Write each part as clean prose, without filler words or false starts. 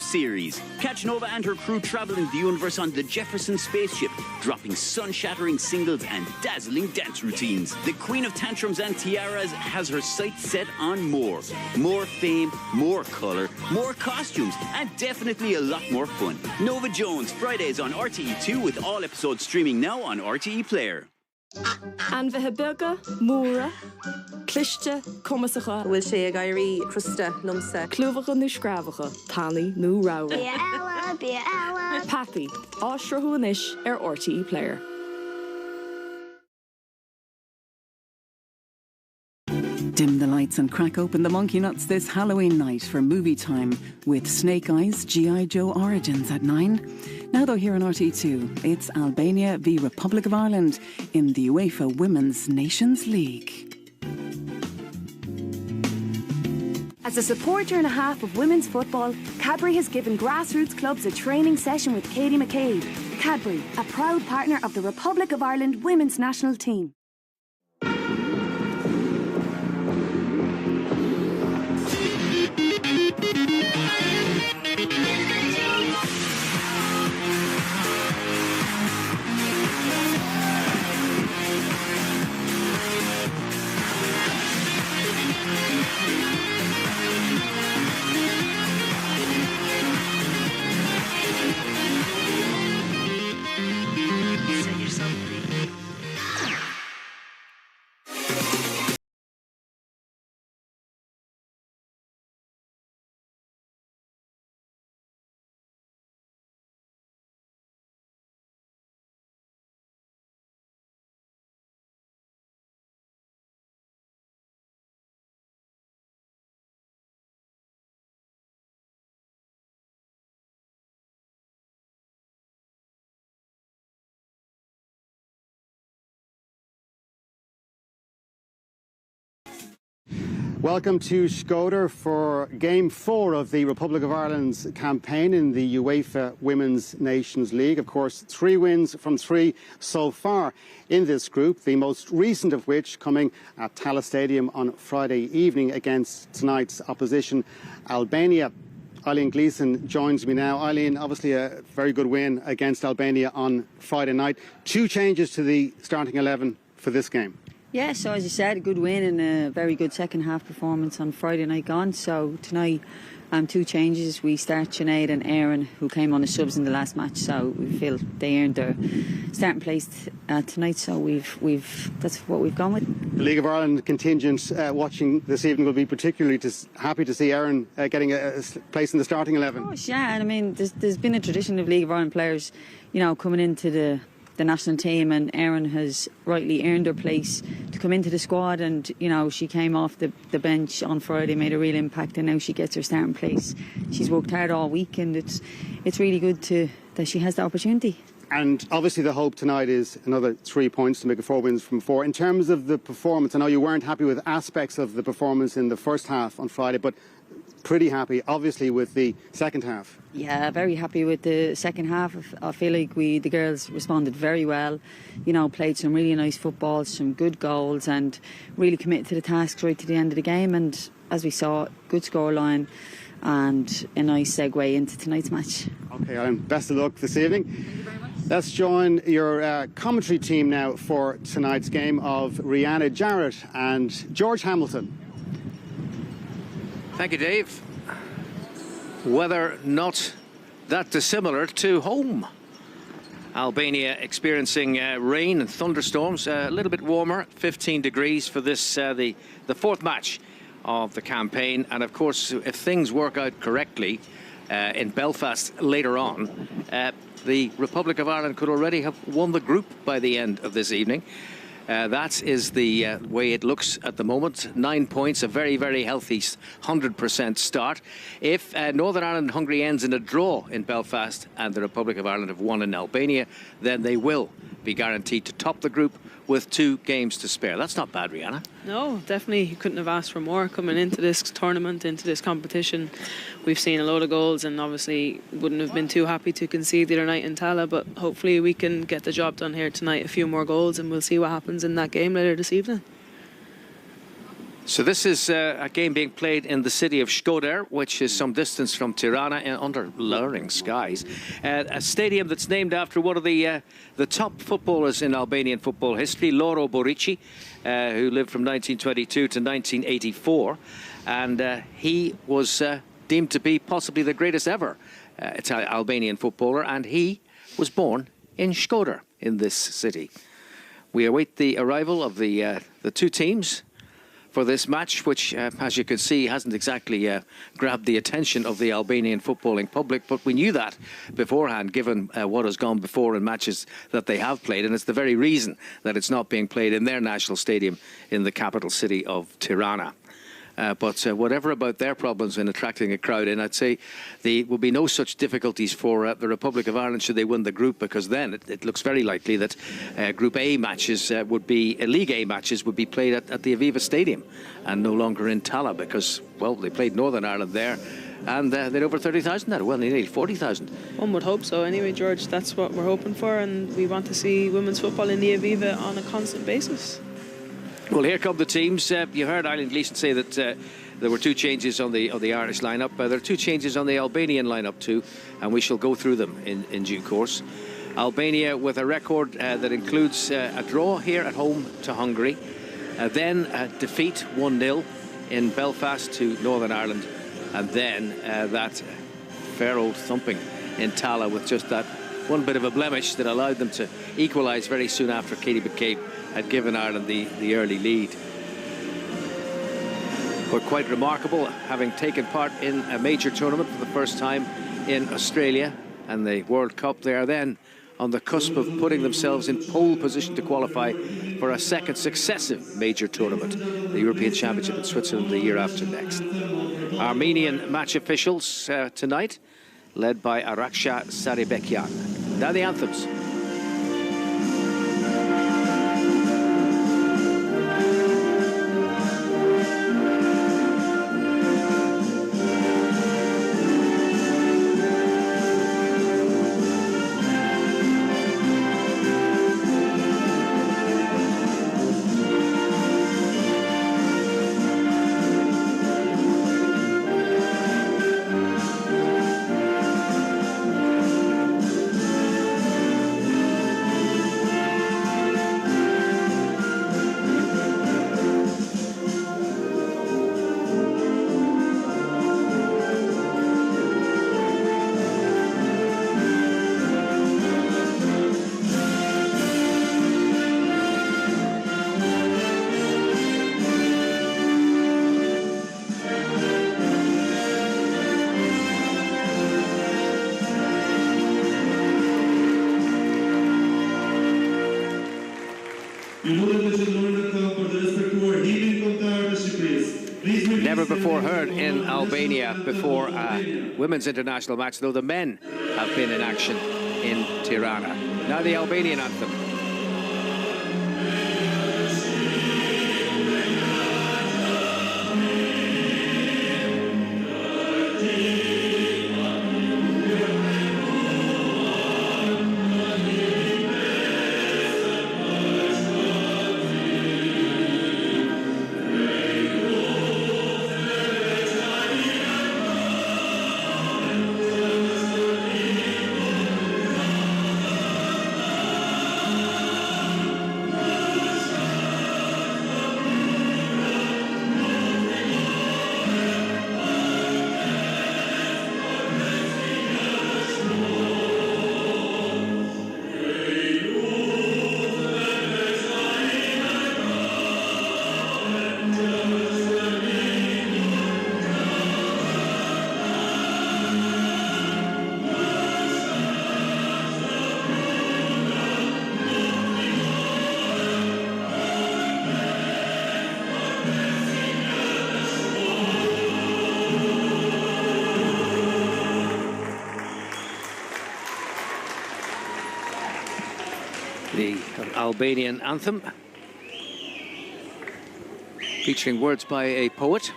series. Catch Nova and her crew traveling the universe on the Jefferson spaceship, dropping sun-shattering singles and dazzling dance routines. The Queen of Tantrums and Tiaras has her sights set on more. More fame, more colour, more costumes, and definitely a lot more fun. Nova Jones, Fridays on RTE2, with all episodes streaming now on RTE Player. An bheithe beaga, múra, cliste, cumasacha. Bhfuil sé ag éirí crusta lumsa. Clúbhacha nó scrabhacha, tannaí nó ráha. Bia Ella. Pappy, ástruthú inis RTE Player. Dim the lights and crack open the monkey nuts this Halloween night for movie time with Snake Eyes G.I. Joe Origins at 9. Now though, here on RTE2, it's Albania v Republic of Ireland in the UEFA Women's Nations League. As a supporter and a half of women's football, Cadbury has given grassroots clubs a training session with Katie McCabe. Cadbury, a proud partner of the Republic of Ireland women's national team. Welcome to Shkodër for Game 4 of the Republic of Ireland's campaign in the UEFA Women's Nations League. Of course, 3 wins from 3 so far in this group, the most recent of which coming at Tallaght Stadium on Friday evening against tonight's opposition, Albania. Eileen Gleeson joins me now. Eileen, obviously a very good win against Albania on Friday night. 2 changes to the starting 11 for this game. Yeah, so as you said, a good win and a very good second half performance on Friday night gone. So tonight, 2 changes. We start Sinead and Aaron, who came on the subs in the last match. So we feel they earned their starting place tonight. So that's what we've gone with. The League of Ireland contingent watching this evening will be particularly happy to see Aaron getting a place in the starting 11. Of course, yeah, and I mean, there's been a tradition of League of Ireland players, you know, coming into the national team, and Erin has rightly earned her place to come into the squad, and you know, she came off the bench on Friday, made a real impact, and now she gets her starting place. She's worked hard all week, and it's really good that she has the opportunity. And obviously the hope tonight is another 3 points to make it 4 wins from 4. In terms of the performance, I know you weren't happy with aspects of the performance in the first half on Friday, but pretty happy, obviously, with the second half. Yeah, very happy with the second half. I feel like the girls responded very well. You know, played some really nice football, some good goals, and really committed to the tasks right to the end of the game. And as we saw, good scoreline and a nice segue into tonight's match. Okay, Alan, best of luck this evening. Thank you very much. Let's join your commentary team now for tonight's game of Rihanna Jarrett and George Hamilton. Thank you, Dave. Weather not that dissimilar to home. Albania experiencing rain and thunderstorms, a little bit warmer, 15 degrees for this, the 4th match of the campaign. And of course, if things work out correctly in Belfast later on, the Republic of Ireland could already have won the group by the end of this evening. That is the way it looks at the moment. 9 points, a very, very healthy 100% start. If Northern Ireland and Hungary ends in a draw in Belfast and the Republic of Ireland have won in Albania, then they will be guaranteed to top the group with 2 games to spare. That's not bad, Rihanna. No, definitely. You couldn't have asked for more coming into this tournament, into this competition. We've seen a load of goals and obviously wouldn't have been too happy to concede the other night in Tallaght, but hopefully we can get the job done here tonight, a few more goals, and we'll see what happens in that game later this evening. So this is a game being played in the city of Shkodër, which is some distance from Tirana, under lowering skies. A stadium that's named after one of the top footballers in Albanian football history, Loro Borici, who lived from 1922 to 1984. And he was deemed to be possibly the greatest ever Albanian footballer, and he was born in Shkodër, in this city. We await the arrival of the two teams for this match, which, as you can see, hasn't exactly grabbed the attention of the Albanian footballing public, but we knew that beforehand, given what has gone before in matches that they have played, and it's the very reason that it's not being played in their national stadium in the capital city of Tirana. But whatever about their problems in attracting a crowd in, I'd say there will be no such difficulties for the Republic of Ireland should they win the group, because then it looks very likely that Group A matches League A matches would be played at the Aviva Stadium and no longer in Tallaght, because, well, they played Northern Ireland there and they had over 30,000 there. Well, they nearly 40,000. One would hope so. Anyway, George, that's what we're hoping for, and we want to see women's football in the Aviva on a constant basis. Well, here come the teams. You heard Eileen Gleeson say that there were two changes on the Irish lineup. There are two changes on the Albanian lineup too, and we shall go through them in due course. Albania with a record that includes a draw here at home to Hungary, then a defeat 1-0 in Belfast to Northern Ireland, and then that fair old thumping in Tallaght with just that one bit of a blemish that allowed them to equalise very soon after Katie McCabe had given Ireland the early lead. But quite remarkable, having taken part in a major tournament for the first time in Australia and the World Cup. They are then on the cusp of putting themselves in pole position to qualify for a second successive major tournament, the European Championship in Switzerland the year after next. Armenian match officials tonight, led by Araksha Saribekyan. Now the anthems. Never before heard in Albania before a women's international match, though the men have been in action in Tirana. Now the Albanian anthem. The Albanian anthem, featuring words by a poet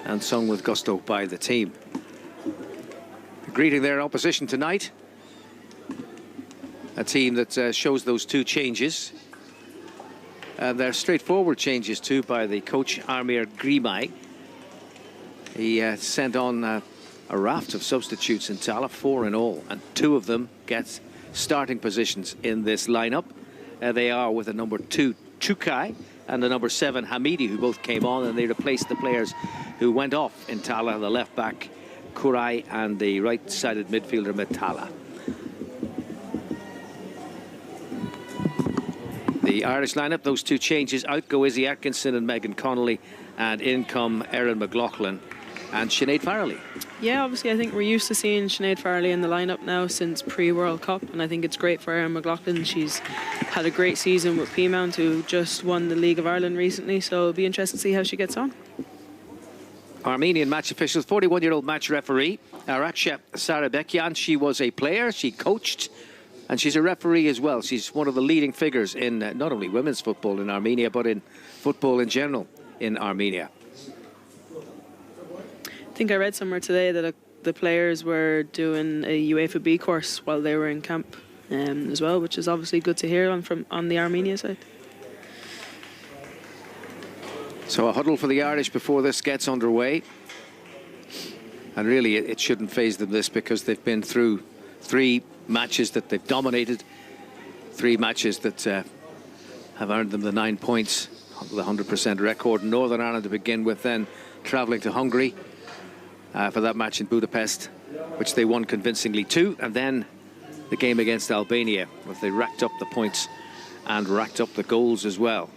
and sung with gusto by the team. Greeting their opposition tonight, a team that shows those two changes. They're straightforward changes too by the coach Armir Grimai. He sent on a raft of substitutes in Tala, 4 in all, and 2 of them get starting positions in this lineup. They are with the number 2 Chukai and the number 7 Hamidi, who both came on, and they replaced the players who went off in Tala, the left back Kurai and the right-sided midfielder Metala. The Irish lineup, those 2 changes out, go Izzy Atkinson and Megan Connolly, and in come Erin McLaughlin and Sinead Farrelly. Yeah, obviously I think we're used to seeing Sinead Farrelly in the lineup now since pre-World Cup, and I think it's great for Erin McLaughlin. She's had a great season with Peamount, who just won the League of Ireland recently, so it'll be interesting to see how she gets on. Armenian match officials, 41-year-old match referee Araksha Sarabekyan. She was a player, she coached, and she's a referee as well. She's one of the leading figures in not only women's football in Armenia, but in football in general in Armenia. I think I read somewhere today that the players were doing a UEFA-B course while they were in camp as well, which is obviously good to hear on the Armenia side. So a huddle for the Irish before this gets underway. And really it shouldn't faze them, this, because they've been through 3 matches that they've dominated, 3 matches that have earned them the 9 points, the 100% record. Northern Ireland to begin with, then travelling to Hungary for that match in Budapest, which they won convincingly too, and then the game against Albania, where they racked up the points and racked up the goals as well.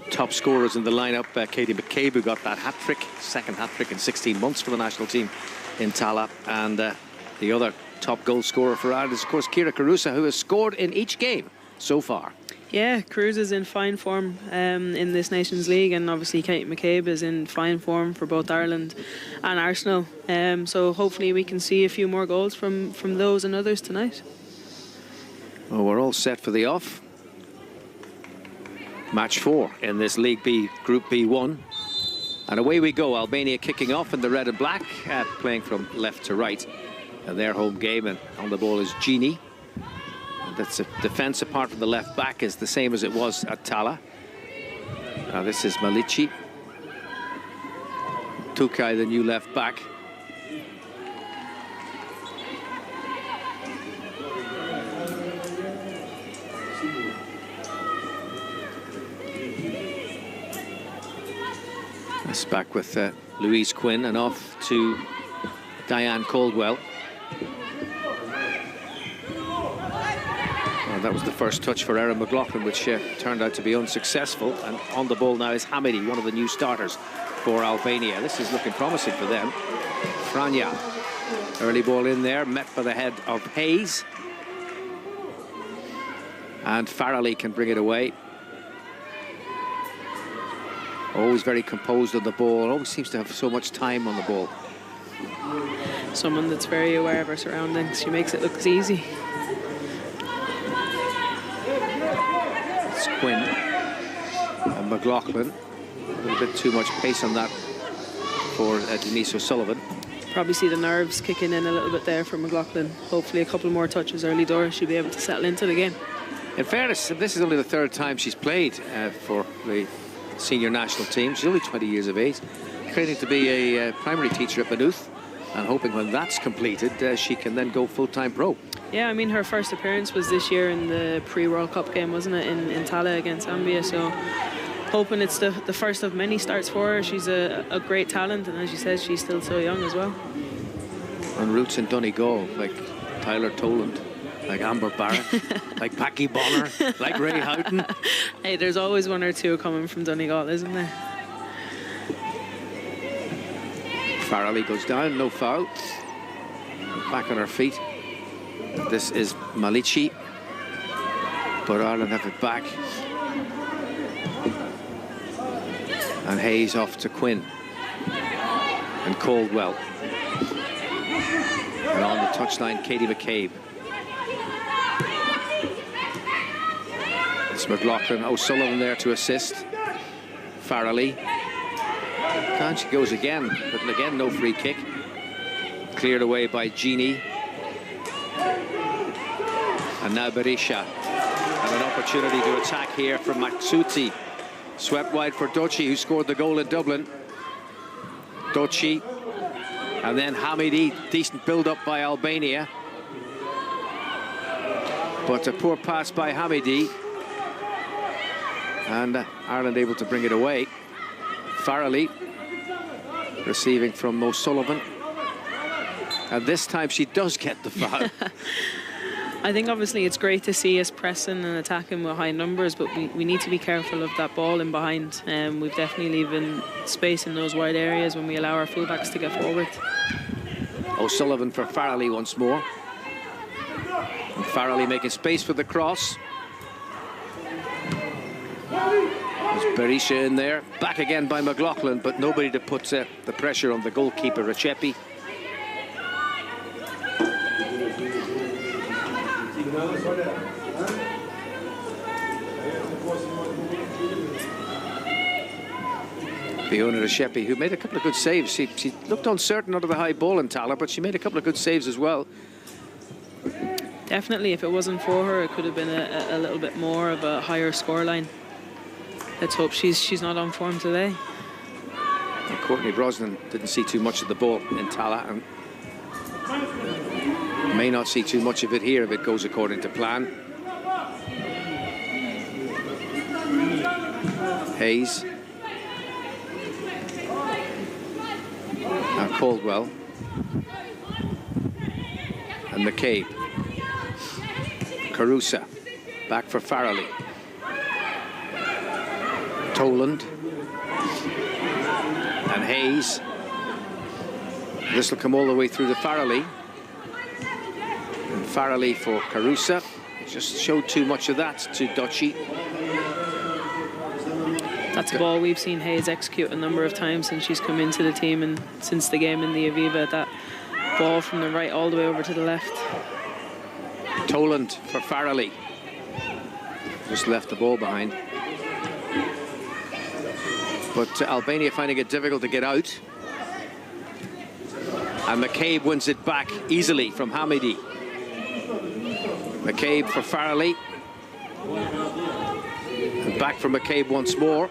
Top scorers in the lineup, Katie McCabe, who got that hat-trick, second hat-trick in 16 months for the national team in Tala, and the other top goal scorer for Ireland is, of course, Ciara Carusa, who has scored in each game so far. Yeah, Cruz is in fine form in this Nations League, and obviously Kate McCabe is in fine form for both Ireland and Arsenal. So hopefully we can see a few more goals from those and others tonight. Well, we're all set for the off. Match 4 in this League B, Group B1. And away we go, Albania kicking off in the red and black, playing from left to right. And their home game, and on the ball is Gini. That's a defence apart from the left back is the same as it was at Tala. Now this is Malici. Tukai, the new left back. That's back with Louise Quinn, and off to Diane Caldwell. That was the first touch for Erin McLaughlin, which turned out to be unsuccessful. And on the ball now is Hamidi, one of the new starters for Albania. This is looking promising for them. Franja, early ball in there, met by the head of Hayes. And Farrelly can bring it away. Always very composed on the ball, always seems to have so much time on the ball. Someone that's very aware of her surroundings. She makes it look easy. Quinn and McLaughlin. A little bit too much pace on that for Denise O'Sullivan. Probably see the nerves kicking in a little bit there for McLaughlin. Hopefully a couple more touches early doors, she'll be able to settle into the game. In fairness, this is only the 3rd time she's played for the senior national team. She's only 20 years of age, training to be a primary teacher at Maynooth, and hoping when that's completed she can then go full-time pro. Yeah, I mean, her first appearance was this year in the pre-World Cup game, wasn't it, in Tala against Zambia, so hoping it's the first of many starts for her. She's a great talent, and as you said, she's still so young as well. On roots in Donegal, like Tyler Toland, like Amber Barrett, like Packy Bonner, like Ray Houghton. Hey, there's always one or two coming from Donegal, isn't there? Farrelly goes down, no foul. Back on her feet. This is Malici, but Ireland have it back. And Hayes off to Quinn. And Caldwell. And on the touchline, Katie McCabe. It's McLaughlin, O'Sullivan there to assist. Farrelly. Down she goes again, but again no free kick. Cleared away by Gini. And now Berisha. And an opportunity to attack here from Maksuti. Swept wide for Doci, who scored the goal in Dublin. Doci. And then Hamidi. Decent build-up by Albania. But a poor pass by Hamidi. And Ireland able to bring it away. Farrelly receiving from O'Sullivan. And this time she does get the foul. I think obviously it's great to see us pressing and attacking with high numbers, but we need to be careful of that ball in behind. We've definitely leaving space in those wide areas when we allow our fullbacks to get forward. O'Sullivan for Farrelly once more. And Farrelly making space for the cross. There's Berisha in there. Back again by McLaughlin, but nobody to put the pressure on the goalkeeper, Rachepi. Fiona Rachepi, who made a couple of good saves. She looked uncertain under the high ball in Tala, but she made a couple of good saves as well. Definitely, if it wasn't for her, it could have been a little bit more of a higher scoreline. Let's hope she's not on form today. And Courtney Brosnan didn't see too much of the ball in Tala, and may not see too much of it here if it goes according to plan. Hayes. Now Caldwell. And McCabe. Carusa. Back for Farrelly. Toland. And Hayes. This will come all the way through to Farrelly. And Farrelly for Carusa. Just showed too much of that to Doci. That's a ball we've seen Hayes execute a number of times since she's come into the team and since the game in the Aviva. That ball from the right all the way over to the left. Toland for Farrelly. Just left the ball behind. But Albania finding it difficult to get out. And McCabe wins it back easily from Hamidi. McCabe for Farrelly. And back for McCabe once more.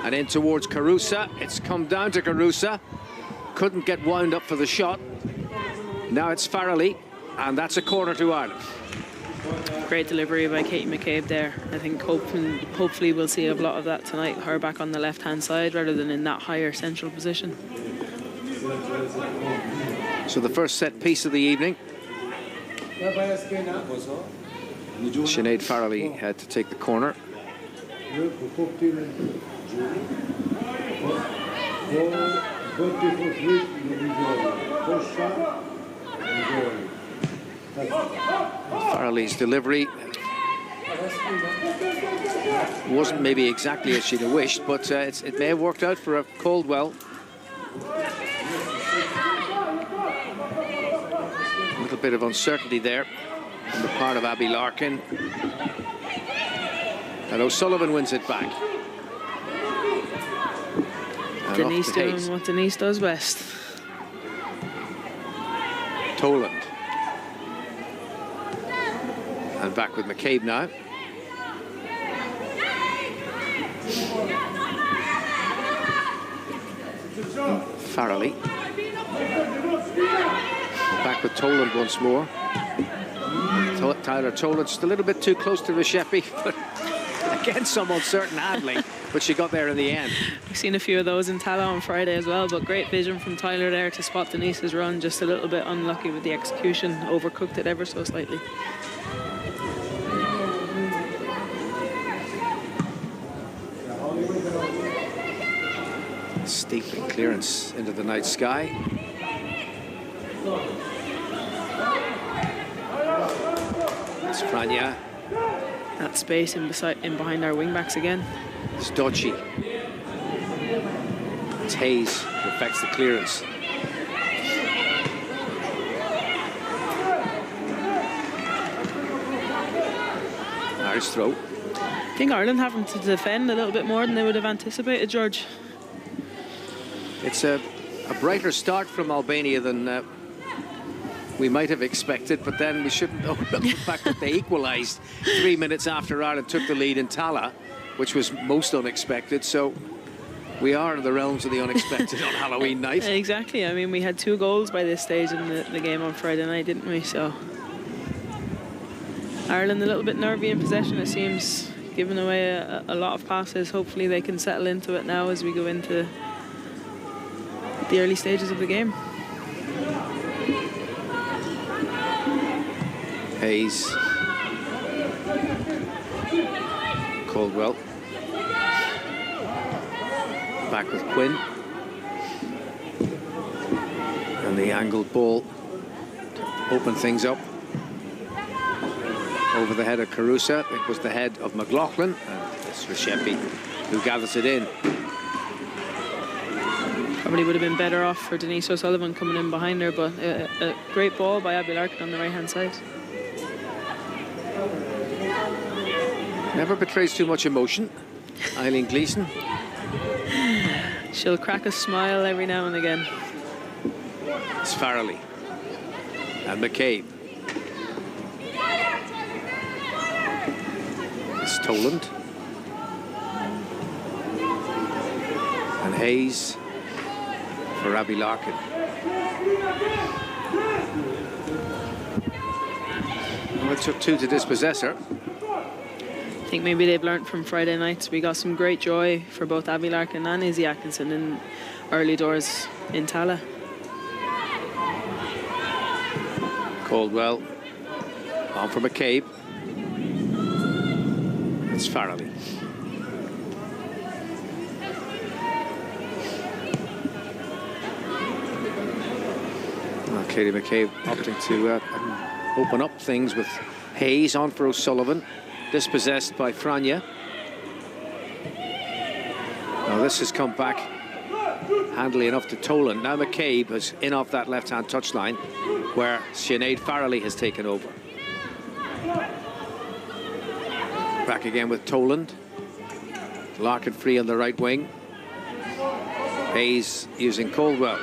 And in towards Carusa. It's come down to Carusa. Couldn't get wound up for the shot. Now it's Farrelly. And that's a corner to Ireland. Great delivery by Katie McCabe there. I think hopefully we'll see a lot of that tonight. Her back on the left-hand side rather than in that higher central position. So the first set piece of the evening. Sinead Farrelly had to take the corner. Farrelly's delivery wasn't maybe exactly as she'd have wished, but it may have worked out for Caldwell. A little bit of uncertainty there on the part of Abby Larkin. And O'Sullivan wins it back. And Denise doing what Denise does best. Toland. And back with McCabe now. Farrelly. Back with Toland once more. Tyler Toland just a little bit too close to Rachepi, but again some uncertain handling, but she got there in the end. We've seen a few of those in Tala on Friday as well, but great vision from Tyler there to spot Denise's run. Just a little bit unlucky with the execution, overcooked it ever so slightly. Steeping clearance into the night sky. It's Franja. That space in behind our wing backs again. It's Doci. It's Hayes who affects the clearance. Irish throw. I think Ireland having to defend a little bit more than they would have anticipated, George. It's a brighter start from Albania than we might have expected, but then we shouldn't overlook the fact that they equalised 3 minutes after Ireland took the lead in Tala, which was most unexpected. So we are in the realms of the unexpected on Halloween night. Exactly. I mean, we had 2 goals by this stage in the game on Friday night, didn't we? So Ireland a little bit nervy in possession, it seems, giving away a lot of passes. Hopefully they can settle into it now as we go into the early stages of the game. Hayes. Caldwell. Back with Quinn. And the angled ball to open things up. Over the head of Carusa. It was the head of McLaughlin. And it's Rishepi who gathers it in. Probably would have been better off for Denise O'Sullivan coming in behind her, but a great ball by Abby Larkin on the right-hand side. Never betrays too much emotion. Eileen Gleeson. She'll crack a smile every now and again. It's Farrelly. And McCabe. It's Toland. And Hayes for Abby Larkin. Well, it took 2 to dispossess her. I think maybe they've learnt from Friday night. We got some great joy for both Abby Larkin and Izzy Atkinson in early doors in Tala. Caldwell on for McCabe. It's Farrelly. Well, Katie McCabe opting to open up things with Hayes on for O'Sullivan. Dispossessed by Franja. Now this has come back handily enough to Toland. Now McCabe is in off that left-hand touchline where Sinead Farrelly has taken over. Back again with Toland. Larkin free on the right wing. Hayes using Caldwell.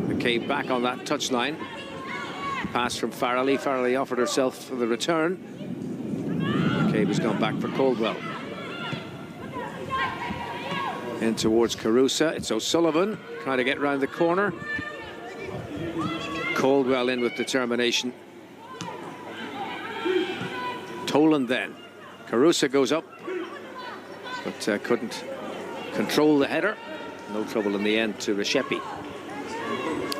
McCabe back on that touchline. Pass from Farrelly. Farrelly offered herself for the return. McCabe has gone back for Caldwell. In towards Carusa. It's O'Sullivan trying to get round the corner. Caldwell in with determination. Toland then. Carusa goes up, but couldn't control the header. No trouble in the end to Rishepi.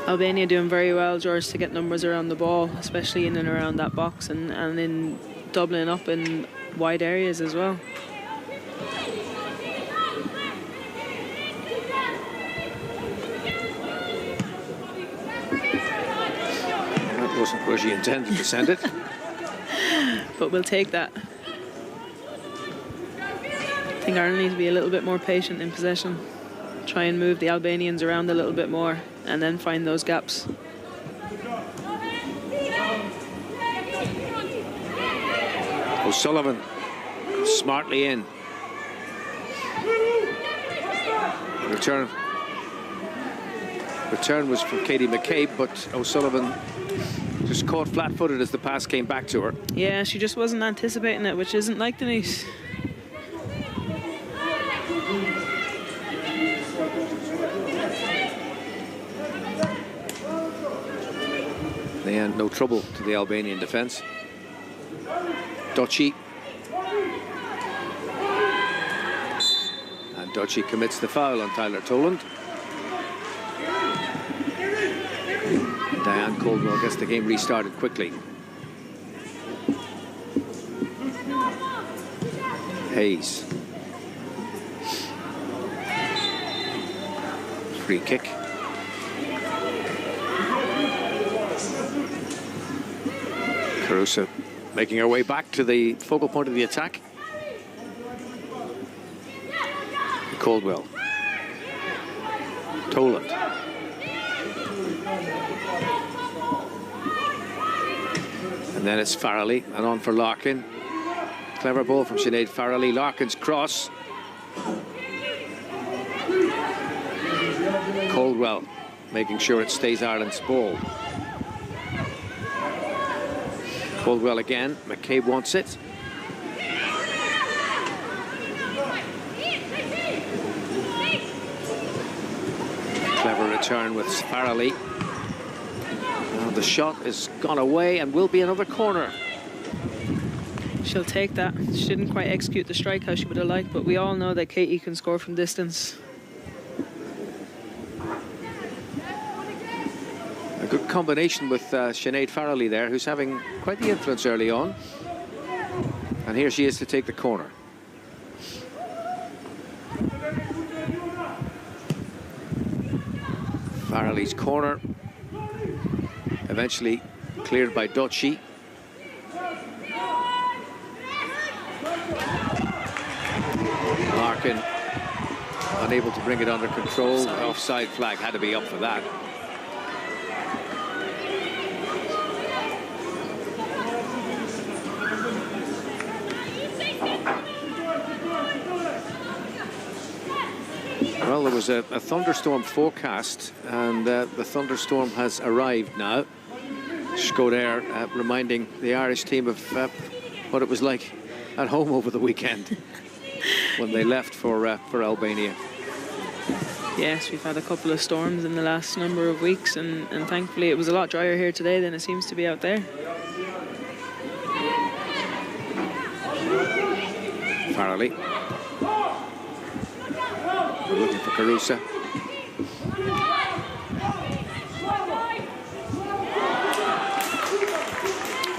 Albania doing very well, George, to get numbers around the ball, especially in and around that box, and in doubling up in wide areas as well. That wasn't where she intended to send it. But we'll take that. I think Ireland need to be a little bit more patient in possession. Try and move the Albanians around a little bit more and then find those gaps. O'Sullivan smartly in. Return was from Katie McCabe, but O'Sullivan just caught flat-footed as the pass came back to her. Yeah, she just wasn't anticipating it, which isn't like Denise. They had no trouble to the Albanian defence. Doci. And Doci commits the foul on Tyler Toland. Diane Caldwell gets the game restarted quickly. Hayes. Free kick. Carusa making her way back to the focal point of the attack. Caldwell. Toland. And then it's Farrelly and on for Larkin. Clever ball from Sinead Farrelly. Larkin's cross. Caldwell making sure it stays Ireland's ball. Caldwell again. McCabe wants it. Clever return with Farrelly. Now the shot is gone away and will be another corner. She'll take that. She didn't quite execute the strike how she would have liked, but we all know that Katie can score from distance. A good combination with Sinead Farrelly there, who's having quite the influence early on. And here she is to take the corner. Farrelly's corner, eventually cleared by Duchy. Larkin unable to bring it under control. Offside flag had to be up for that. Well, there was a thunderstorm forecast, and the thunderstorm has arrived now. Scudder reminding the Irish team of what it was like at home over the weekend when they left for Albania. Yes, we've had a couple of storms in the last number of weeks, and thankfully it was a lot drier here today than it seems to be out there. Farrelly. We're looking for Carusa.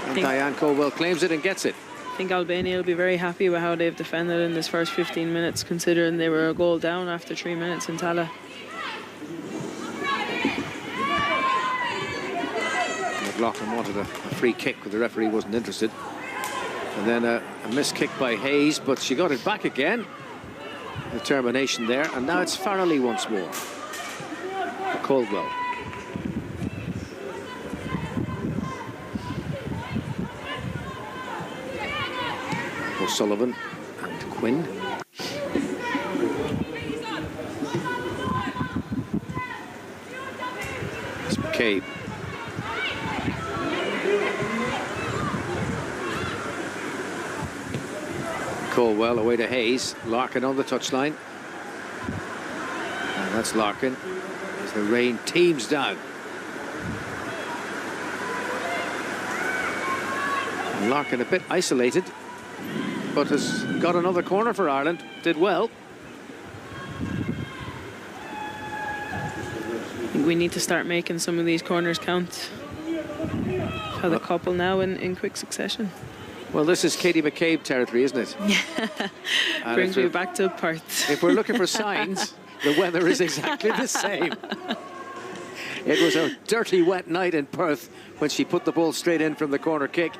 And Diane Caldwell claims it and gets it. I think Albania will be very happy with how they've defended in this first 15 minutes, considering they were a goal down after 3 minutes in Tala. McLaughlin wanted a free kick, but the referee wasn't interested. And then a missed kick by Hayes, but she got it back again. Determination there, and now it's Farrelly once more. Caldwell. O'Sullivan and Quinn. It's McCabe. Caldwell away to Hayes. Larkin on the touchline. And that's Larkin as the rain teams down. And Larkin a bit isolated, but has got another corner for Ireland. Did well. I think we need to start making some of these corners count. Had a couple now in quick succession. Well, this is Katie McCabe territory, isn't it? Yeah. Brings me back to Perth. If we're looking for signs, the weather is exactly the same. It was a dirty, wet night in Perth when she put the ball straight in from the corner kick.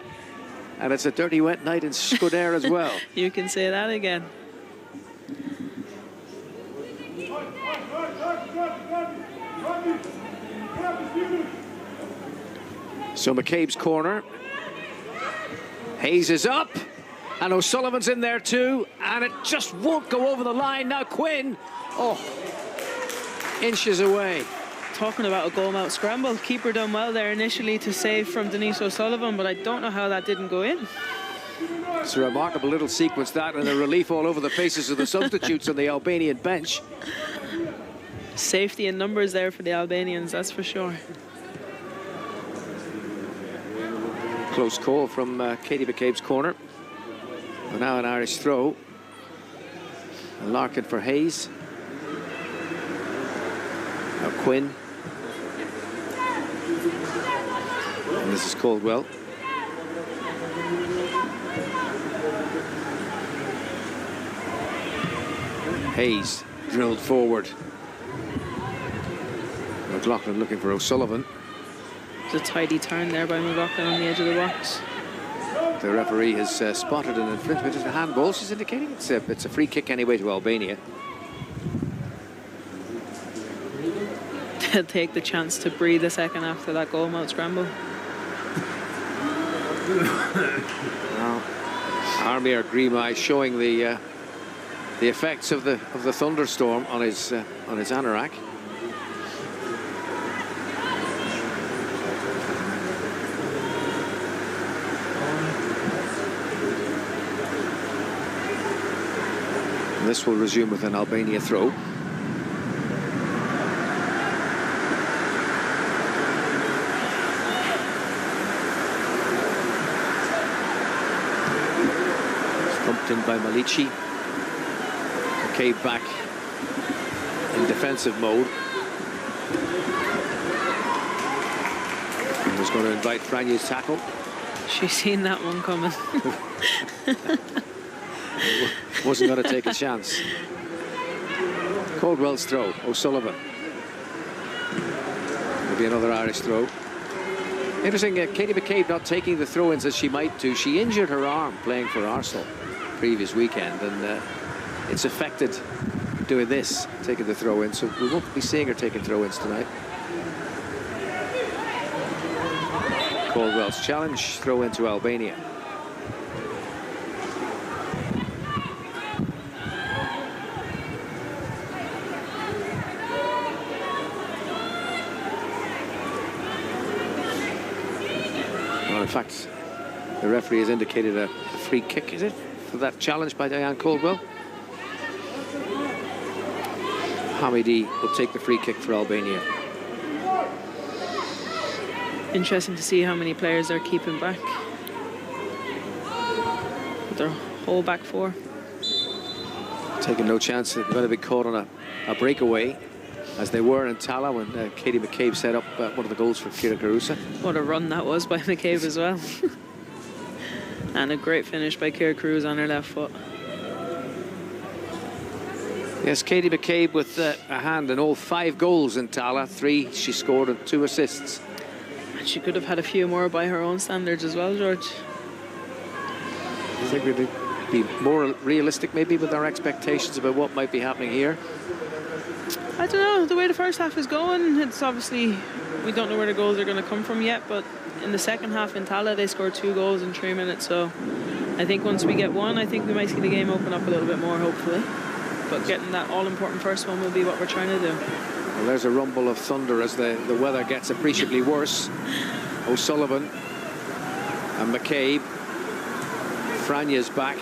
And it's a dirty, wet night in Scudder as well. You can say that again. So McCabe's corner. Hayes is up, and O'Sullivan's in there too, and it just won't go over the line. Now Quinn, inches away. Talking about a goal out scramble, keeper done well there initially to save from Denise O'Sullivan, but I don't know how that didn't go in. It's a remarkable little sequence, that, and a relief all over the faces of the substitutes on the Albanian bench. Safety in numbers there for the Albanians, that's for sure. Close call from Katie McCabe's corner. But now an Irish throw. And Larkin for Hayes. Now Quinn. And this is Caldwell. Hayes drilled forward. McLaughlin looking for O'Sullivan. It's a tidy turn there by McLaughlin on the edge of the box. The referee has spotted an infringement. It's a handball. She's indicating it's a free kick anyway to Albania. They'll take the chance to breathe a second after that goal out scramble. Now, Armir Grimai showing the effects of the thunderstorm on his anorak. And this will resume with an Albania throw. Thumped in by Malici. McCabe back in defensive mode. And was going to invite Franya's tackle. She's seen that one coming. Wasn't going to take a chance. Caldwell's throw. O'Sullivan. Maybe another Irish throw. Interesting, Katie McCabe not taking the throw-ins as she might do. She injured her arm playing for Arsenal previous weekend, and it's affected doing this, taking the throw-in. So we won't be seeing her taking throw-ins tonight. Caldwell's challenge, throw into Albania. Well, in fact, the referee has indicated a free kick, is it, for that challenge by Diane Caldwell? Hamidi will take the free kick for Albania. Interesting to see how many players they're keeping back. With their whole back four. Taking no chance. They're going to be caught on a breakaway, as they were in Tala when Katie McCabe set up one of the goals for Kira Carusa. What a run that was by McCabe as well. And a great finish by Kira Cruz on her left foot. Yes, Katie McCabe with a hand in all 5 goals in Tala. 3 she scored and 2 assists. And she could have had a few more by her own standards as well, George. I think we'd be more realistic maybe with our expectations about what might be happening here. I don't know, the way the first half is going, it's obviously, we don't know where the goals are going to come from yet, but in the second half in Tala, they scored 2 goals in 3 minutes, so I think once we get one, I think we might see the game open up a little bit more, hopefully. But getting that all-important first one will be what we're trying to do. Well, there's a rumble of thunder as the weather gets appreciably worse. O'Sullivan and McCabe. Franya's back.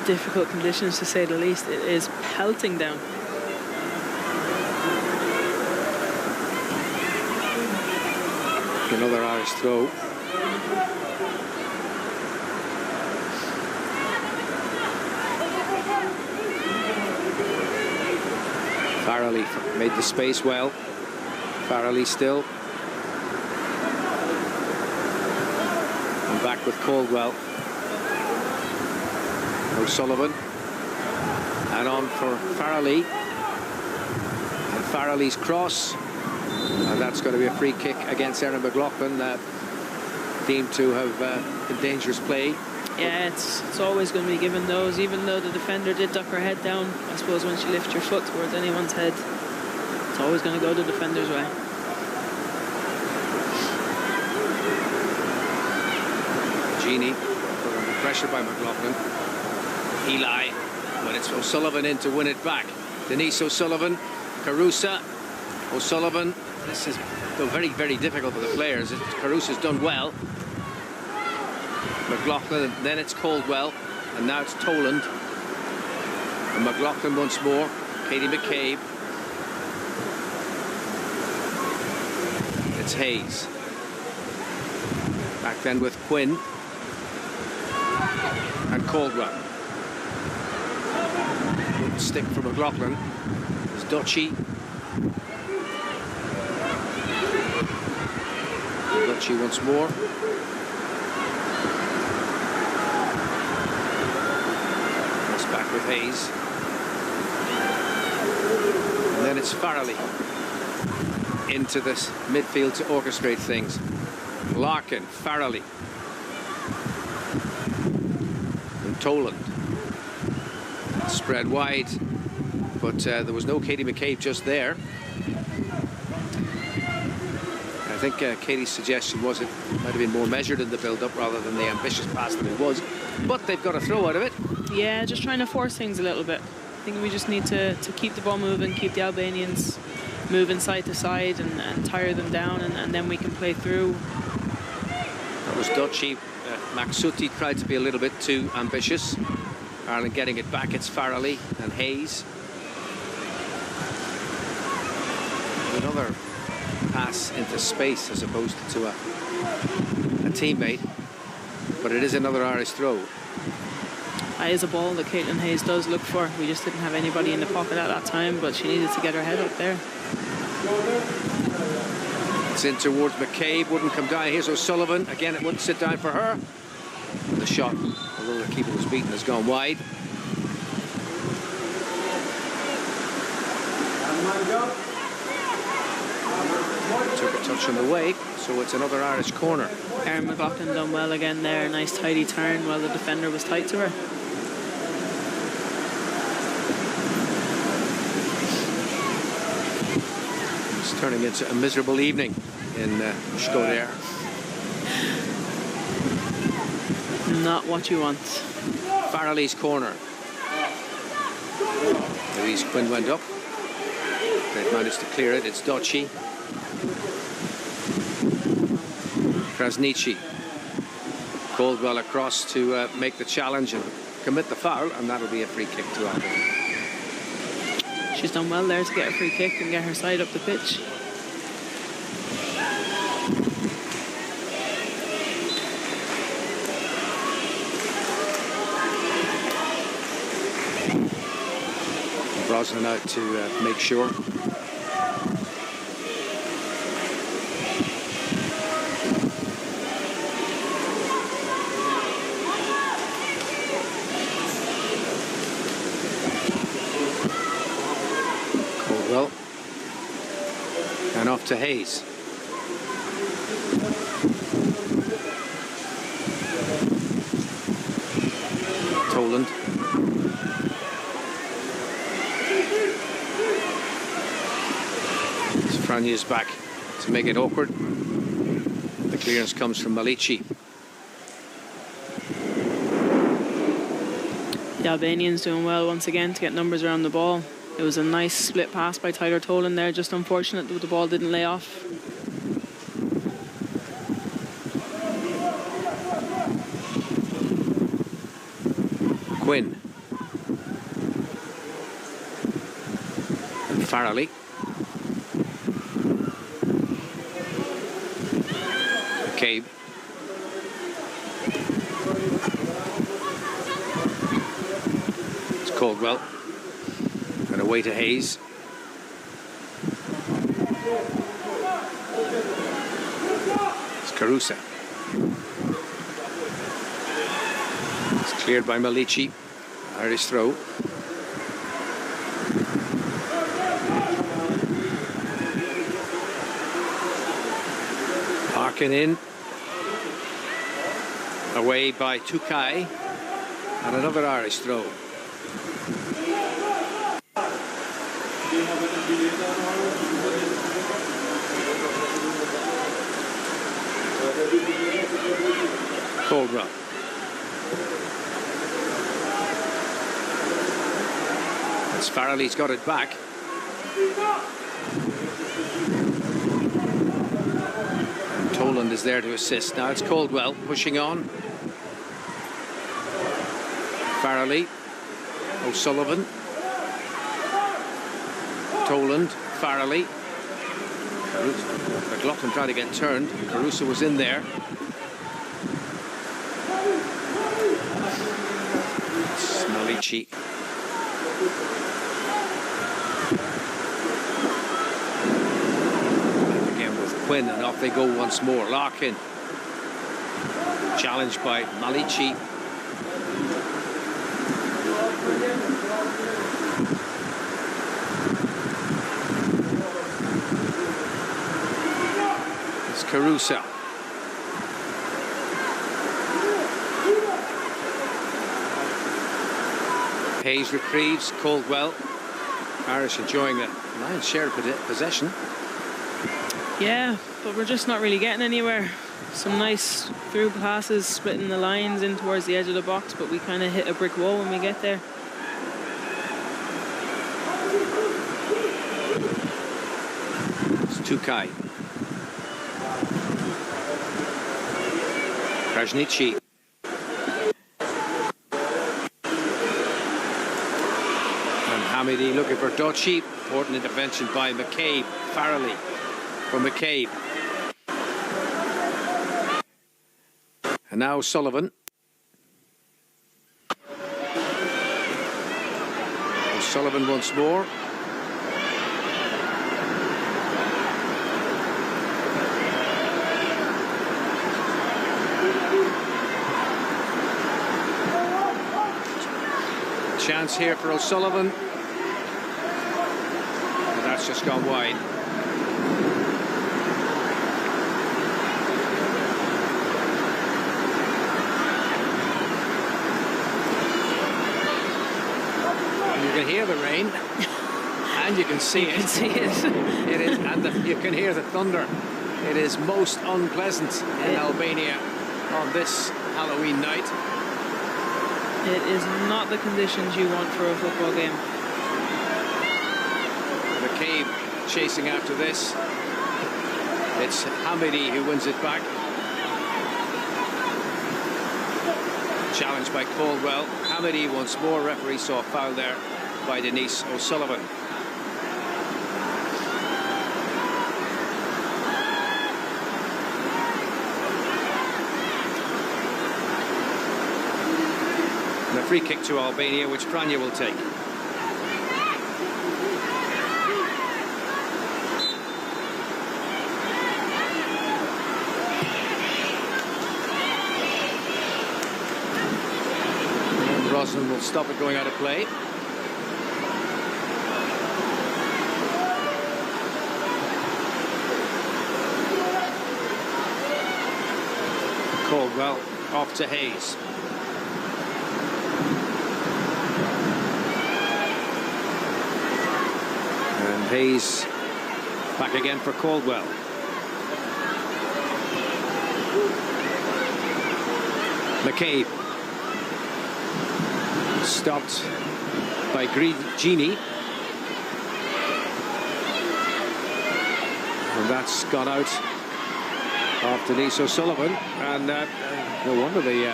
Difficult conditions, to say the least. It is pelting down. Another Irish throw. Farrelly made the space well. Farrelly still. And back with Caldwell. O'Sullivan. And on for Farrelly. And Farrelly's cross. And that's going to be a free kick against Erin McLaughlin, deemed to have been dangerous play. Yeah, it's always going to be given those, even though the defender did duck her head down. I suppose once you lift your foot towards anyone's head, it's always going to go the defender's way. Genie put under pressure by McLaughlin. Eli, but it's O'Sullivan in to win it back. Denise O'Sullivan, Carusa, O'Sullivan. This is very, very difficult for the players. Carusa's done well. McLaughlin, and then it's Caldwell, and now it's Toland. And McLaughlin once more. Katie McCabe. It's Hayes. Back then with Quinn. And Caldwell. Good stick for McLaughlin. It's Duchy. Duchy once more. It's back with Hayes. And then it's Farrelly into this midfield to orchestrate things. Larkin, Farrelly. And Toland. Spread wide, but there was no Katie McCabe just there. I think Katie's suggestion was it might have been more measured in the build-up rather than the ambitious pass that it was. But they've got a throw out of it. Yeah, just trying to force things a little bit. I think we just need to keep the ball moving, keep the Albanians moving side to side and tire them down, and then we can play through. That was Duchy. Maksuti tried to be a little bit too ambitious. Ireland getting it back. It's Farrelly and Hayes. Another pass into space as opposed to a teammate, but it is another Irish throw. That is a ball that Caitlin Hayes does look for. We just didn't have anybody in the pocket at that time, but she needed to get her head up there. It's in towards McCabe, wouldn't come down. Here's O'Sullivan. Again, it wouldn't sit down for her. The shot, although the keeper was beaten, has gone wide. Took a touch on the way, so it's another Irish corner. Erin McLaughlin done well again there. Nice tidy turn while the defender was tight to her. It's turning into a miserable evening in Scoder. Not what you want. Farrelly's corner. Louise Quinn went up. They've managed to clear it. It's Dochi. Krasniqi. Caldwell across to make the challenge and commit the foul, and that'll be a free kick to Albania. She's done well there to get a free kick and get her side up the pitch. Brosnan out to make sure. Caldwell. And off to Hayes. Toland. Franya's back to make it awkward. The clearance comes from Malici. The Albanians doing well once again to get numbers around the ball. It was a nice split pass by Tyler Toland there, just unfortunate that the ball didn't lay off. Quinn. And Farrelly. McCabe. It's Caldwell. And away to Hayes. It's Carusa. It's cleared by Malici. Irish throw. Harkin in. Away by Tukai. And another Irish throw. Caldwell. As Farrelly's got it back. And Toland is there to assist. Now it's Caldwell pushing on. Farrelly. O'Sullivan. Toland. Farrelly. McLaughlin trying to get turned. Carusa was in there. Malici. Again with Quinn, and off they go once more. Larkin. Challenged by Malici. It's Carusa. Hayes retrieves. Caldwell. Irish enjoying a lion's share of possession. Yeah, but we're just not really getting anywhere. Some nice through passes, splitting the lines in towards the edge of the box, but we kind of hit a brick wall when we get there. It's Tukai. Krasniqi. Hamidi looking for Dochi. Important intervention by McCabe. Farrelly for McCabe. And now Sullivan. Sullivan once more. Chance here for O'Sullivan. But that's just gone wide. You can hear the rain, and you can see it. It is, and you can hear the thunder. It is most unpleasant in Albania on this Halloween night. It is not the conditions you want for a football game. McCabe chasing after this. It's Hamidi who wins it back. Challenged by Caldwell. Hamidi once more. Referee saw a foul there by Denise O'Sullivan. And a free kick to Albania, which Pranja will take. Brosnan will stop it going out of play. Caldwell off to Hayes. And Hayes back again for Caldwell. McCabe. Stopped by Gini. And that's gone out of Denise O'Sullivan. And no wonder the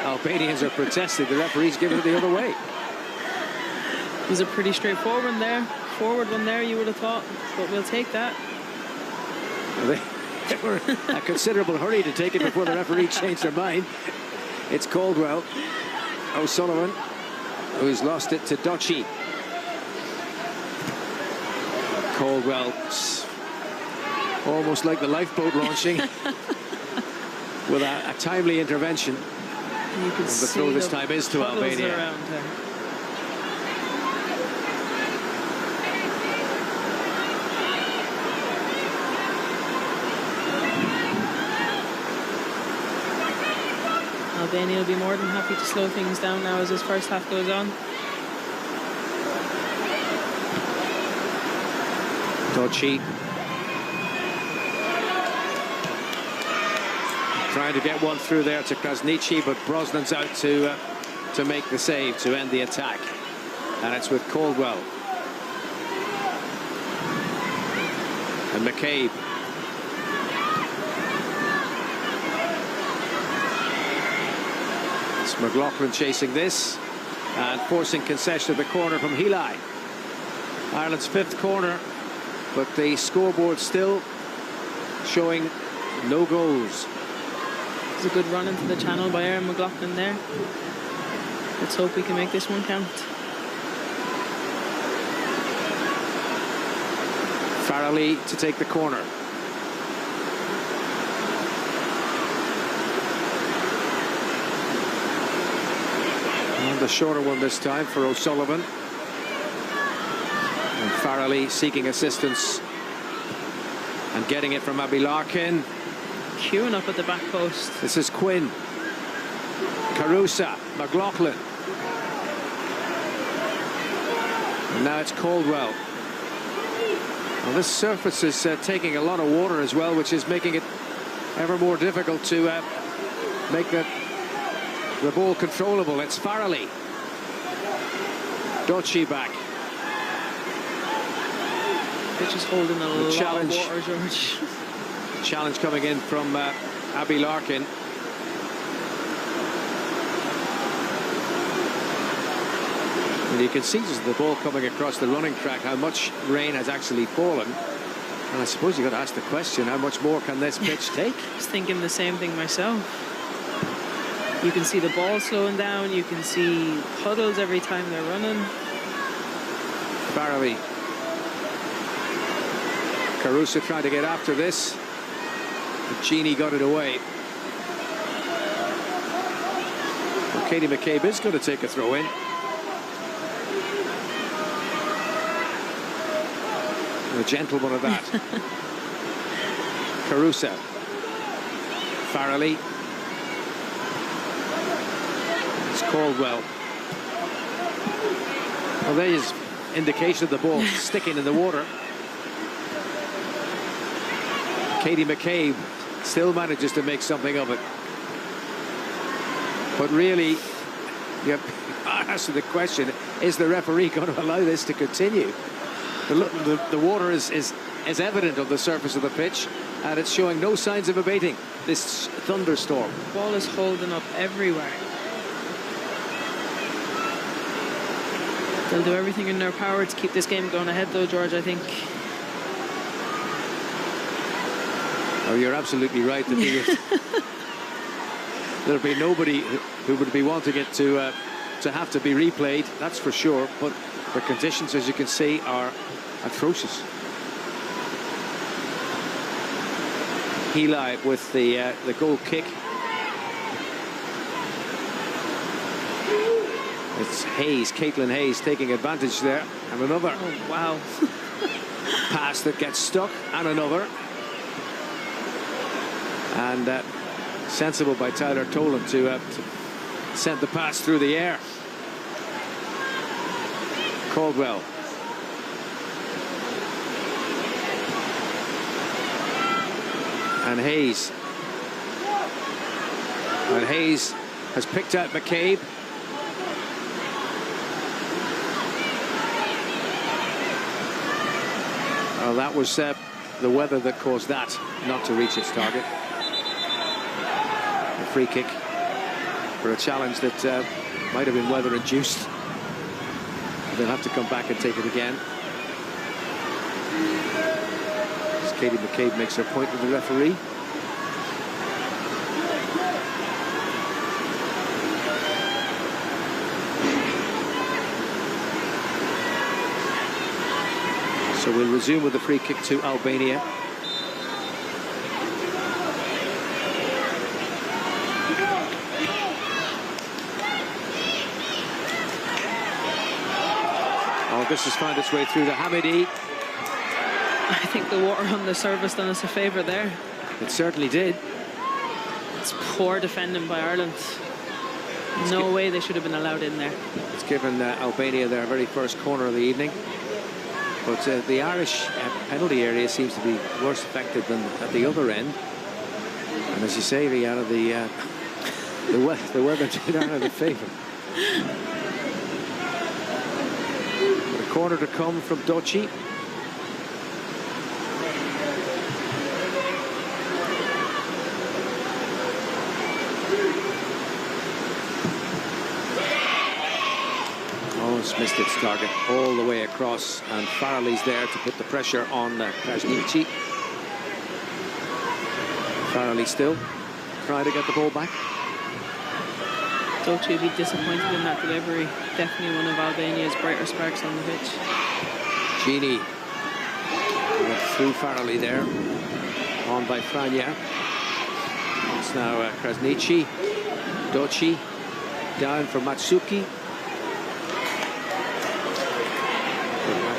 Albanians are protesting. The referee's given it the other way. It was a pretty straightforward one there. Forward one there, you would have thought. But we'll take that. They were in a considerable hurry to take it before the referee changed their mind. It's Caldwell. O'Sullivan, who's lost it to Dochi. Caldwell, almost like the lifeboat launching, with a timely intervention. You can the throw this time is to Albania. Around her. Albania will be more than happy to slow things down now as this first half goes on. Dochi trying to get one through there to Krasniqi, but Brosnan's out to make the save to end the attack, and it's with Caldwell and McCabe. McLaughlin chasing this and forcing concession at the corner from Heli. Ireland's fifth corner, but the scoreboard still showing no goals. It's a good run into the channel by Aaron McLaughlin there. Let's hope we can make this one count. Farrelly to take the corner. And the shorter one this time for O'Sullivan. And Farrelly seeking assistance and getting it from Abby Larkin. Queuing up at the back post. This is Quinn. Carusa, McLaughlin. And now it's Caldwell. Well, this surface is taking a lot of water as well, which is making it ever more difficult to make the ball controllable. It's Farrelly. Dochi back. Pitch is holding a lot challenge. of water, George. Challenge coming in from Abby Larkin. And you can see just the ball coming across the running track how much rain has actually fallen. And I suppose you've got to ask the question, how much more can this pitch take? I was thinking the same thing myself. You can see the ball slowing down. You can see puddles every time they're running. Farrelly. Caruso trying to get after this. But Genie got it away. Well, Katie McCabe is going to take a throw in. A gentle one of that. Caruso. Farrelly. It's Caldwell. Well, there's indication of the ball sticking in the water. Katie McCabe still manages to make something of it. But really, you ask the question, is the referee going to allow this to continue? The water is evident on the surface of the pitch, and it's showing no signs of abating, this thunderstorm. The ball is holding up everywhere. They'll do everything in their power to keep this game going ahead, though, George, I think. Oh, you're absolutely right. There'll be nobody who would be wanting it to have to be replayed, that's for sure. But the conditions, as you can see, are atrocious. Healy with the goal kick. It's Hayes, Caitlin Hayes, taking advantage there, and another. Oh, wow. Pass that gets stuck, and another. And sensible by Tyler Tolan to send the pass through the air. Caldwell. And Hayes. And Hayes has picked out McCabe. Well, that was the weather that caused that not to reach its target. A free kick for a challenge that might have been weather induced. They'll have to come back and take it again. As Katie McCabe makes her point with the referee. So we'll resume with the free kick to Albania. Oh, this has found its way through the Hamidi. I think the water on the surface done us a favour there. It certainly did. It's poor defending by Ireland. No way they should have been allowed in there. It's given Albania their very first corner of the evening. But the Irish penalty area seems to be worse affected than at the other end. And as you say, the weather did Ireland a favour. But a corner to come from Doci. Missed its target all the way across, and Farrelly's there to put the pressure on Krasniqi. Farrelly still trying to get the ball back. Doci would be disappointed in that delivery. Definitely one of Albania's brighter sparks on the pitch. Genie went through Farrelly there, on by Franja. It's now Krasniqi, Doci, down for Matsuki.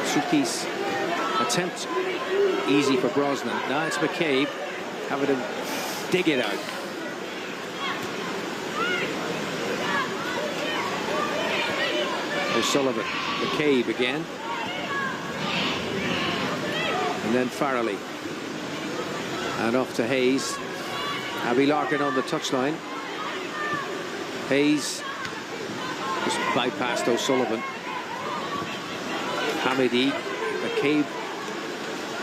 Matsuki's attempt easy for Brosnan. Now it's McCabe having to dig it out. O'Sullivan, McCabe again. And then Farrelly. And off to Hayes. Abby Larkin on the touchline. Hayes just bypassed O'Sullivan. Hamidi, McCabe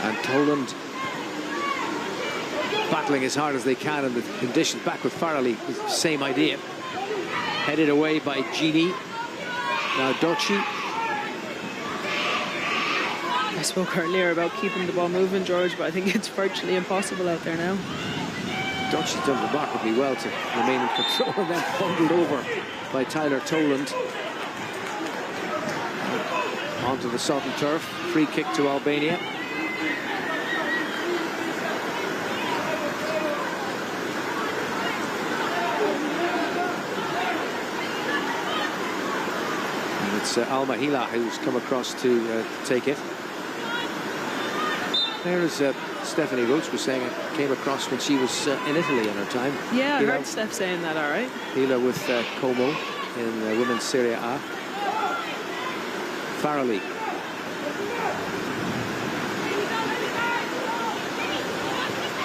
and Toland battling as hard as they can in the conditions. Back with Farrelly, same idea. Headed away by Genie. Now Doci. I spoke earlier about keeping the ball moving, George, but I think it's virtually impossible out there now. Dutch has done remarkably well to remain in control and then bundled over by Tyler Toland. Onto the sodden turf. Free kick to Albania. And it's Alma Hila who's come across to take it. There is Stephanie Roach was saying it came across when she was in Italy in her time. Yeah, Hila, I heard Steph saying that, all right. Hila with Como in women's Serie A. Farrelly.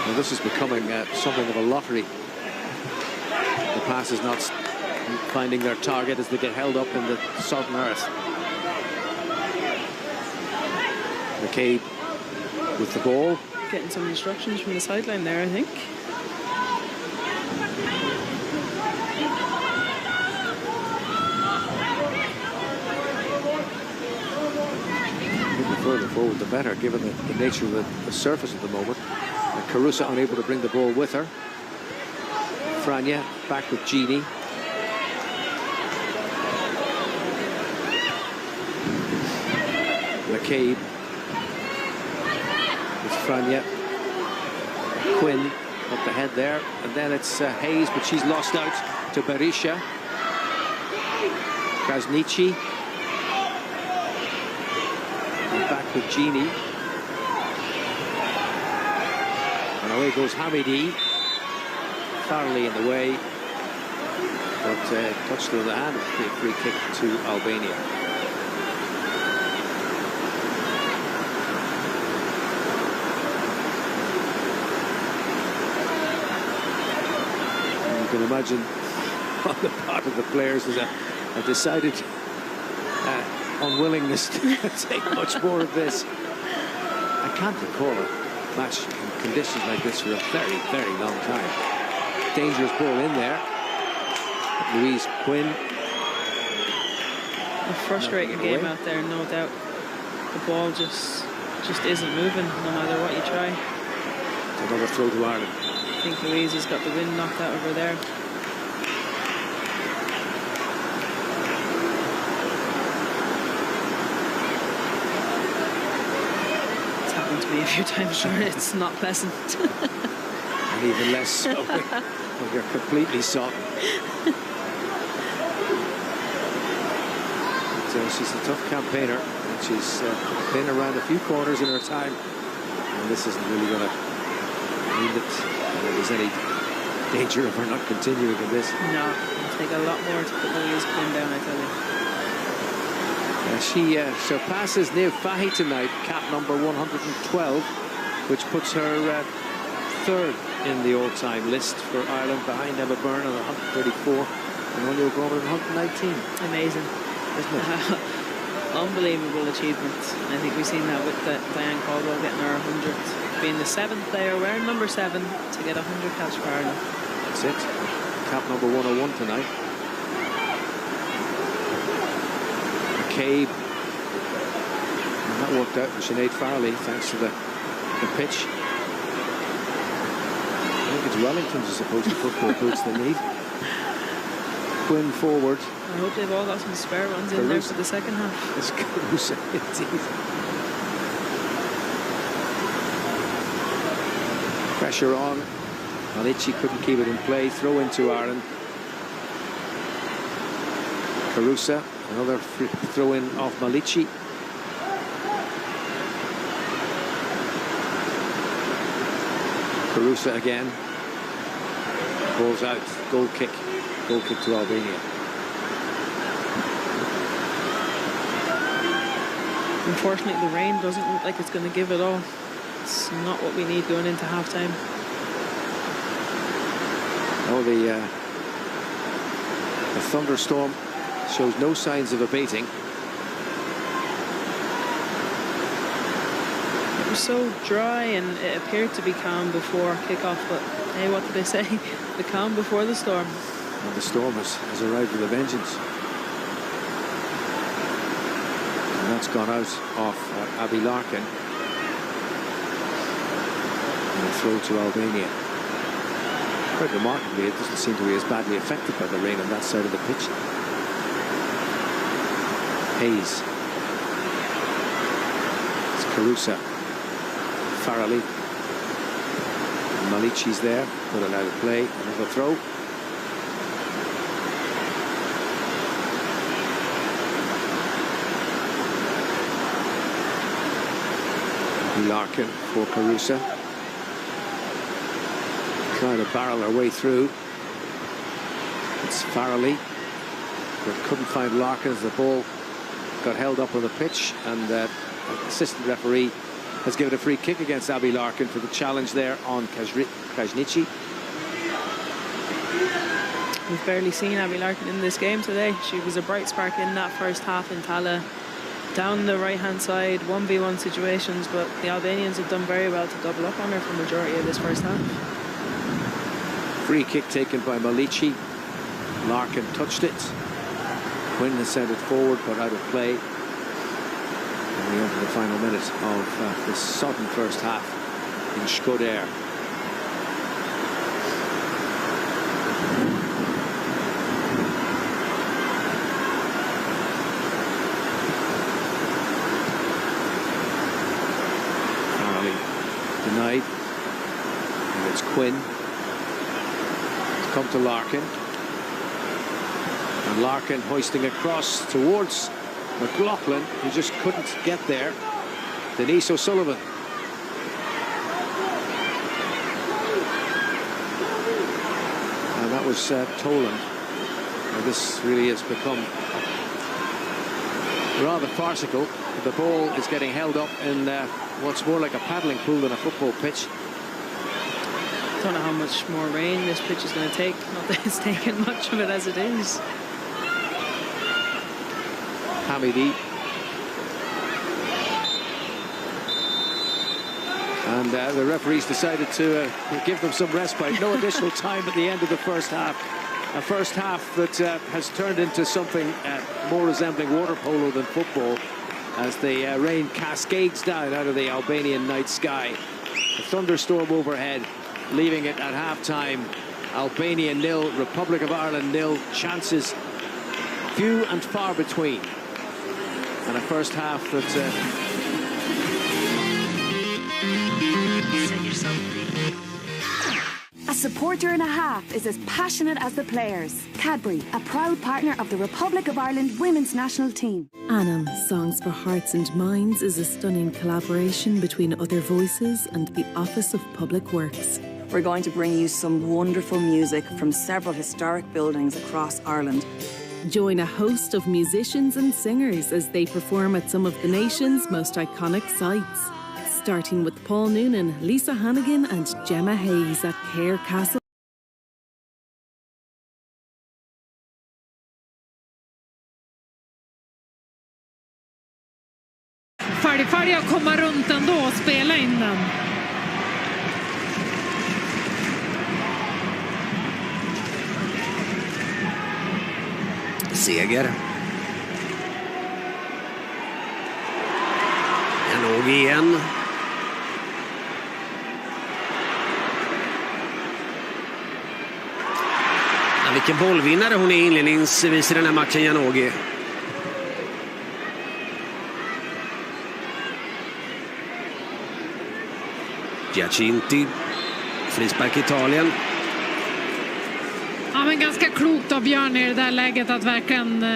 Well, this is becoming something of a lottery. The pass is not finding their target as they get held up in the sodden earth. McCabe with the ball. Getting some instructions from the sideline there, I think. The further forward, the better, given the nature of the surface at the moment. And Carusa unable to bring the ball with her. Franja back with Gini. McCabe with Franja. Quinn up the head there, and then it's Hayes, but she's lost out to Berisha. Krasniqi. And back with Gini. And away goes Hamidi. Farley in the way, but touched with the hand. Free kick to Albania. And you can imagine on the part of the players there's a decided unwillingness to take much more of this. I can't recall a match in conditions like this for a very, very long time. Dangerous ball in there. Louise Quinn. A frustrating game out there, no doubt. The ball just isn't moving, no matter what you try. Another throw to Ireland. I think Louise has got the wind knocked out of her there. It's happened to me a few times, sure. It's not pleasant. And even less so when you're completely sodden. She's a tough campaigner, and she's been around a few corners in her time, and this isn't really going to mean that there's any danger of her not continuing in this. No, it'll take a lot more to put Louise Quinn down, I tell you. She surpasses Niamh Fahey tonight, cap number 112, which puts her third in the all-time list for Ireland, behind Emma Byrne on 134 and Anya O'Gorman on 119. Amazing, isn't it? Unbelievable achievement. I think we've seen that with Diane Caldwell getting her 100th, being the 7th player wearing number 7 to get 100 caps for Ireland. That's it. Cap number 101 tonight. McCabe. And that worked out for Sinead Farley thanks to the pitch. I think it's Wellington's are supposed to put more boots than need. Quinn forward. I hope they've all got some spare ones in there for the second half. It's Carusa indeed. Pressure on. Malici couldn't keep it in play. Throw into Ireland. Carusa, another throw in off Malici. Carusa again. Ball's out. Goal kick. Goal kick to Albania. Unfortunately, the rain doesn't look like it's going to give it all. It's not what we need going into half-time. Oh, the thunderstorm shows no signs of abating. It was so dry and it appeared to be calm before kick-off, but hey, what did they say? The calm before the storm. And the storm has arrived with a vengeance. And that's gone out of Abby Larkin. And a throw to Albania. Quite remarkably, it doesn't seem to be as badly affected by the rain on that side of the pitch. Hayes. It's Carusa. Farrelly. Malici's there. Put it out of play. Another throw. Larkin for Carusa. Trying to barrel her way through. It's Farrelly, but couldn't find Larkin as the ball got held up on the pitch, and the assistant referee has given a free kick against Abby Larkin for the challenge there on Krajnici. We've barely seen Abby Larkin in this game today. She was a bright spark in that first half in Tala. Down the right-hand side, 1v1 situations, but the Albanians have done very well to double up on her for the majority of this first half. Free kick taken by Malici. Larkin touched it. Quinn has sent it forward, but out of play. And we enter the final minute of this sudden first half in Shkodër. Denied. And it's Quinn. It's come to Larkin. And Larkin hoisting across towards McLaughlin, who just couldn't get there. Denise O'Sullivan. And that was Toland. Now this really has become rather farcical. The ball is getting held up in what's more like a paddling pool than a football pitch. Don't know how much more rain this pitch is going to take. Not that it's taken much of it as it is. Hamidi. And the referees decided to give them some respite. No additional time at the end of the first half. A first half that has turned into something more resembling water polo than football, as the rain cascades down out of the Albanian night sky. A thunderstorm overhead, leaving it at half-time. Albania 0, Republic of Ireland 0. Chances few and far between. And a first half that... A supporter and a half is as passionate as the players. Cadbury, a proud partner of the Republic of Ireland women's national team. Annam, Songs for Hearts and Minds, is a stunning collaboration between Other Voices and the Office of Public Works. We're going to bring you some wonderful music from several historic buildings across Ireland. Join a host of musicians and singers as they perform at some of the nation's most iconic sites. Starting with Paul Noonan, Lisa Hannigan and Gemma Hayes at Cahir Castle. Färdig att komma runt ändå och spela in den. Seger. Nog igen. Ja, vilken bollvinnare hon är inledningsvis i den här matchen, Janogy. Giacinti. Frispark Italien. Ja, men ganska klokt av Björn i det där läget att verkligen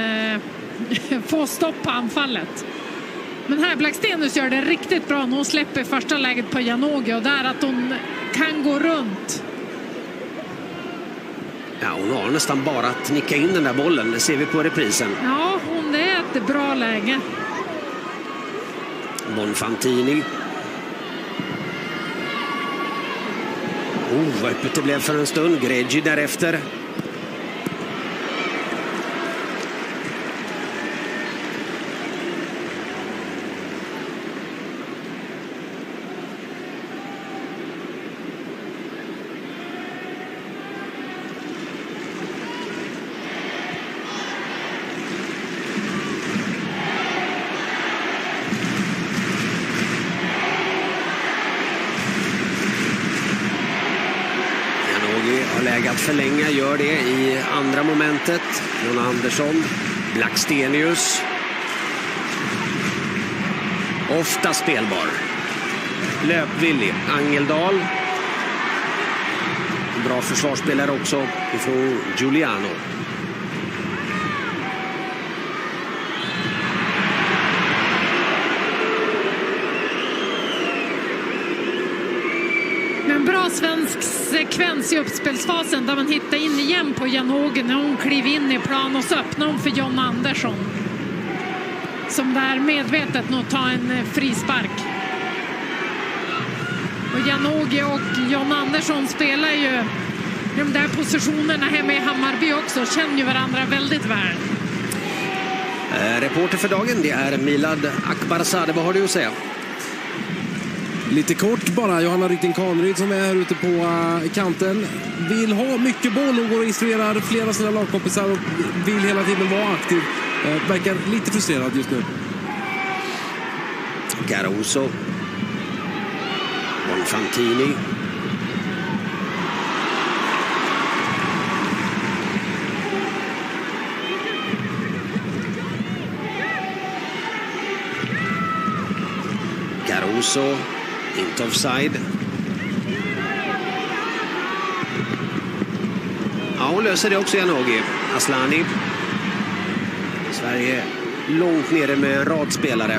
få stopp på anfallet. Men här Blackstenius gör det riktigt bra när hon släpper första läget på Janogy, och där att hon kan gå runt. Ja, hon har nästan bara att nicka in den där bollen, det ser vi på reprisen. Ja, hon är ett bra läge. Bonfantini. Vad öppet det blev för en stund. Greggi därefter. Janogy har läge att förlänga, gör det i andra momentet. Jon Andersson, Blackstenius. Ofta spelbar. Löpvillig, Angeldal. Bra försvarsspelare också ifrån Giuliano. Men bra svensk sekvens i uppspelsfasen där man hittar in igen på Janogy när hon kliver in i plan och så öppnar hon för Jon Andersson. Som där medvetet nog tar en frispark. Och Janogy och Jon Andersson spelar ju de där positionerna hemma i Hammarby också. Känner ju varandra väldigt väl. Reporter för dagen, det är Milad Akbarzadeh. Vad har du att säga? Lite kort bara, Johanna Rytting-Kaneryd som är här ute på kanten vill ha mycket boll och går och instruerar flera av sina lagkompisar och vill hela tiden vara aktiv. Verkar lite frustrerad just nu. Caruso. Bonfantini. Caruso. Inte offside. Ja, hon löser det också, Janogy. Aslani. Sverige långt nere med en rad spelare.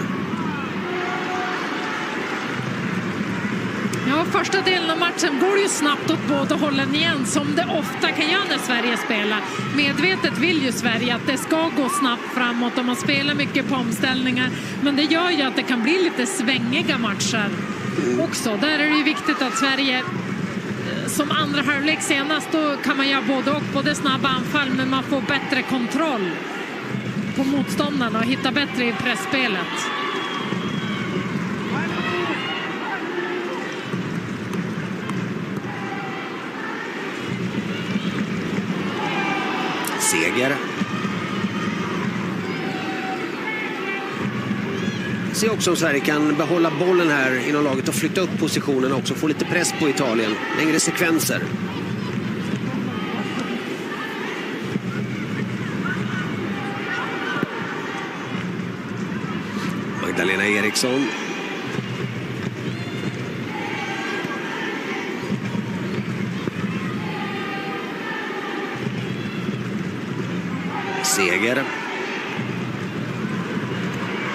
Ja, första delen av matchen går ju snabbt åt båda hållen igen, som det ofta kan göra när Sverige spelar. Medvetet vill ju Sverige att det ska gå snabbt framåt och man spelar mycket på omställningar. Men det gör ju att det kan bli lite svängiga matcher också. Där är det ju viktigt att Sverige, som andra halvlek senast, då kan man göra både snabba anfall, men man får bättre kontroll på motståndarna och hitta bättre i pressspelet. Seger. Se också om Sverige kan behålla bollen här inom laget och flytta upp positionen också. Få lite press på Italien. Längre sekvenser. Magdalena Eriksson. Seger.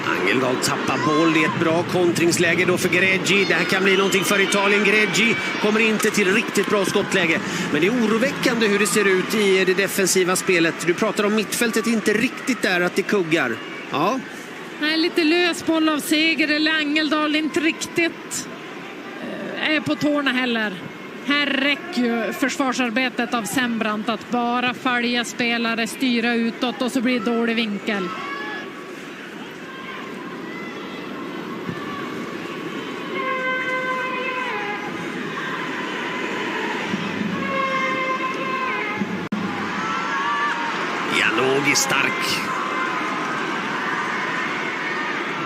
Angeldal tappar boll. Det är ett bra kontringsläge då för Greggi. Det här kan bli någonting för Italien. Greggi kommer inte till riktigt bra skottläge. Men det är oroväckande hur det ser ut i det defensiva spelet. Du pratar om mittfältet, inte riktigt där att det kuggar. Ja. Nej, lite lös boll av Seger eller Angeldal. Inte riktigt är på tårna heller. Här räcker ju försvarsarbetet av Sembrant att bara följa spelare, styra utåt och så blir det dålig vinkel. Janogy stark.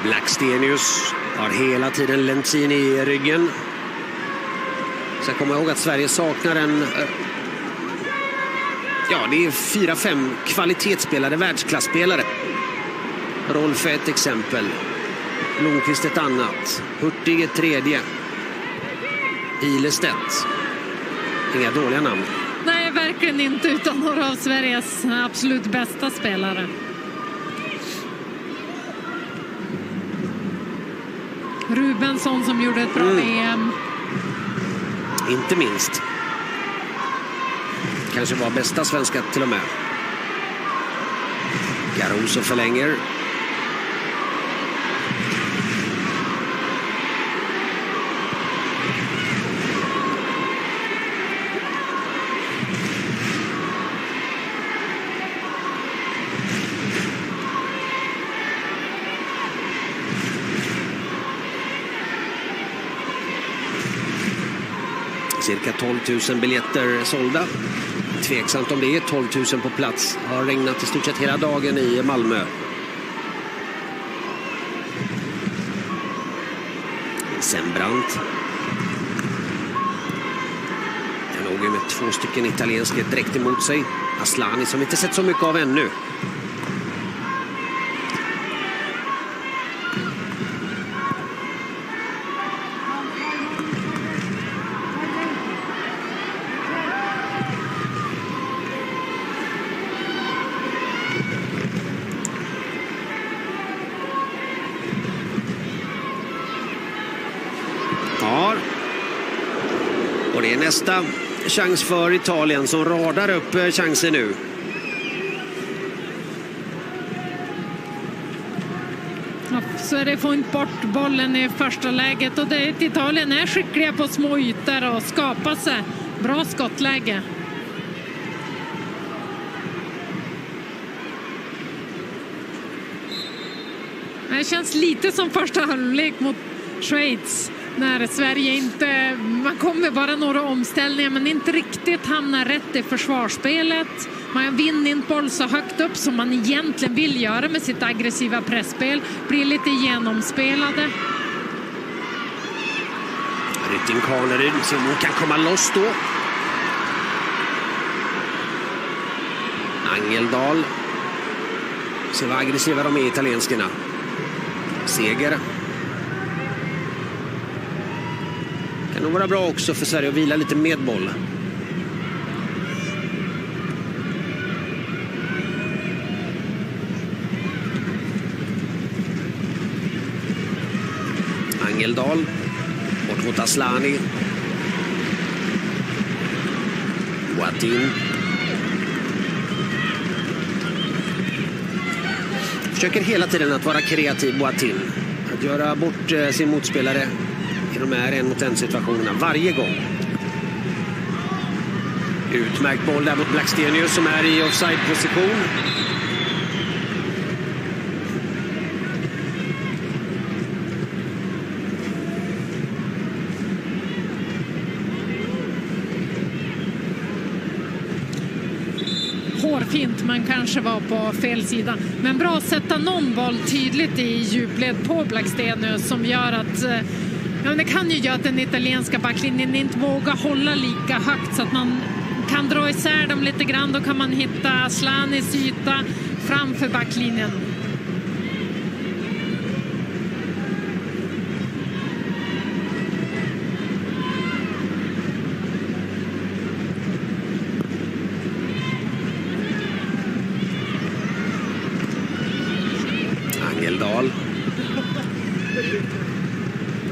Blackstenius har hela tiden Lentini i ryggen. Så jag kommer ihåg att Sverige saknar en... Ja, det är 4-5 kvalitetsspelare, världsklasspelare. Rolf är ett exempel. Lundqvist ett annat. Hurtig ett tredje. Ilestedt. Inga dåliga namn. Nej, verkligen inte, utan några av Sveriges absolut bästa spelare. Rubensson som gjorde ett bra VM. Inte minst. Kanske var bästa svenska till och med. Caruso förlänger. Cirka 12 000 biljetter sålda. Tveksamt om det är 12 000 på plats. Har regnat i stort sett hela dagen i Malmö. Sembrant. Janogy med 2 stycken italienska direkt emot sig. Aslani som inte sett så mycket av ännu. Och det är nästa chans för Italien som radar upp chansen nu. Så är det få inte bort bollen i första läget. Och Italien är skickliga på små ytor och skapar sig bra skottläge. Det känns lite som första halvlek mot Schweiz. När Sverige inte, man kommer bara några omställningar men inte riktigt hamnar rätt i försvarsspelet. Man vinner inte boll så högt upp som man egentligen vill göra med sitt aggressiva pressspel. Blir lite genomspelade. Rytting Kaneryd som hon kan komma loss då. Angeldal. Se vad aggressiva de är, italienskerna. Seger. Kan nog vara bra också för Sverige att vila lite med boll. Angeldal bort mot Aslani. Boatin. Försöker hela tiden att vara kreativ, Boatin. Att göra bort sin motspelare i de här 1-mot-1 situationerna varje gång. Utmärkt boll där mot Blackstenius som är i offside-position. Hårfint, man kanske var på fel sida. Men bra att sätta någon boll tydligt i djupled på Blackstenius som gör att det kan ju göra att den italienska backlinjen inte vågar hålla lika högt så att man kan dra isär dem lite grann. Då kan man hitta Aslanis yta framför backlinjen. Angeldal.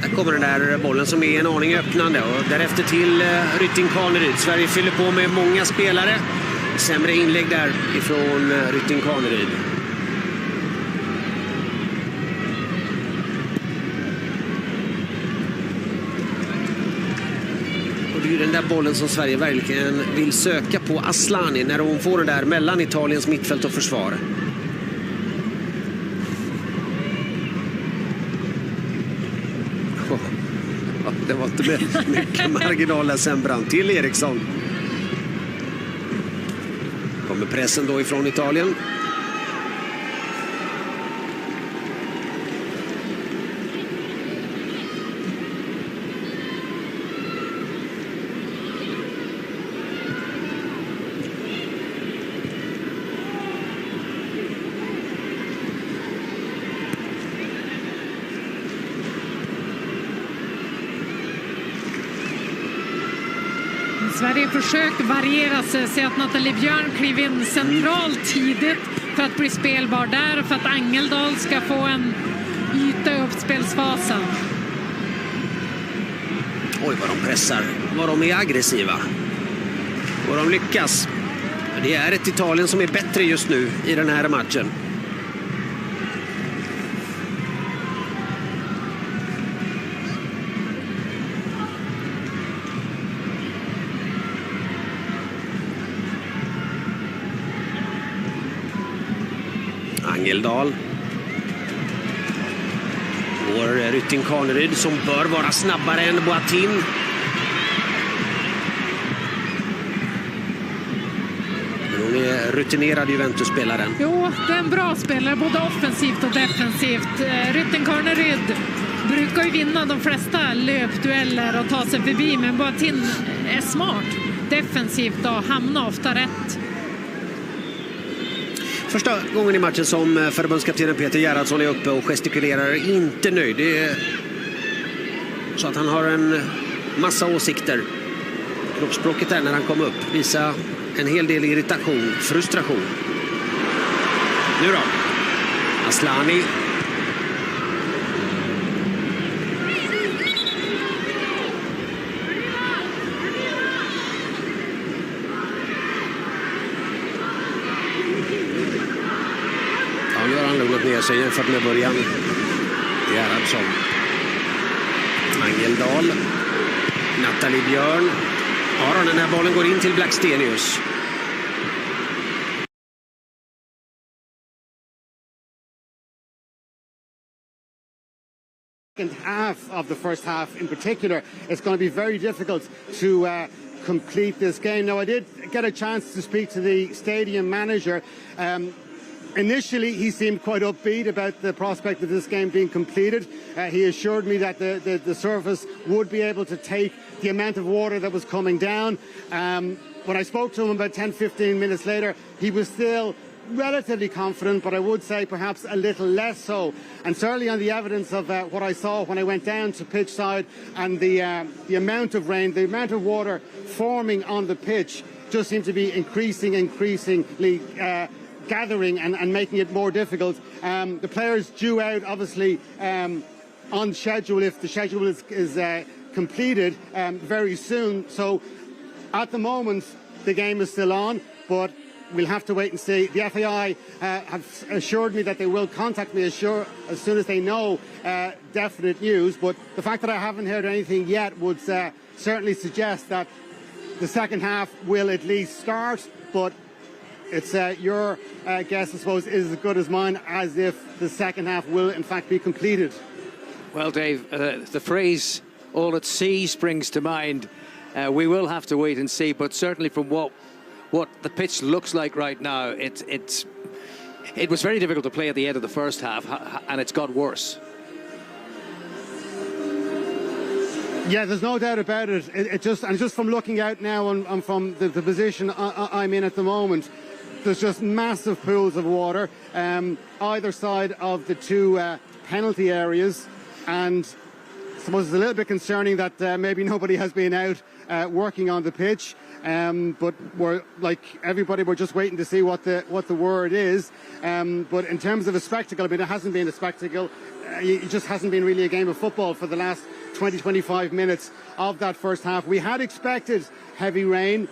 Där kommer den där bollen som är en aning öppnande och därefter till Rytting Kaneryd. Sverige fyller på med många spelare. Sämre inlägg där ifrån Rytting Kaneryd. Och det är den där bollen som Sverige verkligen vill söka på Aslani när hon får den där mellan Italiens mittfält och försvar. Det var inte mycket marginaler sen Brand till Eriksson. Kommer pressen då ifrån Italien. Sverige försöker variera sig, så att Nathalie Björn kliver in centralt tidigt för att bli spelbar där och för att Angeldal ska få en yta i uppspelsfasen. Oj, vad de pressar, vad de är aggressiva. Och de lyckas. Det är ett Italien som är bättre just nu i den här matchen. Angeldal. Vår Rytting Kaneryd som bör vara snabbare än Boatin. Hon är rutinerad Juventus-spelaren. Jo, det är en bra spelare både offensivt och defensivt. Rytting Kaneryd brukar ju vinna de flesta löpdueller och ta sig förbi, men Boatin är smart. defensivt och hamnar ofta rätt. Första gången i matchen som förbundskaptenen Peter Gerhardsson är uppe och gestikulerar, inte nöjd. Det är så att han har en massa åsikter. Kroppsspråket där när han kom upp visar en hel del irritation, frustration. Nu då, Aslani. Ja, nu har han lugnat ner sig jämfört med början. Gerhardsson. Angeldal. Nathalie Björn. Ja, den här bollen går in till Blackstenius. Second half of the first half in particular, it's going to be very difficult to complete this game. Now, I did get a chance to speak to the stadium manager. Initially, he seemed quite upbeat about the prospect of this game being completed. He assured me that the surface would be able to take the amount of water that was coming down. When I spoke to him about 10-15 minutes later, he was still relatively confident, but I would say perhaps a little less so. And certainly on the evidence of what I saw when I went down to pitch side and the amount of rain, the amount of water forming on the pitch just seemed to be increasingly gathering and making it more difficult. The players due out obviously on schedule if the schedule is completed very soon. So at the moment the game is still on, but we'll have to wait and see. The FAI have assured me that they will contact me as soon as they know definite news, but the fact that I haven't heard anything yet would certainly suggest that the second half will at least start, but it's your guess, I suppose, is as good as mine as if the second half will in fact be completed. Well, Dave, the phrase "all at sea" springs to mind. We will have to wait and see, but certainly from what the pitch looks like right now, it was very difficult to play at the end of the first half, and it's got worse. Yeah, there's no doubt about it. Just from looking out now and from the position I'm in at the moment, there's just massive pools of water either side of the two penalty areas, and I suppose it's a little bit concerning that maybe nobody has been out working on the pitch. But we're like everybody, we're just waiting to see what the word is. But in terms of a spectacle, I mean, it hasn't been a spectacle. It just hasn't been really a game of football for the last 20-25 minutes of that first half. We had expected heavy rain.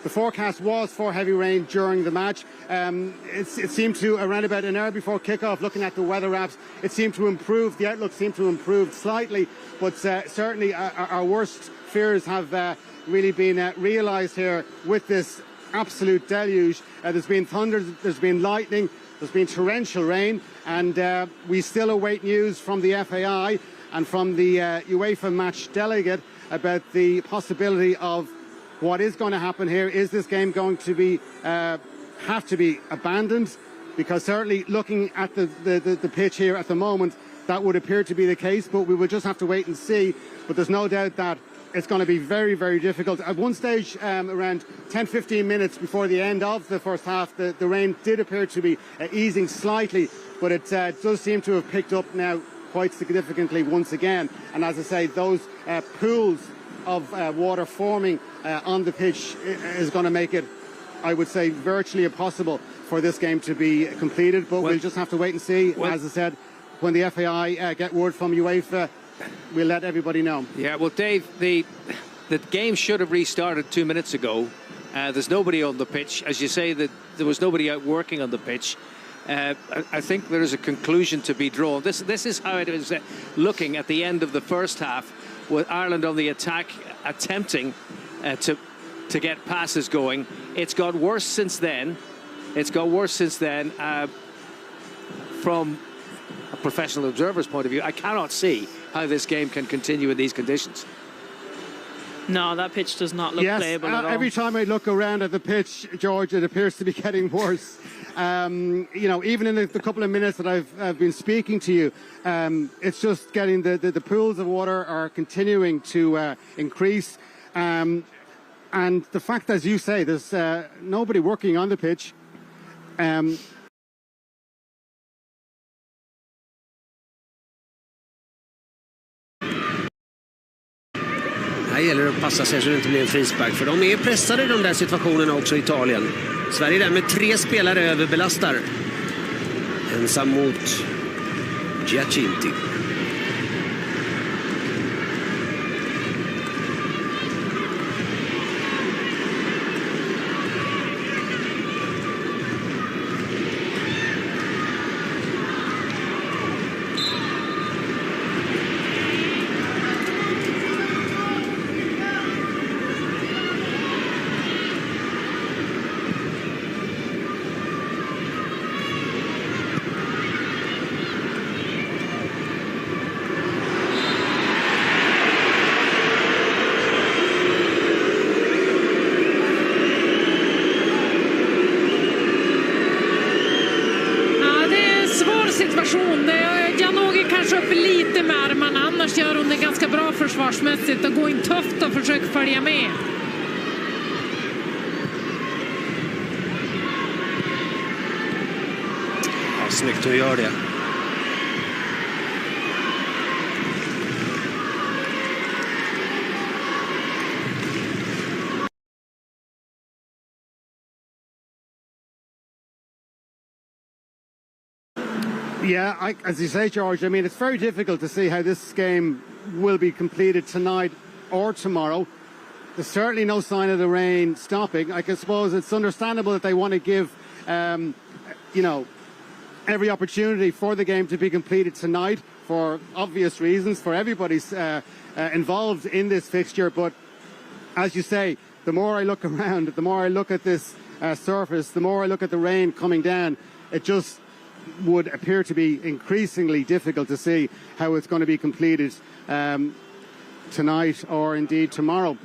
The forecast was for heavy rain during the match. It seemed to, around about an hour before kickoff, looking at the weather apps, it seemed to improve. The outlook seemed to improve slightly, but certainly our worst fears have really been realised here with this absolute deluge. There's been thunder, there's been lightning, there's been torrential rain, and we still await news from the FAI and from the UEFA match delegate about the possibility of what is going to happen here. Is this game going to be have to be abandoned? Because certainly looking at the pitch here at the moment, that would appear to be the case, but we will just have to wait and see. But there's no doubt that it's going to be very, very difficult. At one stage, around 10-15 minutes before the end of the first half, the rain did appear to be easing slightly, but it does seem to have picked up now quite significantly once again. And as I say, those pools of water forming on the pitch is going to make it, I would say, virtually impossible for this game to be completed. But we'll just have to wait and see. As I said, when the FAI get word from UEFA, we'll let everybody know. Yeah, well, Dave, the game should have restarted 2 minutes ago. There's nobody on the pitch. As you say, that there was nobody out working on the pitch. I think there is a conclusion to be drawn. This is how it is looking at the end of the first half, with Ireland on the attack, attempting to get passes going. It's got worse since then. It's got worse since then. From a professional observer's point of view, I cannot see how this game can continue in these conditions. No, that pitch does not look playable at all. Every time I look around at the pitch, George, it appears to be getting worse. You know, even in the couple of minutes that I've been speaking to you, it's just getting the pools of water are continuing to increase. And And the fact, as you say, there's nobody working on the pitch. Här gäller det att passa sig så det inte blir en frispark. För de är pressade i de där situationerna också i Italien. Sverige där med 3 spelare överbelastar. Ensam mot Giacinti. Janogy kanske upp lite med armarna, annars gör hon det ganska bra försvarsmässigt och går in tufft och försöker följa med. Ja, snyggt att göra det. Yeah, as you say, George, I mean, it's very difficult to see how this game will be completed tonight or tomorrow. There's certainly no sign of the rain stopping. I suppose it's understandable that they want to give, you know, every opportunity for the game to be completed tonight for obvious reasons, for everybody's involved in this fixture. But as you say, the more I look around, the more I look at this surface, the more I look at the rain coming down, it just would appear to be increasingly difficult to see how it's going to be completed tonight or indeed tomorrow.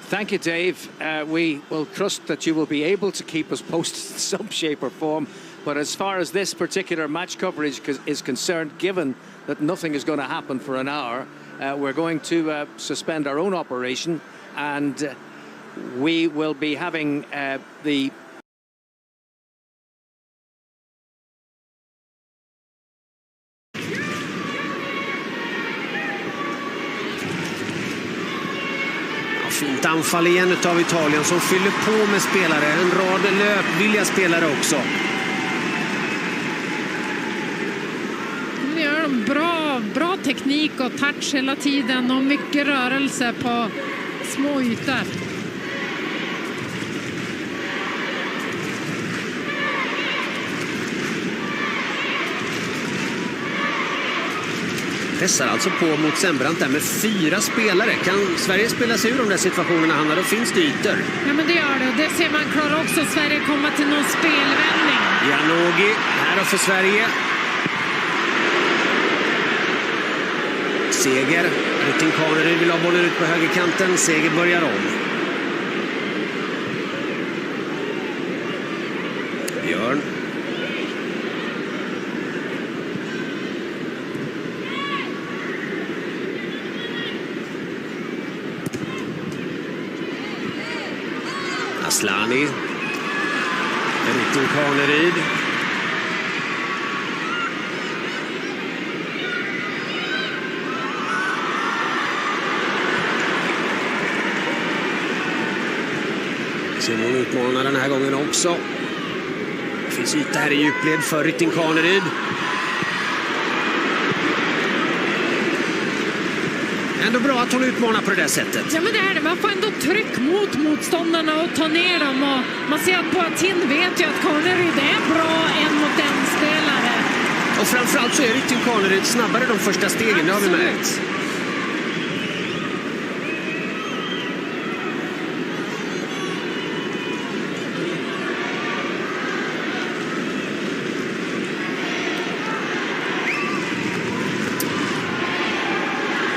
Thank you, Dave. We will trust that you will be able to keep us posted in some shape or form. But as far as this particular match coverage is concerned, given that nothing is going to happen for an hour, we're going to suspend our own operation, and we will be having the fint anfall igen av Italien som fyller på med spelare. En rad löpvilliga spelare också. Nu gör de bra teknik och touch hela tiden och mycket rörelse på små ytor. Pressar alltså på mot Sembrant där med 4 spelare. Kan Sverige spela sig ur de där situationerna, Hanna? Då finns det ytor. Ja, men det gör det. Det ser man klarar också Sverige komma till någon spelvändning. Janogy här då för Sverige. Seger. Rytting Kaneryd vill ha bollen ut på högerkanten. Seger börjar om. Björn. Aslani. Rytting Kaneryd. Simon utmanar den här gången också. Det finns yta här i djupled för Rytting Kaneryd. Ändå bra att hon utmanar på det där sättet. Ja, men det är det. Man får ändå tryck mot motståndarna och ta ner dem. Och man ser att på Atin vet ju att Kaneryd är bra en mot en spelare. Och framförallt så är Rytting Kaneryd snabbare de första stegen, det har vi märkt.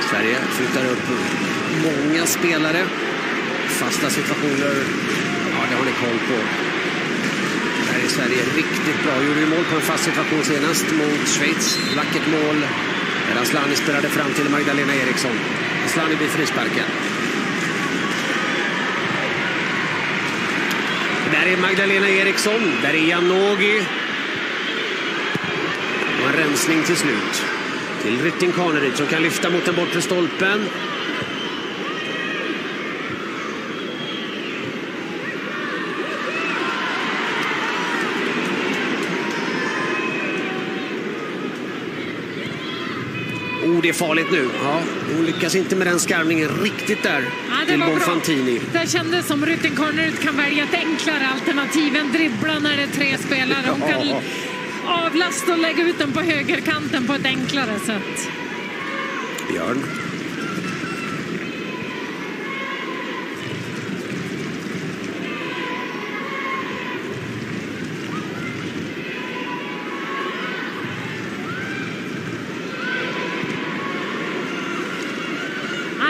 Sverige flyttar upp många spelare. Fasta situationer, ja, det har ni koll på. Där är Sverige riktigt bra. Gjorde ju mål på en fast situation senast mot Schweiz. Vackert mål. Där Aslani spelade fram till Magdalena Eriksson. Aslani blir frisparken. Där är Magdalena Eriksson. Där är Janogy. Och en rensning till slut. Till Rytting Kaneryd som kan lyfta mot den bortre stolpen. Det är farligt nu. Ja, hon lyckas inte med den skarvningen riktigt där till Bonfantini. Det kändes som Rytting Kaneryd kan välja ett enklare alternativ än dribbla när det är 3 spelare. Hon kan avlasta och lägga ut den på högerkanten på ett enklare sätt. Björn.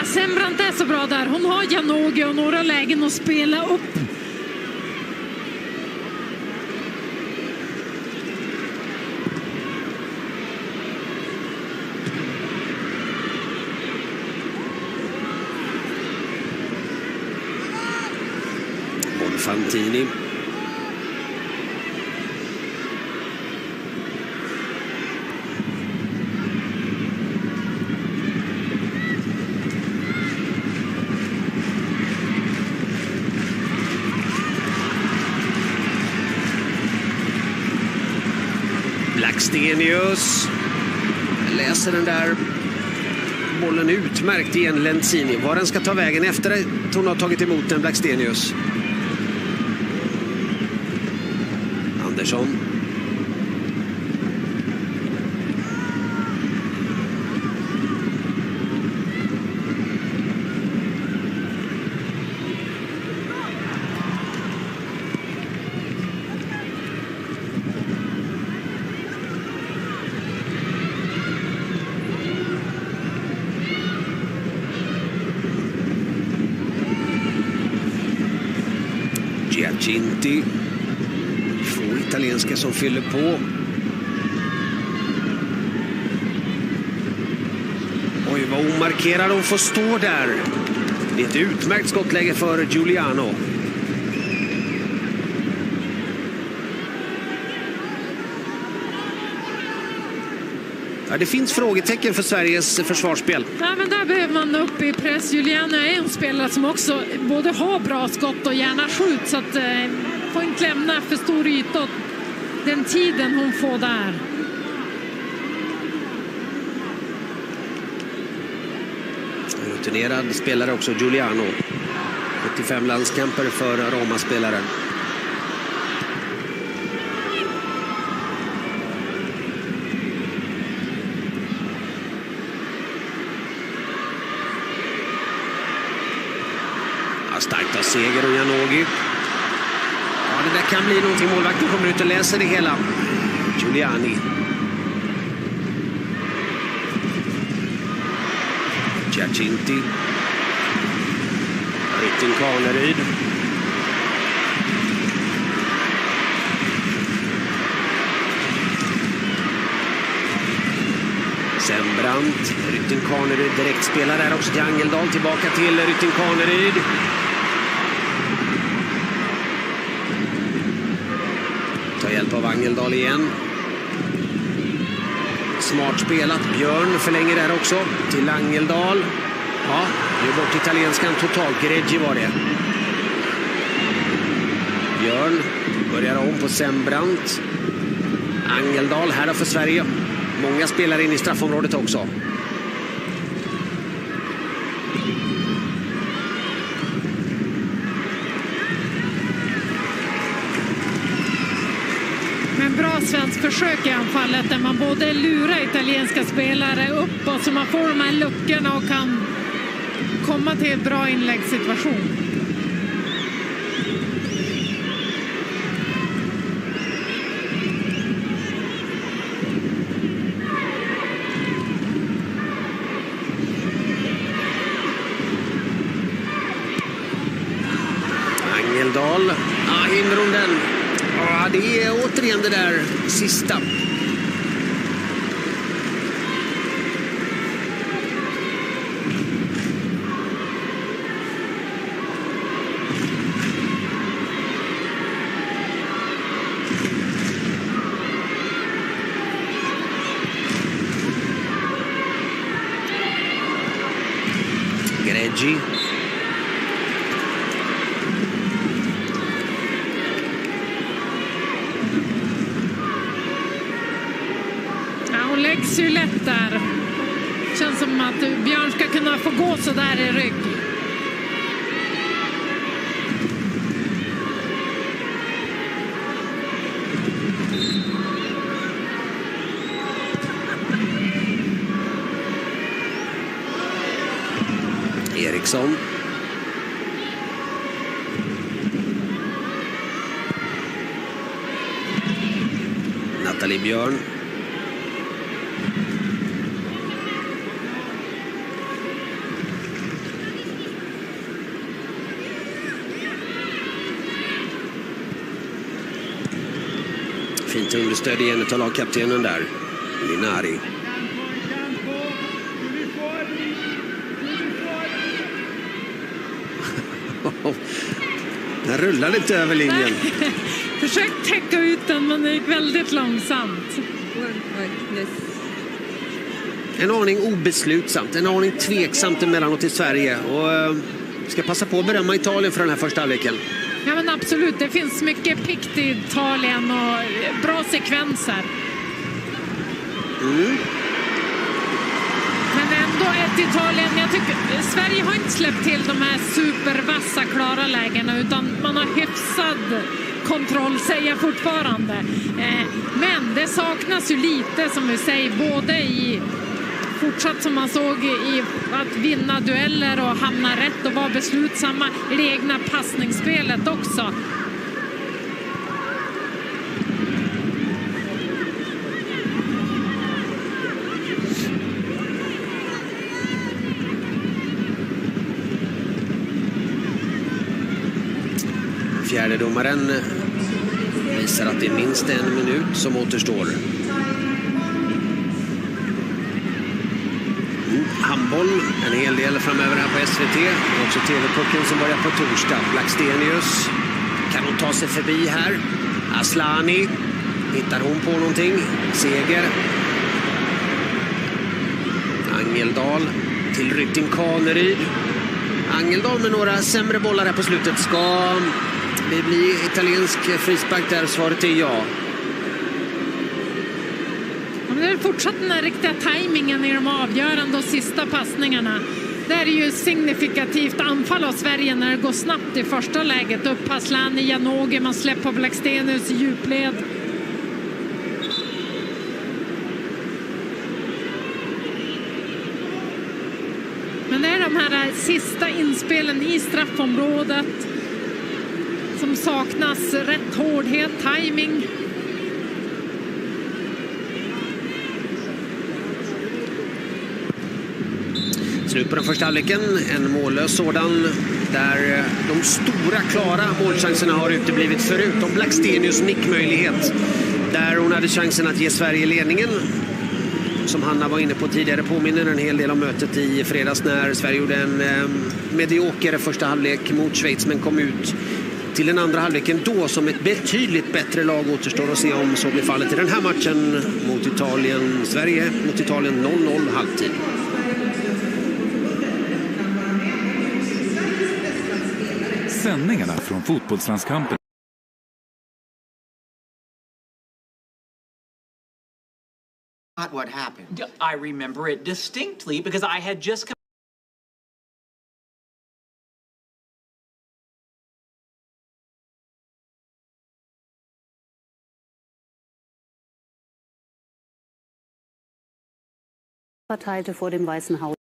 Sembrant är så bra där. Hon har Janogy och några lägen att spela upp. Bonfantini. Blackstenius läser den där bollen utmärkt igen, Lenzini. Var den ska ta vägen efter att hon har tagit emot den, Blackstenius. Andersson. Giacinti. 2 italienska som fyller på. Oj, vad omarkerad hon får stå där. Det är ett utmärkt skottläge för Giuliano. Ja, det finns frågetecken för Sveriges försvarsspel. Ja, men där behöver man upp i press. Giuliano är en spelare som också både har bra skott och gärna skjut, så att får inte lämna för stor yta den tiden hon får där. Rutinerad spelare också, Giuliano. 75 landskamper för Roma-spelaren. Starkt av Seger och Janogy. Ja, det där kan bli någonting. Målvakten kommer ut och läser det hela. Giuliani. Giacinti. Rytting Kaneryd. Sembrant. Rytting Kaneryd direkt spelar där också till Angeldal. Tillbaka till Rytting Kaneryd. Tar hjälp av Angeldal igen. Smart spelat. Björn förlänger där också till Angeldal. Ja, nu bort italienskan totalt. Greggi var det. Björn börjar om på Sembrant. Angeldal här då för Sverige. Många spelar in i straffområdet också. Men bra svensk försök i anfallet där man både lurar italienska spelare upp och så man får de här luckorna och kan komma till en bra inläggssituation. Angeldal. Ja, hinner hon den? Ja, det är återigen det där sista. Fegregi. Ja, hon läggs ju lätt där. Känns som att Björn ska kunna få gå så där i rygg. Eriksson. Nathalie Björn. Fint understöd igen av lagkaptenen där. Linari. Den rullar lite över linjen. Försök täcka ut den, men det gick väldigt långsamt. En aning obeslutsamt, en aning tveksamt emellanåt i Sverige. Och ska passa på att berömma Italien för den här första halvleken. Ja, men absolut, det finns mycket pikt i Italien och bra sekvenser. Men ändå ett Italien, jag tycker Sverige har inte släppt till de här supervassa klara lägena, utan man har hyfsad kontroll, säger jag fortfarande. Men det saknas ju lite, som vi säger, både i fortsatt som man såg i att vinna dueller och hamna rätt och vara beslutsamma i det egna passningsspelet också. Fjärde domaren visar att det är minst en minut som återstår. Handboll, en hel del framöver här på SVT. Också TV-pucken som börjar på torsdag. Blackstenius, kan hon ta sig förbi här? Aslani, hittar hon på någonting? Seger. Angeldal till Rytting Kaneryd. Angeldal med några sämre bollar här på slutet. Ska det bli italiensk frispark där? Svaret är ja. Det är fortsatt den här riktiga tajmingen i de avgörande och sista passningarna. Det är ju signifikativt anfall av Sverige när det går snabbt i första läget. Upp Aslani, Janogy, man släpper på Blackstenius i djupled. Men det är de här sista inspelen i straffområdet som saknas, rätt hårdhet, timing. Slut på den första halvleken, en mållös sådan där de stora klara målchanserna har uteblivit, förutom Blackstenius nickmöjlighet där hon hade chansen att ge Sverige ledningen. Som Hanna var inne på tidigare påminner en hel del om mötet i fredags när Sverige gjorde en medioker första halvlek mot Schweiz men kom ut till den andra halvleken då som ett betydligt bättre lag. Återstår att se om så blir fallet i den här matchen mot Italien. Sverige mot Italien 0-0 halvtid. Sändningarna från fotbollslandskampen. Not what happened. I remember it distinctly because I had just come verteilte vor dem Weißen Haus.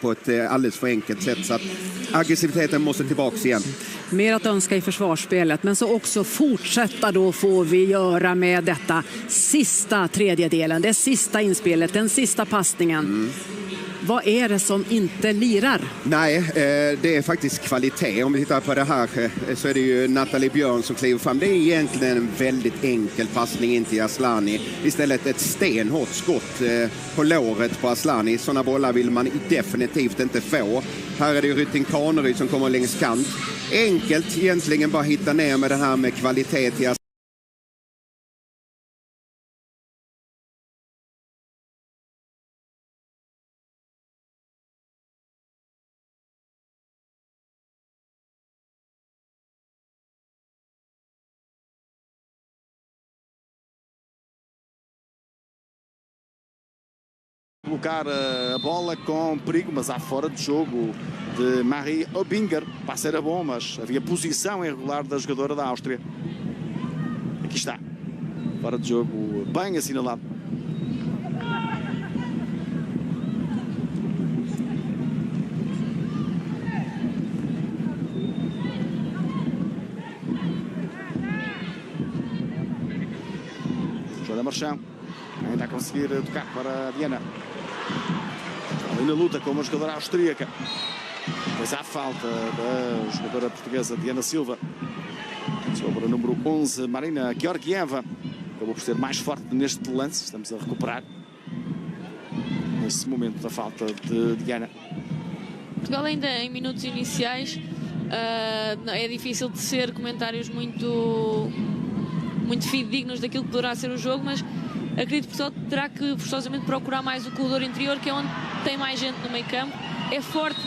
på ett alldeles för enkelt sätt. Så att aggressiviteten måste tillbaka igen. Mer att önska i försvarsspelet, men så också fortsätta då får vi göra med detta sista tredjedelen, det sista inspelet, den sista passningen. Vad är det som inte lirar? Nej, det är faktiskt kvalitet. Om vi tittar på det här så är det ju Nathalie Björn som kliver fram. Det är egentligen en väldigt enkel passning in till Aslani. Istället ett stenhårt skott på låret på Aslani. Sådana bollar vill man definitivt inte få. Här är det ju Rytting Kaneryd som kommer längs kant. Enkelt egentligen bara hitta ner med det här med kvalitet till Aslani. Colocar a bola com perigo, mas há fora de jogo de Marie Obinger. Passe era bom, mas havia posição irregular da jogadora da Áustria. Aqui está. Fora de jogo bem assinalado. Joana Marchão ainda a conseguir tocar para a Diana. Ali na luta com uma jogadora austríaca. Depois há falta da jogadora portuguesa Diana Silva sobre o número 11, Marina Georgieva. Acabou por ser mais forte neste lance. Estamos a recuperar nesse momento da falta de Diana. Portugal ainda em minutos iniciais. É difícil de ser comentários muito fidedignos daquilo que poderá ser o jogo, mas acredito que Portugal terá que forçosamente procurar mais o corredor interior, que é onde tem mais gente no meio campo. É forte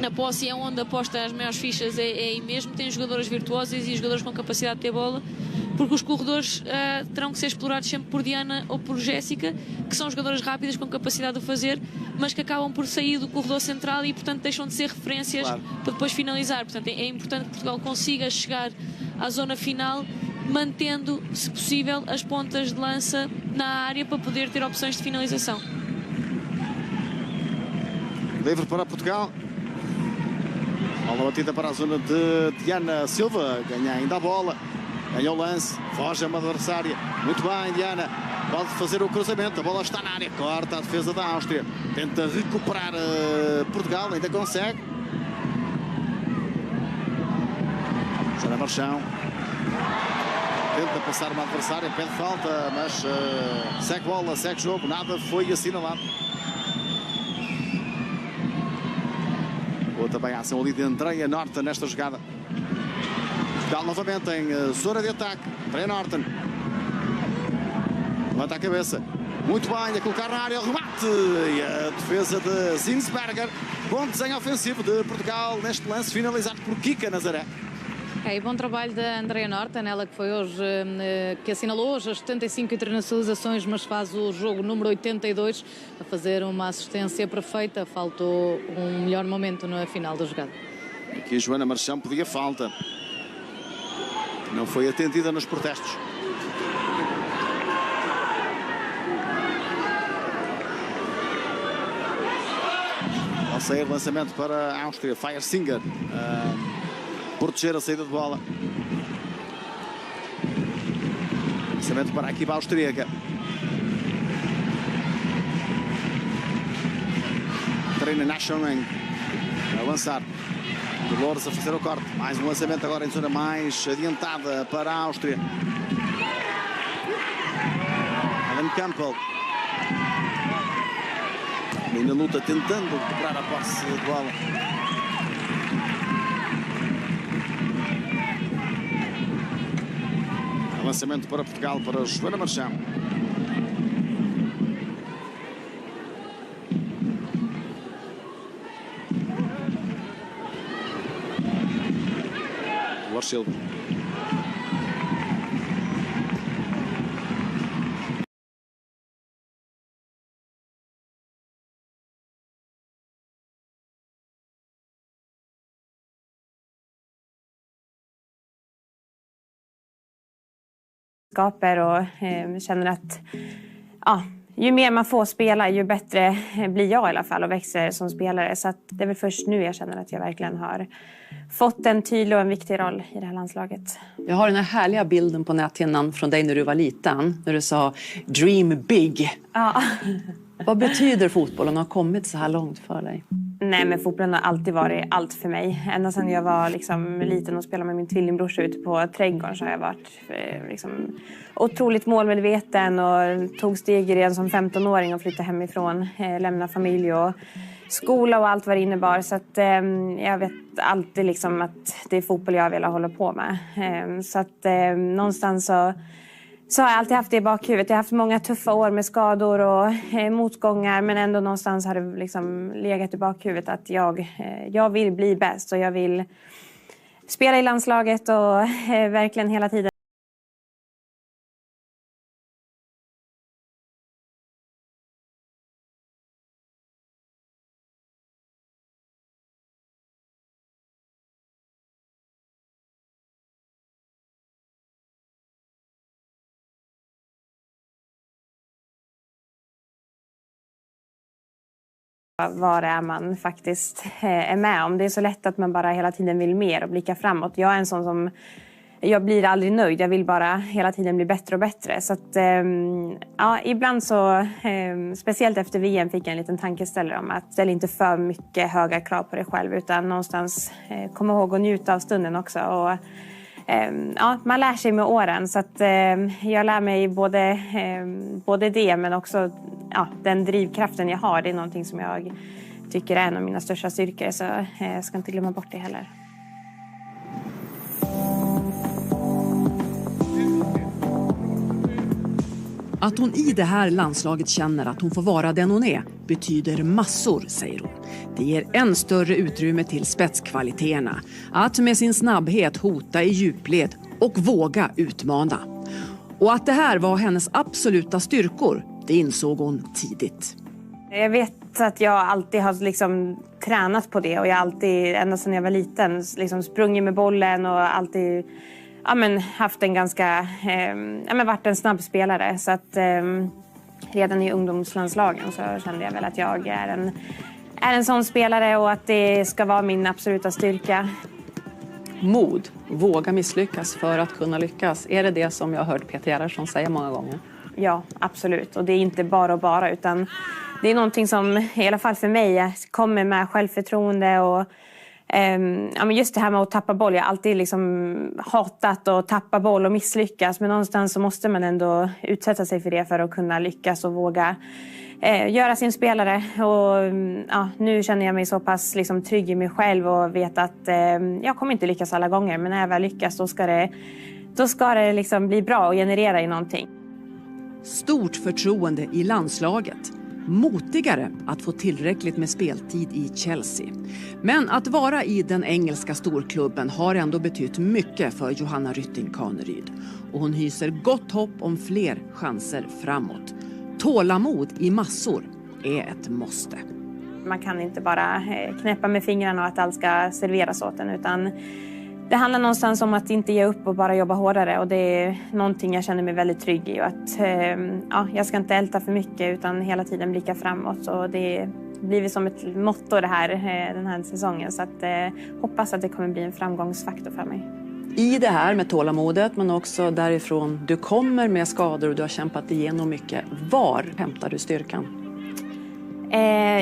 na posse, é onde aposta as maiores fichas, é aí mesmo. Tem jogadoras virtuosas e jogadores com capacidade de ter bola, porque os corredores terão que ser explorados sempre por Diana ou por Jéssica, que são jogadoras rápidas com capacidade de o fazer, mas que acabam por sair do corredor central e, portanto, deixam de ser referências para depois finalizar. Portanto, é importante que Portugal consiga chegar à zona final, mantendo, se possível, as pontas de lança na área para poder ter opções de finalização. Livre para Portugal. Bola batida para a zona de Diana Silva. Ganha ainda a bola. Ganha o lance. Foge a uma adversária. Muito bem, Diana. Pode fazer o cruzamento. A bola está na área. Corta a defesa da Áustria. Tenta recuperar Portugal. Ainda consegue. Joana Marchão. Tenta passar uma adversária. Pede falta, mas segue bola, segue jogo. Nada foi assinalado. Boa também a ação ali de Andrea Norton nesta jogada. Portugal novamente em zona de ataque. Andrea Norton. Levanta a cabeça. Muito bem, a colocar na área o remate. E a defesa de Zinsberger. Bom desenho ofensivo de Portugal neste lance finalizado por Kika Nazaré. E bom trabalho da Andrea Norton, ela que foi hoje, que assinalou hoje as 75 internacionalizações, mas faz o jogo número 82 a fazer uma assistência perfeita. Faltou um melhor momento na final da jogada. Aqui a Joana Marchão pedia falta. Não foi atendida nos protestos. Ao sair, lançamento para a Áustria. Feiersinger. Proteger a saída de bola. Lançamento para a equipa austríaca. Treina Nationwing a lançar. Dolores a fazer o corte. Mais um lançamento agora em zona mais adiantada para a Áustria. Alan Campbell. E na luta tentando recuperar a posse de bola. Lançamento para Portugal, para Joana Marchão. Dolores Silva. Och känner att ju mer man får spela, ju bättre blir jag i alla fall och växer som spelare. Så att det är väl först nu jag känner att jag verkligen har fått en tydlig och en viktig roll i det här landslaget. Jag har den här härliga bilden på näthinnan från dig när du var liten. När du sa dream big. Ja. Vad betyder fotbollen har kommit så här långt för dig? Nej, men fotbollen har alltid varit allt för mig. Ända sedan jag var liksom liten och spelade med min tvillingbrorsa ute på trädgården så har jag varit liksom otroligt målmedveten och tog steg redan som 15-åring och flyttade hemifrån, lämna familj och skola och allt vad det innebar. Så att jag vet alltid liksom att det är fotboll jag vill hålla på med. Så att någonstans så har jag alltid haft det i bakhuvudet. Jag har haft många tuffa år med skador och motgångar. Men ändå någonstans har det liksom legat i bakhuvudet att jag vill bli bäst. Och jag vill spela i landslaget och verkligen hela tiden. Vad det är man faktiskt är med om. Det är så lätt att man bara hela tiden vill mer och blicka framåt. Jag är en sån som, jag blir aldrig nöjd. Jag vill bara hela tiden bli bättre och bättre. Så att, ja, ibland så, speciellt efter VM fick jag en liten tankeställare om att ställa inte för mycket höga krav på dig själv. Utan någonstans komma ihåg att njuta av stunden också. Och, ja, man lär sig med åren så att jag lär mig både det men också den drivkraften jag har. Det är någonting som jag tycker är en av mina största styrkor så jag ska inte glömma bort det heller. Att hon i det här landslaget känner att hon får vara den hon är betyder massor, säger hon. Det ger än större utrymme till spetskvaliteterna. Att med sin snabbhet hota i djupled och våga utmana. Och att det här var hennes absoluta styrkor, det insåg hon tidigt. Jag vet att jag alltid har liksom tränat på det och jag har alltid, ända sedan jag var liten, liksom sprungit med bollen och alltid haft en ganska, varit en snabb spelare. Så att redan i ungdomslandslagen så kände jag väl att jag är en sån spelare och att det ska vara min absoluta styrka. Mod, våga misslyckas för att kunna lyckas. Är det det som jag har hört Peter Gerhardsson säga många gånger? Ja, absolut. Och det är inte bara utan det är någonting som i alla fall för mig kommer med självförtroende och just det här med att tappa boll. Jag har alltid liksom hatat att tappa boll och misslyckas. Men någonstans så måste man ändå utsätta sig för det för att kunna lyckas och våga göra sin spelare. Och nu känner jag mig så pass liksom trygg i mig själv och vet att jag kommer inte lyckas alla gånger. Men när jag väl lyckas då ska det liksom bli bra och generera i någonting. Stort förtroende i landslaget. Motigare att få tillräckligt med speltid i Chelsea. Men att vara i den engelska storklubben har ändå betytt mycket för Johanna Rytting Kaneryd. Och hon hyser gott hopp om fler chanser framåt. Tålamod i massor är ett måste. Man kan inte bara knäppa med fingrarna och att allt ska serveras åt en utan det handlar någonstans om att inte ge upp och bara jobba hårdare och det är någonting jag känner mig väldigt trygg i och att jag ska inte älta för mycket utan hela tiden blicka framåt och det blir som ett motto den här säsongen så att hoppas att det kommer bli en framgångsfaktor för mig. I det här med tålamodet men också därifrån du kommer med skador och du har kämpat igenom mycket. Var hämtar du styrkan?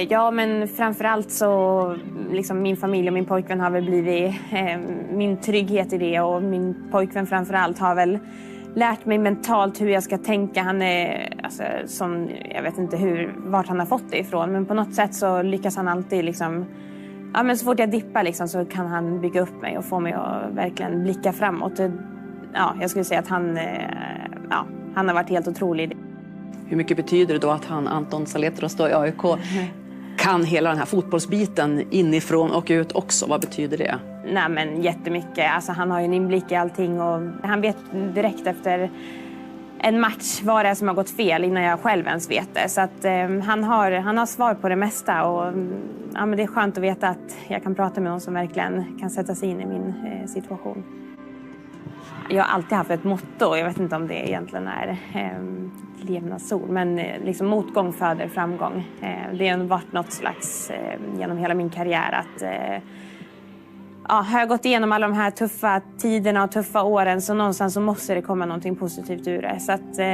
Ja, men framförallt så liksom min familj och min pojkvän har väl blivit min trygghet i det och min pojkvän framförallt har väl lärt mig mentalt hur jag ska tänka. Han är som jag vet inte vart han har fått det ifrån men på något sätt så lyckas han alltid liksom men så fort jag dippar liksom så kan han bygga upp mig och få mig att verkligen blicka framåt. Jag skulle säga att han har varit helt otrolig. Hur mycket betyder det då att Anton Saletros då i AIK kan hela den här fotbollsbiten inifrån och ut också? Vad betyder det? Nej men jättemycket. Alltså, han har ju en inblick i allting och han vet direkt efter en match vad det är som har gått fel innan jag själv ens vet det. Så att han har svar på det mesta och men det är skönt att veta att jag kan prata med någon som verkligen kan sätta sig in i min situation. Jag har alltid haft ett motto, jag vet inte om det egentligen är levnadsord, men liksom motgång föder framgång. Det har varit något slags genom hela min karriär att har jag gått igenom alla de här tuffa tiderna och tuffa åren, så någonstans så måste det komma någonting positivt ur det. Så att det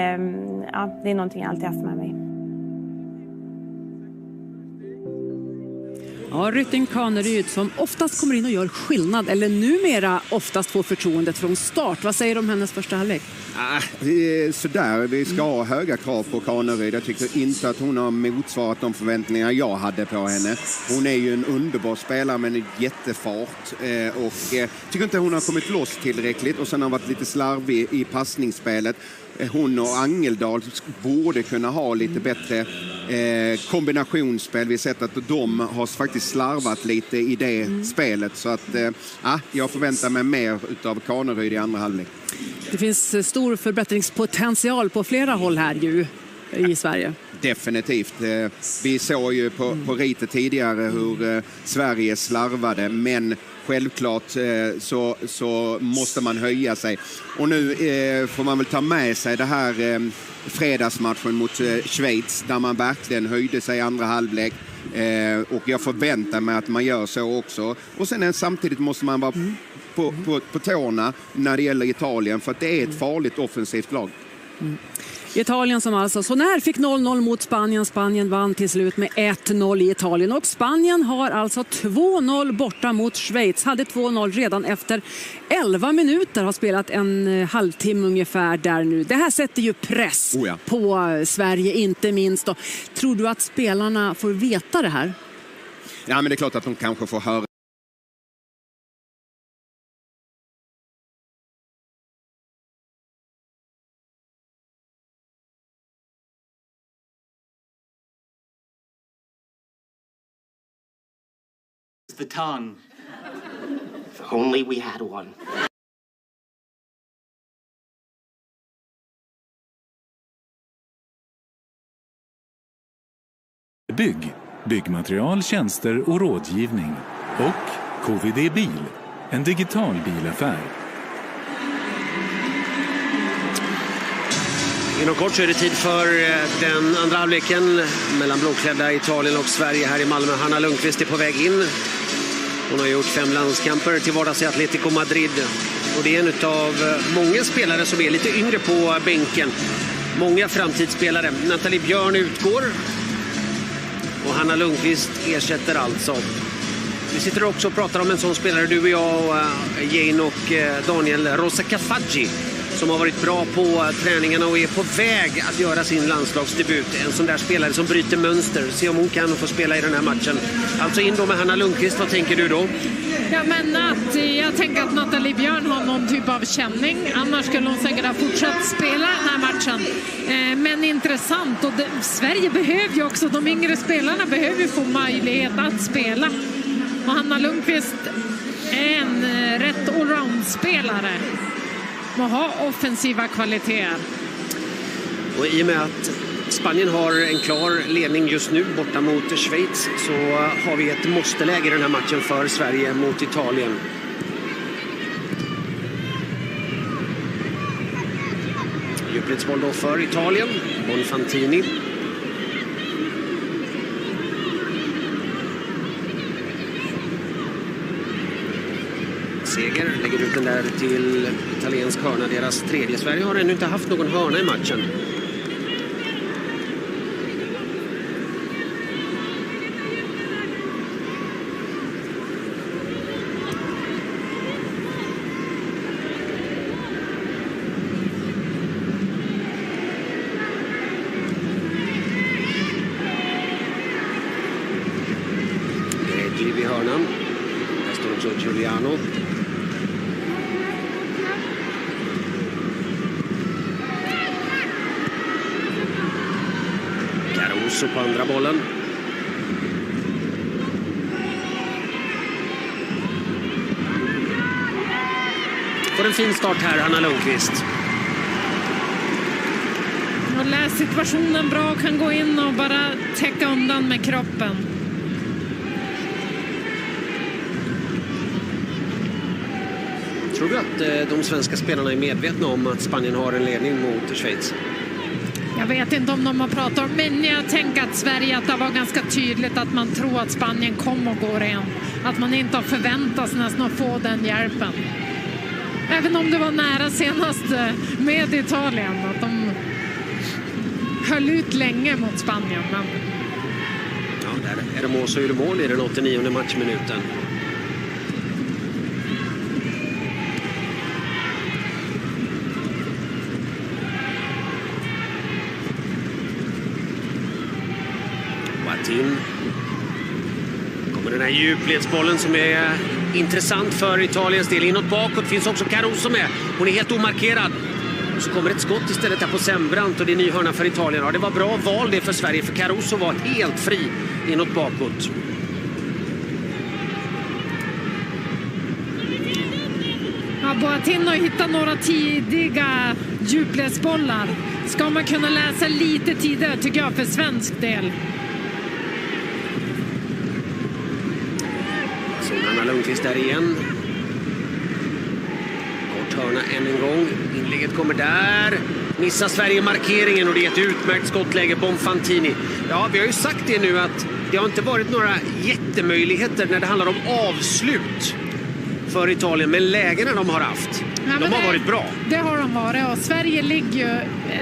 är någonting jag alltid haft med mig. Ja, Rytting Kaneryd som oftast kommer in och gör skillnad, eller numera oftast får förtroendet från start. Vad säger du om hennes första halvlek? Sådär, vi ska ha höga krav på Kaneryd. Jag tycker inte att hon har motsvarat de förväntningar jag hade på henne. Hon är ju en underbar spelare med en jättefart och tycker inte hon har kommit loss tillräckligt, och sen har varit lite slarvig i passningsspelet. Hon och Angeldal borde kunna ha lite bättre kombinationsspel. Vi har sett att de har faktiskt slarvat lite i det spelet. Så att jag förväntar mig mer utav Kaneryd i andra halvlek. Det finns stor förbättringspotential på flera håll här ju i Sverige. Definitivt. Vi såg ju på ritet tidigare hur Sverige slarvade, men självklart så måste man höja sig. Och nu får man väl ta med sig det här fredagsmatchen mot Schweiz, där man verkligen höjde sig i andra halvlek. Och jag förväntar mig att man gör så också. Och sen samtidigt måste man vara på tårna när det gäller Italien, för att det är ett farligt offensivt lag. Italien som alltså så när fick 0-0 mot Spanien. Spanien vann till slut med 1-0 i Italien. Och Spanien har alltså 2-0 borta mot Schweiz. Hade 2-0 redan efter 11 minuter. Har spelat en halvtimme ungefär där nu. Det här sätter ju press på Sverige inte minst. Och tror du att spelarna får veta det här? Ja, men det är klart att de kanske får höra. The tongue. If only we had one. Byggmaterial, tjänster och rådgivning. Och KVD Bil, en digital bilaffär. Inom kort så är det tid för den andra halvleken mellan blåklädda Italien och Sverige här i Malmö. Hanna Lundqvist är på väg in. Hon har gjort 5 landskamper till vardags i Atletico Madrid. Och det är en av många spelare som är lite yngre på bänken. Många framtidsspelare. Nathalie Björn utgår. Och Hanna Lundqvist ersätter alltså. Vi sitter också och pratar om en sån spelare, du och jag, Jane och Daniel, Rosa Cafaggi, som har varit bra på träningarna och är på väg att göra sin landslagsdebut. En sån där spelare som bryter mönster. Se om hon kan få spela i den här matchen. Alltså in då med Hanna Lundqvist, vad tänker du då? Ja, men jag tänker att Nathalie Björn har någon typ av känning. Annars skulle hon säkert ha fortsatt spela den här matchen. Men intressant. Och Sverige behöver ju också, de yngre spelarna behöver ju få möjlighet att spela. Och Hanna Lundqvist är en rätt allround-spelare. Man har offensiva kvaliteter. Och i och med att Spanien har en klar ledning just nu borta mot Schweiz, så har vi ett måsteläge i den här matchen för Sverige mot Italien. Djupledsboll då för Italien. Bonfantini. Seger lägger ut den där till italiensk hörna, deras tredje. Sverige har ännu inte haft någon hörna i matchen. Reggie vid hörnan. Där står också Giuliano. Caruso på andra bollen. Får en fin start här, Hanna Lundqvist. Och läs situationen bra och kan gå in och bara täcka undan med kroppen. Tror du att de svenska spelarna är medvetna om att Spanien har en ledning mot Schweiz? Jag vet inte om de har pratat om, men jag tänker att Sverige, att det var ganska tydligt att man tror att Spanien kommer att gå ren. Att man inte har förväntat sig nästan att få den hjälpen. Även om det var nära senast med Italien, att de höll ut länge mot Spanien. Men... Ja, där är det mål så är det mål i den 89:e matchminuten. In. Kommer den här djupledsbollen som är intressant för Italiens del. Inåt bakåt finns också Caruso med. Hon är helt omarkerad. Och så kommer ett skott istället här på Sembrant och det är ny hörna för Italien. Ja, det var bra val det för Sverige, för Caruso var helt fri inåt bakåt. Ja, Boatino har hittat några tidiga djupledsbollar. Ska man kunna läsa lite tidigare tycker jag för svensk del. Anna Lundqvist där igen. Kort hörna än en gång. Inlägget kommer där. Missar Sverige markeringen och det är ett utmärkt skottläge. Bonfantini. Ja, vi har ju sagt det nu att det har inte varit några jättemöjligheter när det handlar om avslut för Italien. Men lägena de har haft, de har varit bra. Det har de varit och Sverige ligger ju,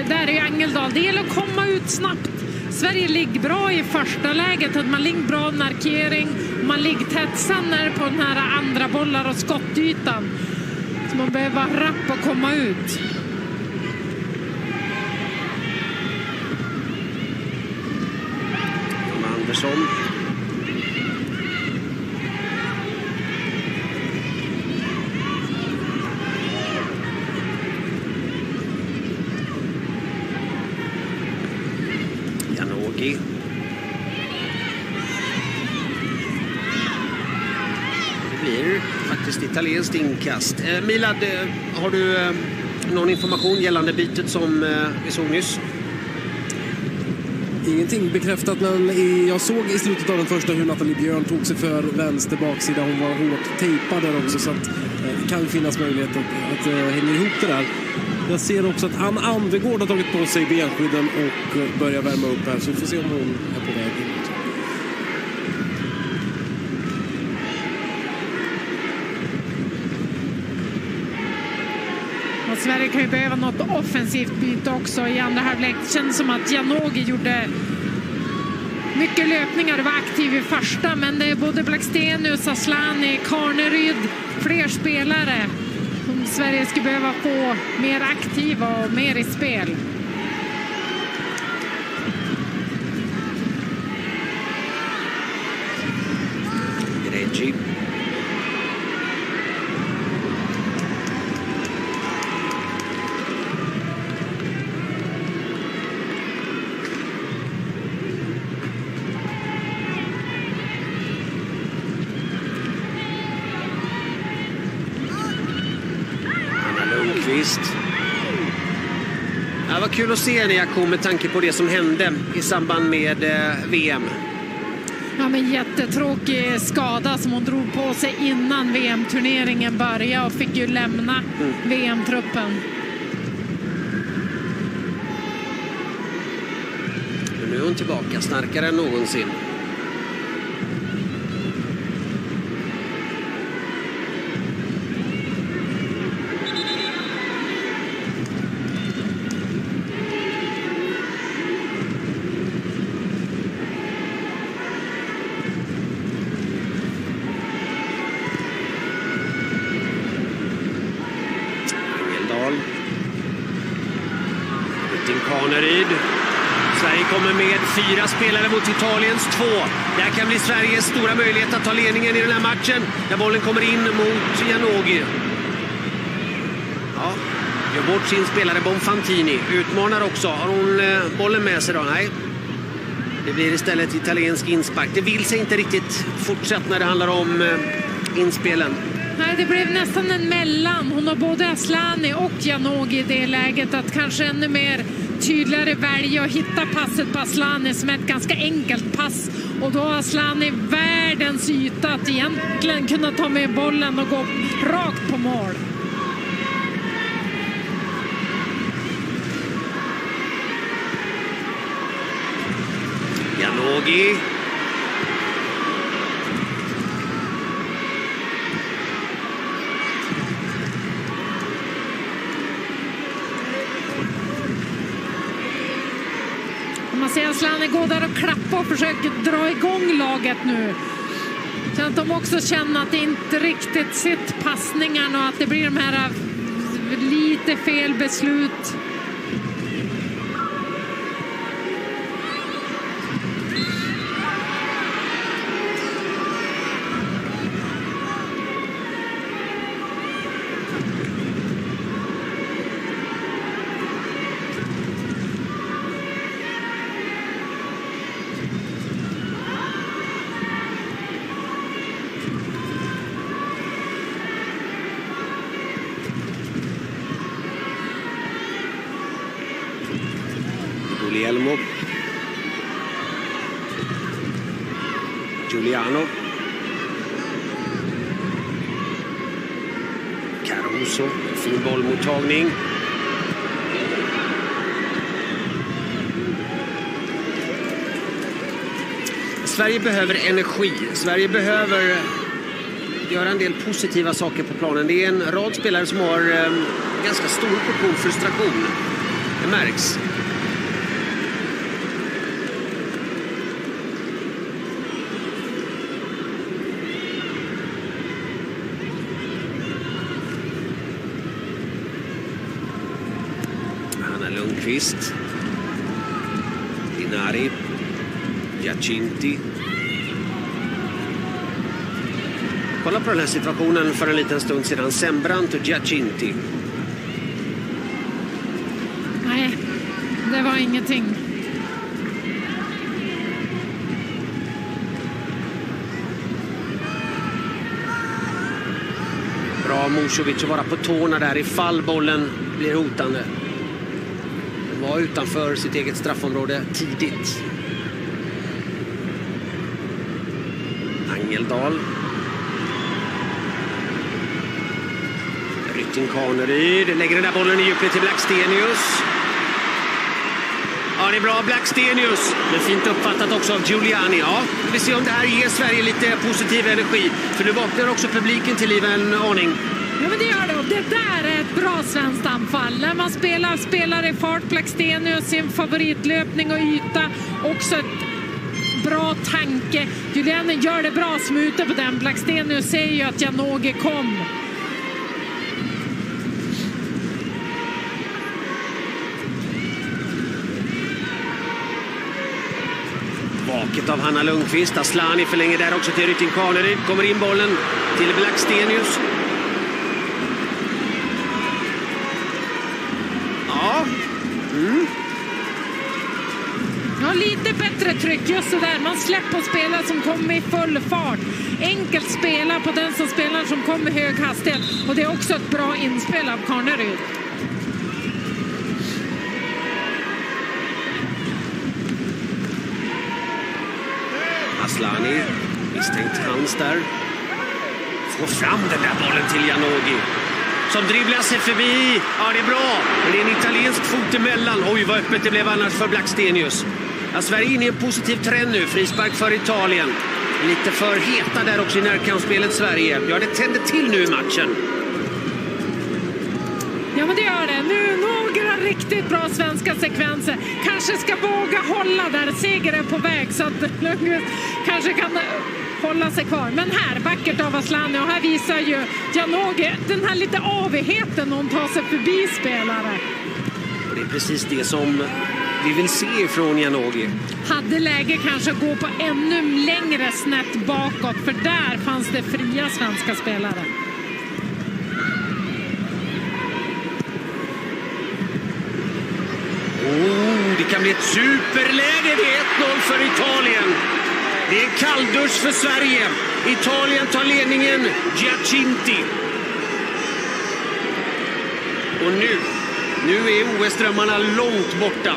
där är Angeldal. Det gäller att komma ut snabbt. Sverige ligger bra i första läget, att man ligger bra markering. Man ligger tätt sen när på den här andra bollar och skottytan. Så man behöver vara rapp och komma ut. Andersson. Janogy. Blir faktiskt italienskt inkast. Milad, har du någon information gällande bytet som vi såg nyss? Ingenting bekräftat, men jag såg i slutet av den första hur Nathalie Björn tog sig för vänster baksida. Hon var hårt tejpad där också, så att det kan finnas möjlighet att hänga ihop det där. Jag ser också att Ann Andregård har tagit på sig benskydden och börjar värma upp här, så vi får se om hon är på väg in. Sverige kan ju behöva något offensivt byte också i andra halvlek. Det känns som att Janogy gjorde mycket löpningar och var aktiv i första. Men det är både Blackstenius, Asllani, Karneryd, fler spelare som Sverige skulle behöva få mer aktiva och mer i spel. Greggi. Det var kul att se en reaktion med tanke på det som hände i samband med VM. Ja, men jättetråkig skada som hon drog på sig innan VM-turneringen började och fick ju lämna VM-truppen. Nu är hon tillbaka, starkare än någonsin. Sverige kommer med 4 spelare mot Italiens 2. Det här kan bli Sveriges stora möjlighet att ta ledningen i den här matchen. När bollen kommer in mot Janogy. Ja, gör bort sin spelare Bonfantini. Utmanar också. Har hon bollen med sig då? Nej. Det blir istället italiensk inspark. Det vill sig inte riktigt fortsatt när det handlar om inspelen. Nej, det blev nästan en mellan. Hon har både Asllani och Janogy i det läget att kanske ännu mer tydligare välja att hitta passet på Asllani som är ett ganska enkelt pass. Och då har Asllani världens yta att egentligen kunna ta med bollen och gå rakt på mål. Janogy. Man ser Asllani gå där och klappa och försöker dra igång laget nu. Så att de också känner att det inte riktigt sitter passningarna och att det blir de här lite fel beslut. Giuliano. Caruso, fin bollmottagning. Sverige behöver energi. Sverige behöver göra en del positiva saker på planen. Det är en rad spelare som har ganska stor portion frustration. Det märks. Lundqvist, Dinari, Giacinti. Kolla på den här situationen för en liten stund sedan. Sembrant och Giacinti. Nej, det var ingenting. Bra Musovic att vara på tårna där ifall bollen blir hotande. Var utanför sitt eget straffområde tidigt. Angeldal. Rytting Kaneryd lägger den där bollen i djupet till Blackstenius. Ja, det är bra Blackstenius. Men fint uppfattat också av Giuliani. Ja, vi ser om det här ger Sverige lite positiv energi. För nu vaknar också publiken till liv en aning. Ja, men det gör det. Och det där är ett bra svenskt anfall. När man spelar i fart, Blackstenius, sin favoritlöpning och yta. Också ett bra tanke. Giuliani gör det bra, smuter på den. Blackstenius säger ju att Janogy kom. Vaket av Hanna Lundqvist. Asllani förlänger där också till Rytting Kaneryd. Kommer in bollen till Blackstenius. Ja. Ja, lite bättre tryck just så där. Man släpper spelare som kommer i full fart. Enkelt spela på den som spelar som kommer i hög hastighet. Och det är också ett bra inspel av Kaneryd. Asllani, misstänkt hands där. Får fram den där bollen till Janogy. Som dribblar sig förbi. Ja, det är bra. Men det är en italiensk fot emellan. Oj, vad öppet det blev annars för Blackstenius. Ja, Sverige är inne i en positiv trend nu. Frispark för Italien. Lite för heta där också i närkampsspelet Sverige. Ja, det tänder till nu i matchen. Ja, men det gör det. Nu några riktigt bra svenska sekvenser. Kanske ska våga hålla där. Seger är på väg så att Lundqvist kanske kan hålla sig kvar. Men här, vackert av Asllani. Och här visar ju Janogy den här lite avigheten när hon tar sig förbi spelare. Och det är precis det som vi vill se från Janogy. Hade läge kanske gå på ännu längre snett bakåt. För där fanns det fria svenska spelare. Det kan bli ett superläge. Det är 1-0 för Italien. Det är en kalldusch för Sverige. Italien tar ledningen. Giacinti. Och nu är OS-drömmarna långt borta.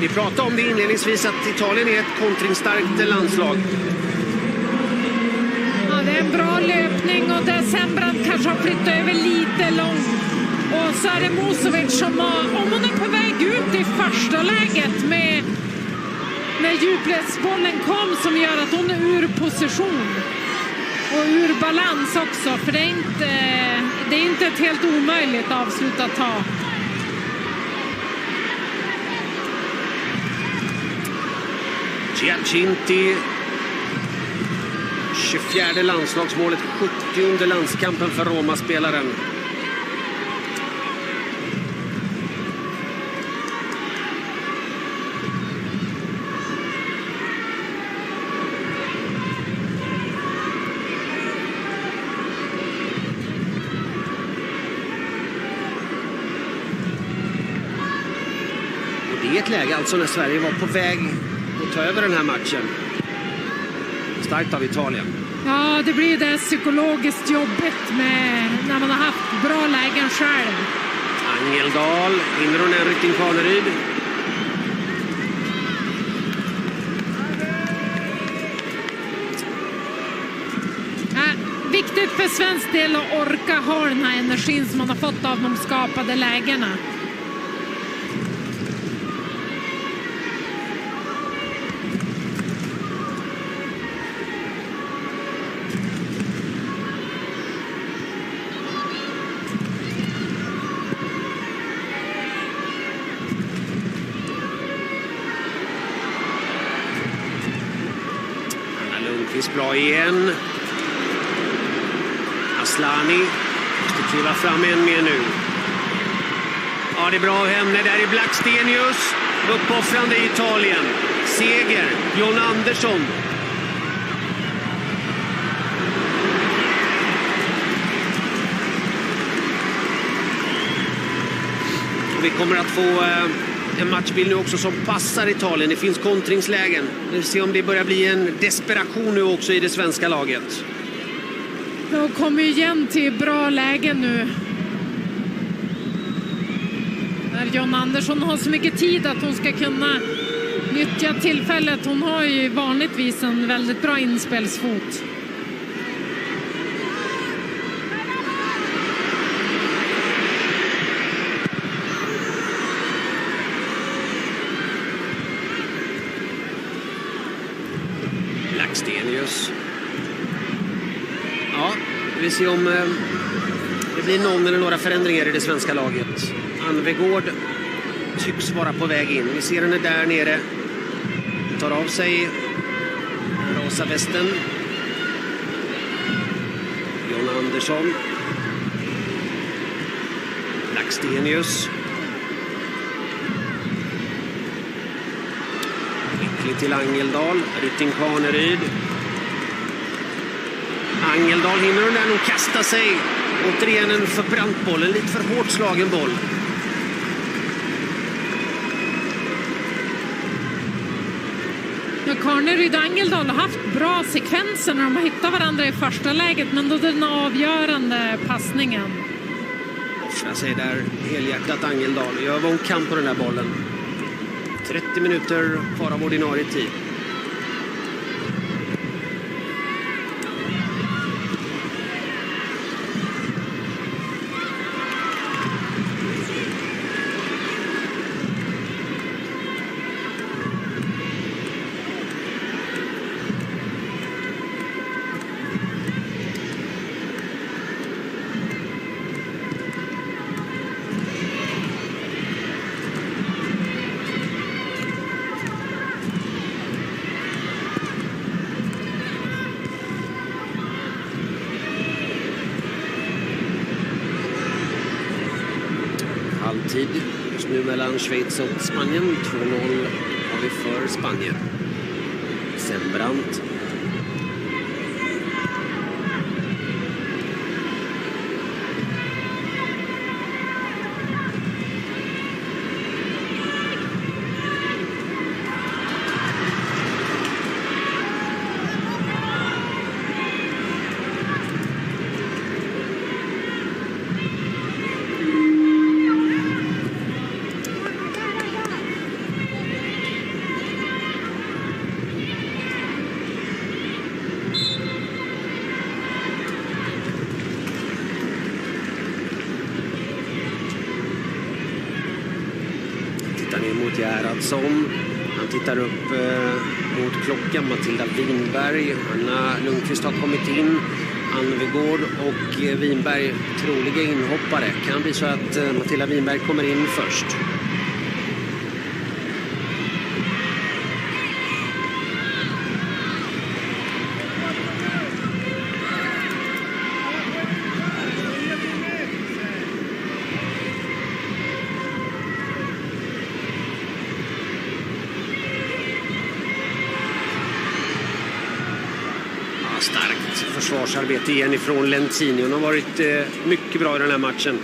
Vi pratade om det inledningsvis att Italien är ett kontringsstarkt landslag. Det är en bra löpning och där Sembrant kanske har flyttat över lite långt. Och så är det Musovic som har, om hon är på väg ut i första läget med när djupledsbollen kom, som gör att hon är ur position. Och ur balans också, för det är inte ett helt omöjligt avslut att ta. Giacinti, 24 landslagsmålet, 70:e landskampen för Roma-spelaren. I ett läge alltså när Sverige var på väg att ta över den här matchen. Starkt av Italien. Ja, det blir det psykologiskt jobbigt med när man har haft bra lägen själv. Angeldal, hinner hon en Rytting Kaneryd. Viktigt för svensk del att orka ha den här energin som man har fått av de skapade lägena. Bra igen. Aslani måste kliva fram än mer nu. Ja, det är bra henne. Där är Blackstenius. Uppoffrande i Italien. Seger. John Andersson. Och vi kommer att få en matchbild nu också som passar Italien. Det finns kontringslägen. Vi får se om det börjar bli en desperation nu också i det svenska laget. De kommer ju igen till bra lägen nu. När John Andersson har så mycket tid att hon ska kunna nyttja tillfället. Hon har ju vanligtvis en väldigt bra inspelsfot. Blackstenius. Ja, vi ser om det blir någon eller några förändringar i det svenska laget. Anvegård tycks vara på väg in. Vi ser henne där nere. Tar av sig rosa västen. John Andersson. Blackstenius. Vicklig till Angeldal. Rytting Kaneryd. Angeldal hinner hon där nog kasta sig. Återigen en förbrant boll. En lite för hårt slagen boll. Ja, Kaneryd och Angeldal har haft bra sekvenser när de har hittat varandra i första läget. Men då den avgörande passningen. Offrar sig där helhjärtat Angeldal. Gör vad hon kan på den där bollen. 30 minuter kvar av ordinarie tid. Halvtid just nu mellan Schweiz och Spanien. 2-0 har vi för Spanien. Sembrant. Gerhardsson. Han tittar upp mot klockan. Matilda Winberg. Anna Lundqvist har kommit in. Anvegård och Winberg troliga inhoppare. Kan bli så att Matilda Winberg kommer in först. Starkt försvarsarbete igen ifrån Lentini. Hon har varit mycket bra i den här matchen.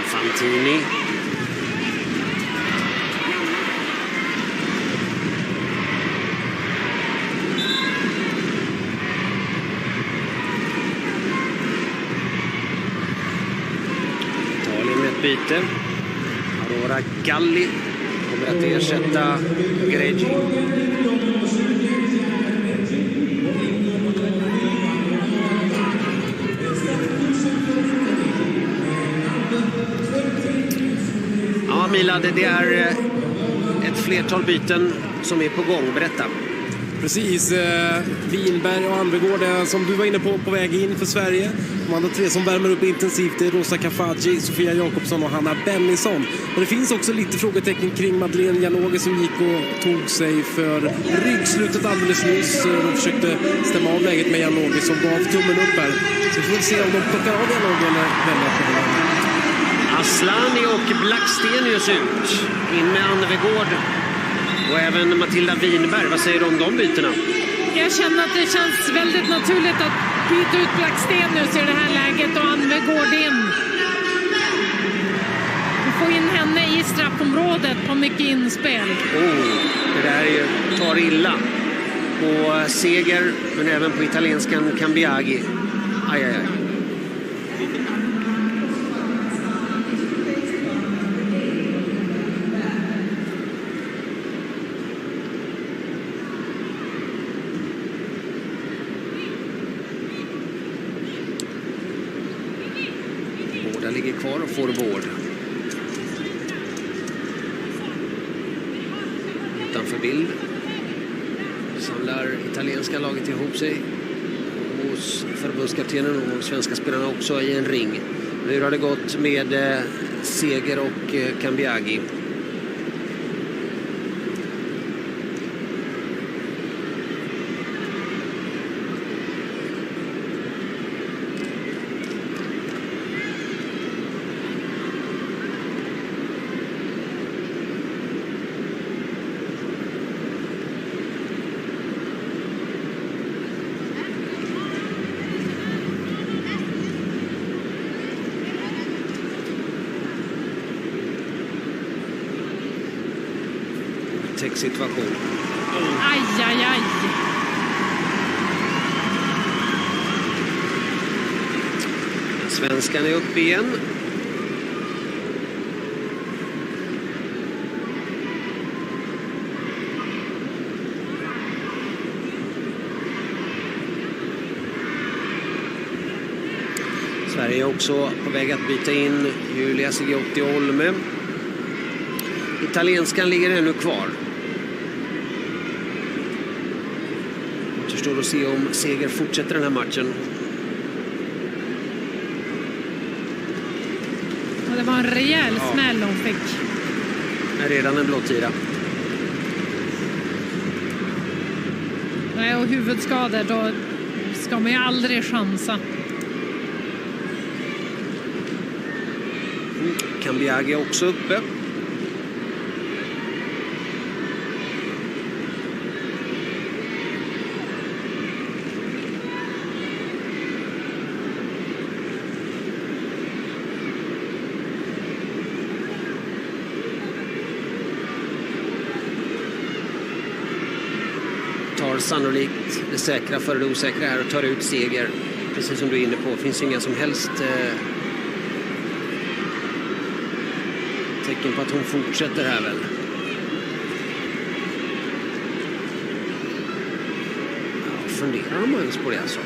Fantini. Italien med ett byte. Aurora Galli kommer att ersätta Greggi. Ja, Milad, det är ett flertal byten som är på gång. Berätta. Precis, Winberg och Anvegård som du var inne på väg in för Sverige. De andra tre som värmer upp intensivt är Rosa Kafaji, Sofia Jakobsson och Hanna Bennison. Men det finns också lite frågetecken kring Madeleine Janogy som gick och tog sig för ryggslutet alldeles nyss. De försökte stämma av läget med Janogy som gav tummen upp här. Så vi får se om de plockar av Janogy eller väljer på den. Aslani och Blackstenius ut. In med Anvegård och även Matilda Winberg. Vad säger du om de bytena? Jag känner att det känns väldigt naturligt att byta ut Blackstenius i det här läget och Anvegård in. Vi får in henne i straffområdet på mycket inspel. Det där tar illa på Seger men även på italienskan Cambiaghi. Aj. Ligger kvar och får vård. Utanför bild samlar italienska laget ihop sig hos förbundskaptenen och svenska spelarna också i en ring. Nu har det gått med Seger och Cambiaghi. Situation. Aj. Svenskan är uppe igen. Sverige är också på väg att byta in Julia Sigiotti Olme. Italienskan ligger ännu kvar. Återstår att se om Seger fortsätter den här matchen. Och det var en rejäl smäll hon fick. Är redan en blåtira. Nej, och huvudskador då ska man ju aldrig chansa. Cambiaghi också uppe. sannolikt det säkra före det osäkra här och tar ut seger. Precis som du är inne på, finns inga som helst tecken på att hon fortsätter här väl. Ja, funderar man ens på det alltså.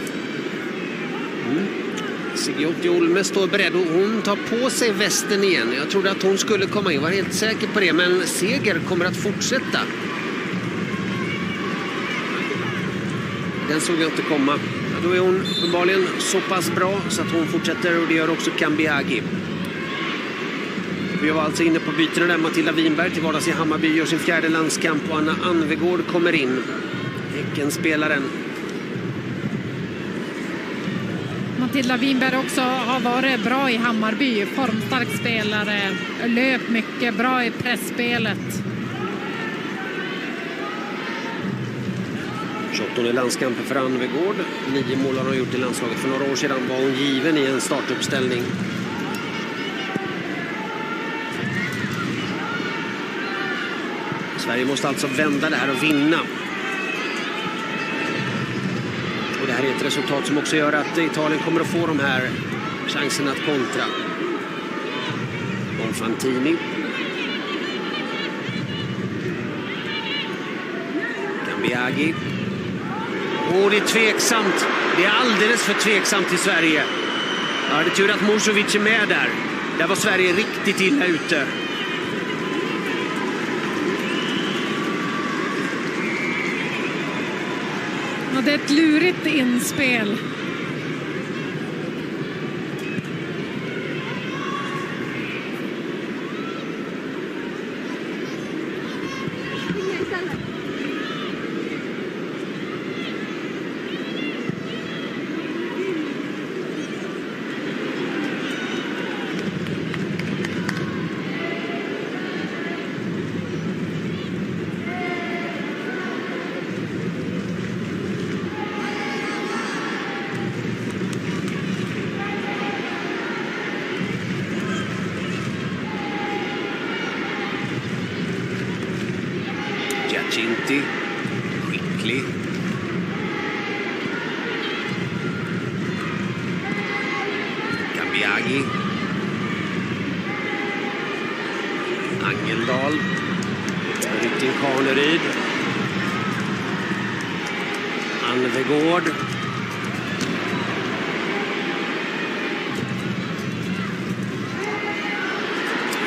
Sigiotti Olme står beredd och hon tar på sig västen igen. Jag trodde att hon skulle komma in, var helt säker på det, men Seger kommer att fortsätta. Den såg jag inte komma. Ja, då är hon uppenbarligen så pass bra så att hon fortsätter, och det gör också Kambiagi. Vi var alltså inne på bytena där. Matilda Winberg till vardags i Hammarby gör sin 4:e landskamp och Anna Anvegård kommer in. Häckenspelaren. Matilda Winberg också har varit bra i Hammarby. Formstark spelare, löp mycket, bra i pressspelet. 28 landskampen för Anvegård. 9 mål har hon gjort i landslaget. För några år sedan var hon given i en startuppställning. Sverige måste alltså vända det här och vinna. Och det här är ett resultat som också gör att Italien kommer att få de här chanserna att kontra. Bonfantini. Kambiagi. Och det är tveksamt. Det är alldeles för tveksamt i Sverige. Ja, det är tur att Morsovic är med där. Där var Sverige riktigt illa ute. Ja, det är ett lurigt inspel. Giacinti, skicklig. Kambiagi. Angeldal. Rytting Kaneryd. Anvegård.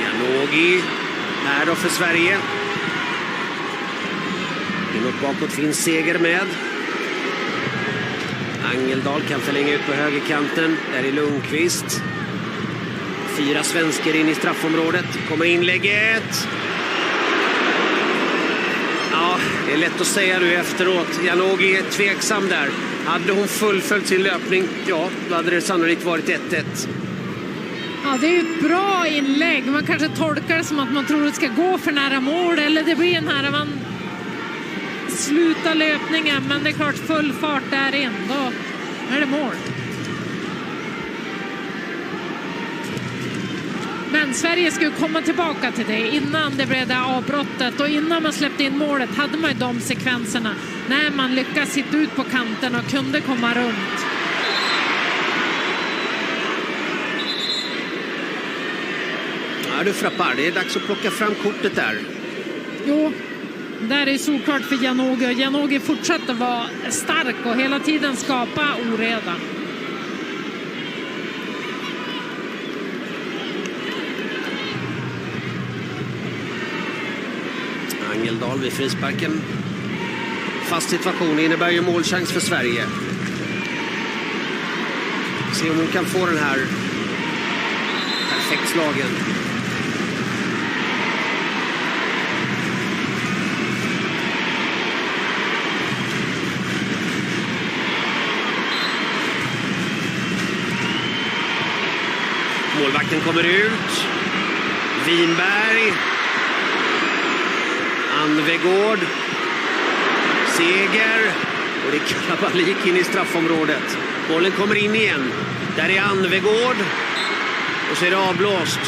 Janogy. Här då för Sverige. Inåt bakåt finns Seger med. Angeldal kan förlänga ut på högerkanten. Där är Lundqvist. 4 svenskar in i straffområdet. Kommer inlägget. Ja, det är lätt att säga nu efteråt. Janogy är tveksam där. Hade hon fullföljt sin löpning, ja, då hade det sannolikt varit 1-1. Ja, det är ju ett bra inlägg. Man kanske tolkar det som att man tror att det ska gå för nära mål. Eller det blir en här man slutar löpningen. Men det är klart, full fart där in. Då är det mål. Men Sverige skulle komma tillbaka till det. Innan det blev det avbrottet och innan man släppte in målet hade man ju de sekvenserna. När man lyckas sitta ut på kanten och kunde komma runt. Ja, du Frappar, det är dags att plocka fram kortet där. Jo, där är såklart för Janogy. Janogy fortsätter vara stark och hela tiden skapa oreda. Angeldal vid frisparken. Fast situation innebär ju målchans för Sverige. Se om hon kan få den här perfekt slagen. Målvakten kommer ut. Winberg. Anvegård. Seger. Och det är kalabalik in i straffområdet. Bollen kommer in igen. Där är Anvegård. Och så är det avblåst.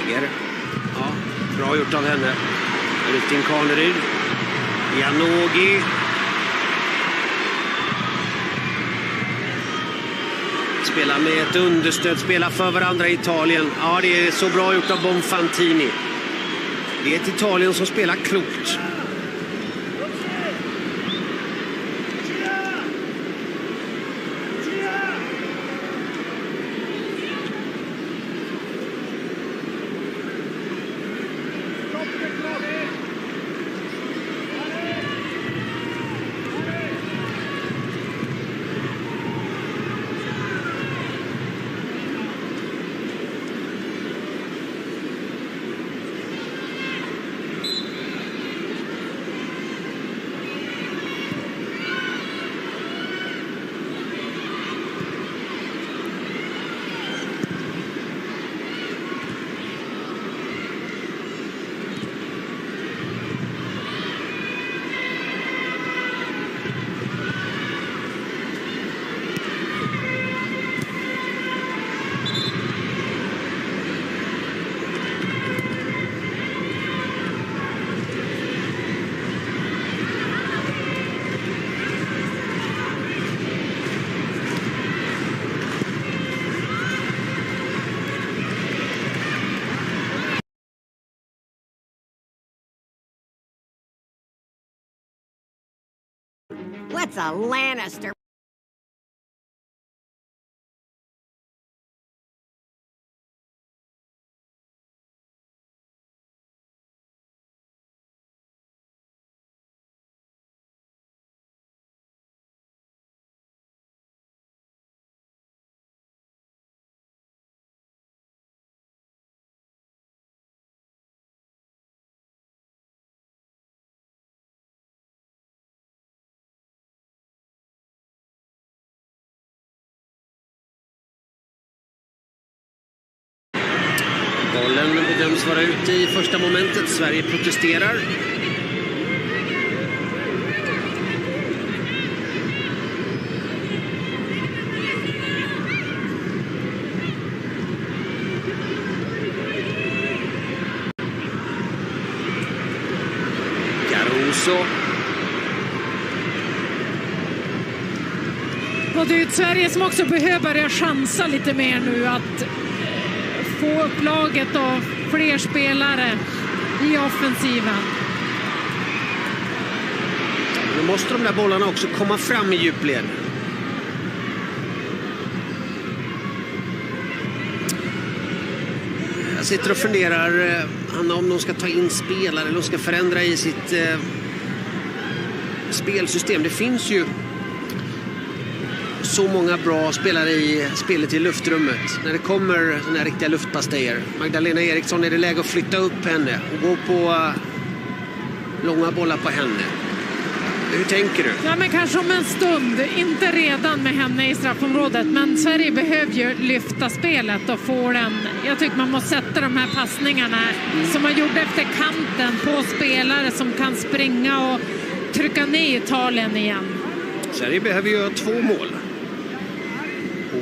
läger. Ja, bra gjort av henne. Rutin Kaneryd. Janogy. Spelar med ett understöd, spelar för varandra i Italien. Ja, det är så bra gjort av Bonfantini. Det är ett Italien som spelar klokt. What's a Lannister? Bollen bedöms vara ute i första momentet. Sverige protesterar. Caruso. Och det är ju Sverige som också behöver börja chansa lite mer nu att få upp laget och fler spelare i offensiven. Nu måste de där bollarna också komma fram i djupled. Jag sitter och funderar om de ska ta in spelare eller de ska förändra i sitt spelsystem. Det finns ju så många bra spelare i spelet i luftrummet. När det kommer såna här riktiga luftpastejer. Magdalena Eriksson, är det läge att flytta upp henne och gå på långa bollar på henne. Hur tänker du? Ja, men kanske om en stund. Inte redan med henne i straffområdet. Men Sverige behöver ju lyfta spelet och få den. Jag tycker man måste sätta de här passningarna som man gjorde efter kanten på spelare som kan springa och trycka ner Italien igen. Sverige behöver göra 2 mål.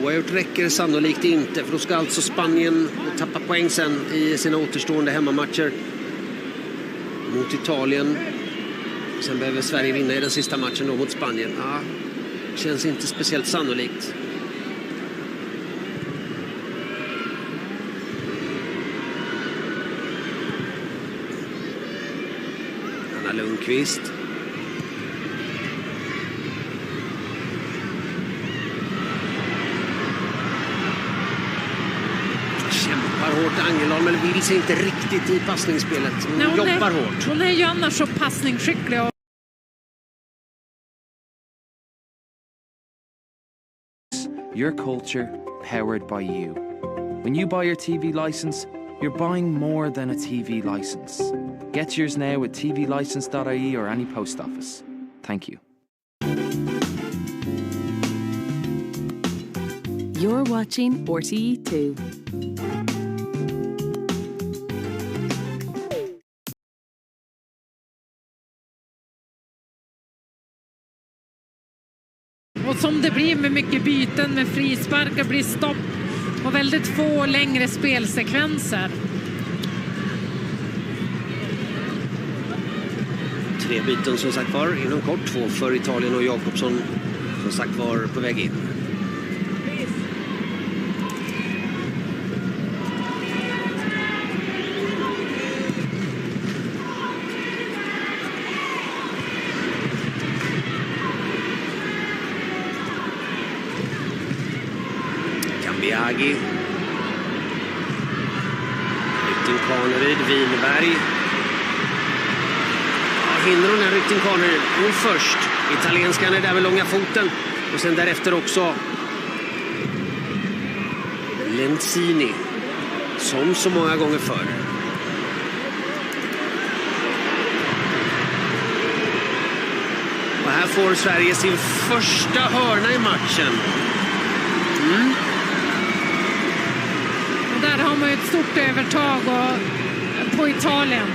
Oavgjort räcker sannolikt inte, för då ska alltså Spanien tappa poäng sen i sina återstående hemmamatcher mot Italien. Sen behöver Sverige vinna i den sista matchen då mot Spanien. Ja, känns inte speciellt sannolikt. Anna Lundqvist. Hårt Angeland, men vill sig inte riktigt i passningsspelet. Hon jobbar hårt. Hon är ju annars så passningsskicklig. Your culture, powered by you. When you buy your TV license, you're buying more than a TV license. Get yours now at tvlicense.ie or any post office. Thank you. You're watching RTE2. Och som det blir med mycket byten, med frisparkar, blir stopp och väldigt få längre spelsekvenser. 3 byten som sagt var inom kort. 2 för Italien och Jakobsson som sagt var på väg in. Kambiagi. Rytting Kaneryd, Winberg. Ja, hinner hon här Rytting Kaneryd? Hon först. Italienskan är där med långa foten. Och sen därefter också Lenzini. Som så många gånger förr. Och här får Sverige sin första hörna i matchen. Och där har man ju ett stort övertag på Italien.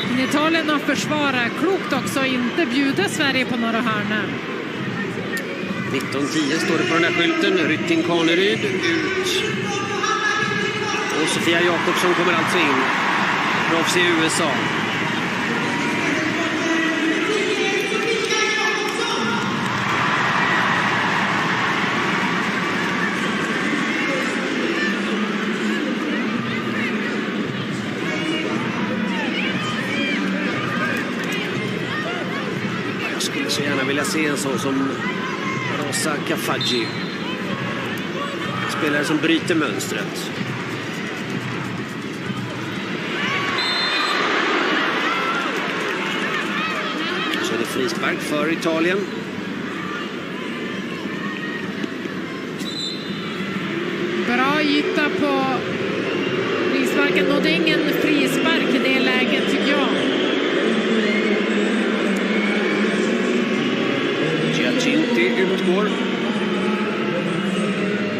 Men Italien har försvarat klokt också inte bjuda Sverige på några hörnor. 19:10 står det på den där skylten. Rytting Kaneryd ut. Och Sofia Jakobsson kommer alltså in. Proffs i USA. Så gärna vilja se en sån som Rosa Kafadji. Spelare som bryter mönstret. Så är det frispark för Italien. Bra yta på frisparken och det är ingen frispark i det läget tycker jag. Giacinti utgår.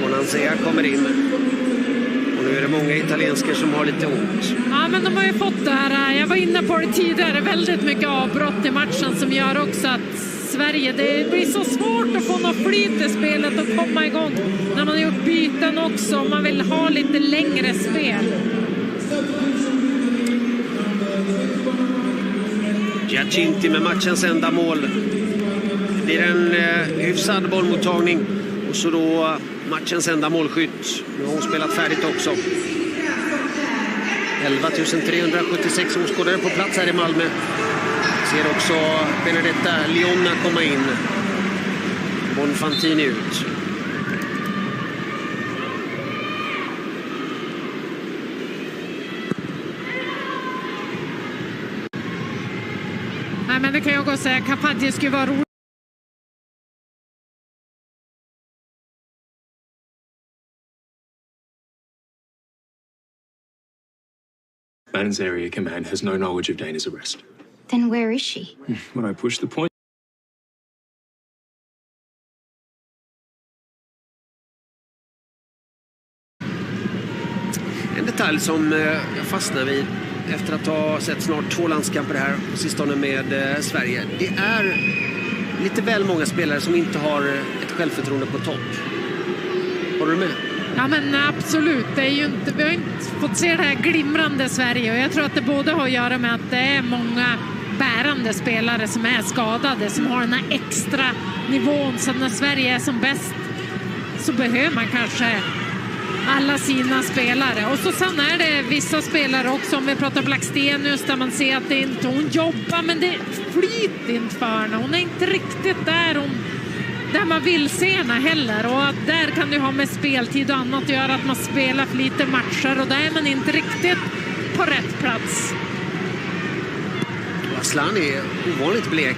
Bonansea kommer in. Och nu är det många italiensker som har lite ont. Ja, men de har ju fått det här. Jag var inne på det tidigare. Väldigt mycket avbrott i matchen som gör också att Sverige, det blir så svårt att få något flyt i spelet och komma igång. När man har gjort byten också. Man vill ha lite längre spel. Giacinti med matchens enda mål. Det blir en hyfsad bollmottagning. Och så då matchens enda målskytt. Nu har hon spelat färdigt också. 11 376 åskådare på plats här i Malmö. Ser också Benedetta Leonna komma in. Bonfantini ut. Nej, men det kan jag också säga. Kafadji skulle vara roligt. Madden's area command has no knowledge of Dana's arrest. Then where is she? When I push the point... En detalj som jag fastnar vid efter att ha sett snart 2 landskamper här på sistone med Sverige. Det är lite väl många spelare som inte har ett självförtroende på topp. Håller du med? Ja, men absolut. Det är ju inte, vi har inte fått se det här glimrande Sverige. Och jag tror att det både har att göra med att det är många bärande spelare som är skadade. Som har den här extra nivån. Så när Sverige är som bäst så behöver man kanske alla sina spelare. Och så sen är det vissa spelare också. Om vi pratar Blackstenius där man ser att det inte, hon jobbar men det flyter inte för henne. Hon är inte riktigt där man vill se henne heller. Och att där kan det ha med speltid och annat att göra att man spelar för lite matcher. Och där är man inte riktigt på rätt plats. Aslan är ovanligt blek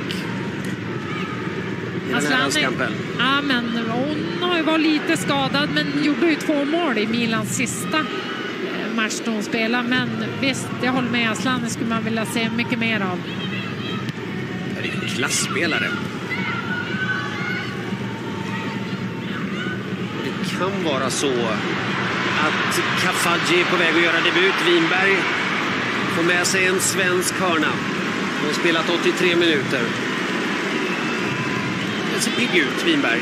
i den här landskampen. Ja, men hon har ju varit lite skadad men gjorde ju 2 mål i Milans sista match då hon spelade. Men visst, jag håller med. Aslan skulle man vilja se mycket mer av. Det är en klassspelare. Det kan vara så att Kafadji är på väg att göra debut. Winberg får med sig en svensk hörna. Hon har spelat 83 minuter. Det ser pigg ut, Winberg.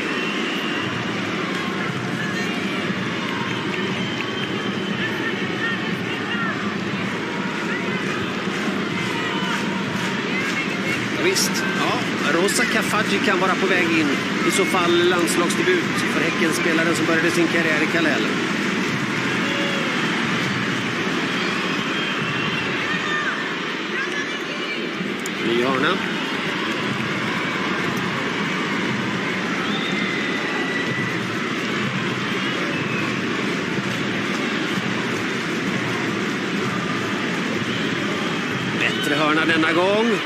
Rosa Kafaji kan vara på väg in. I så fall landslagsdebut för Häckenspelaren som började sin karriär i Kallhäll. Ny hörna. Bättre hörna denna gång.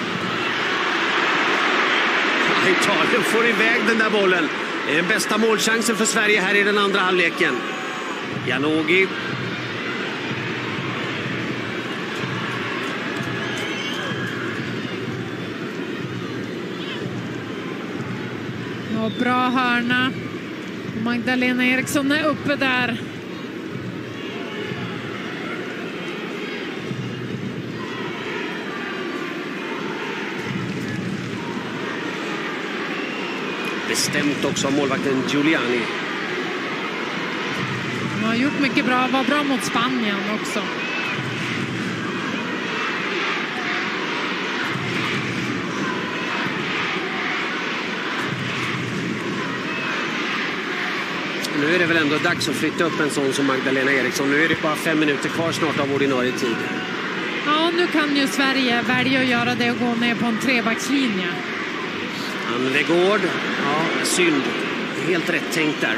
Italien får iväg den där bollen. Det är den bästa målchansen för Sverige här i den andra halvleken. Janogy. Ja, bra hörna. Magdalena Eriksson är uppe där. Bestämt också av målvakten Giuliani. Han har gjort mycket bra, var bra mot Spanien också. Nu är det väl ändå dags att flytta upp en sån som Magdalena Eriksson. Nu är det bara 5 minuter kvar snart av ordinarie tid. Ja, nu kan ju Sverige välja att göra det och gå ner på en trebackslinje. Anvegård, ja, synd. Helt rätt tänkt där.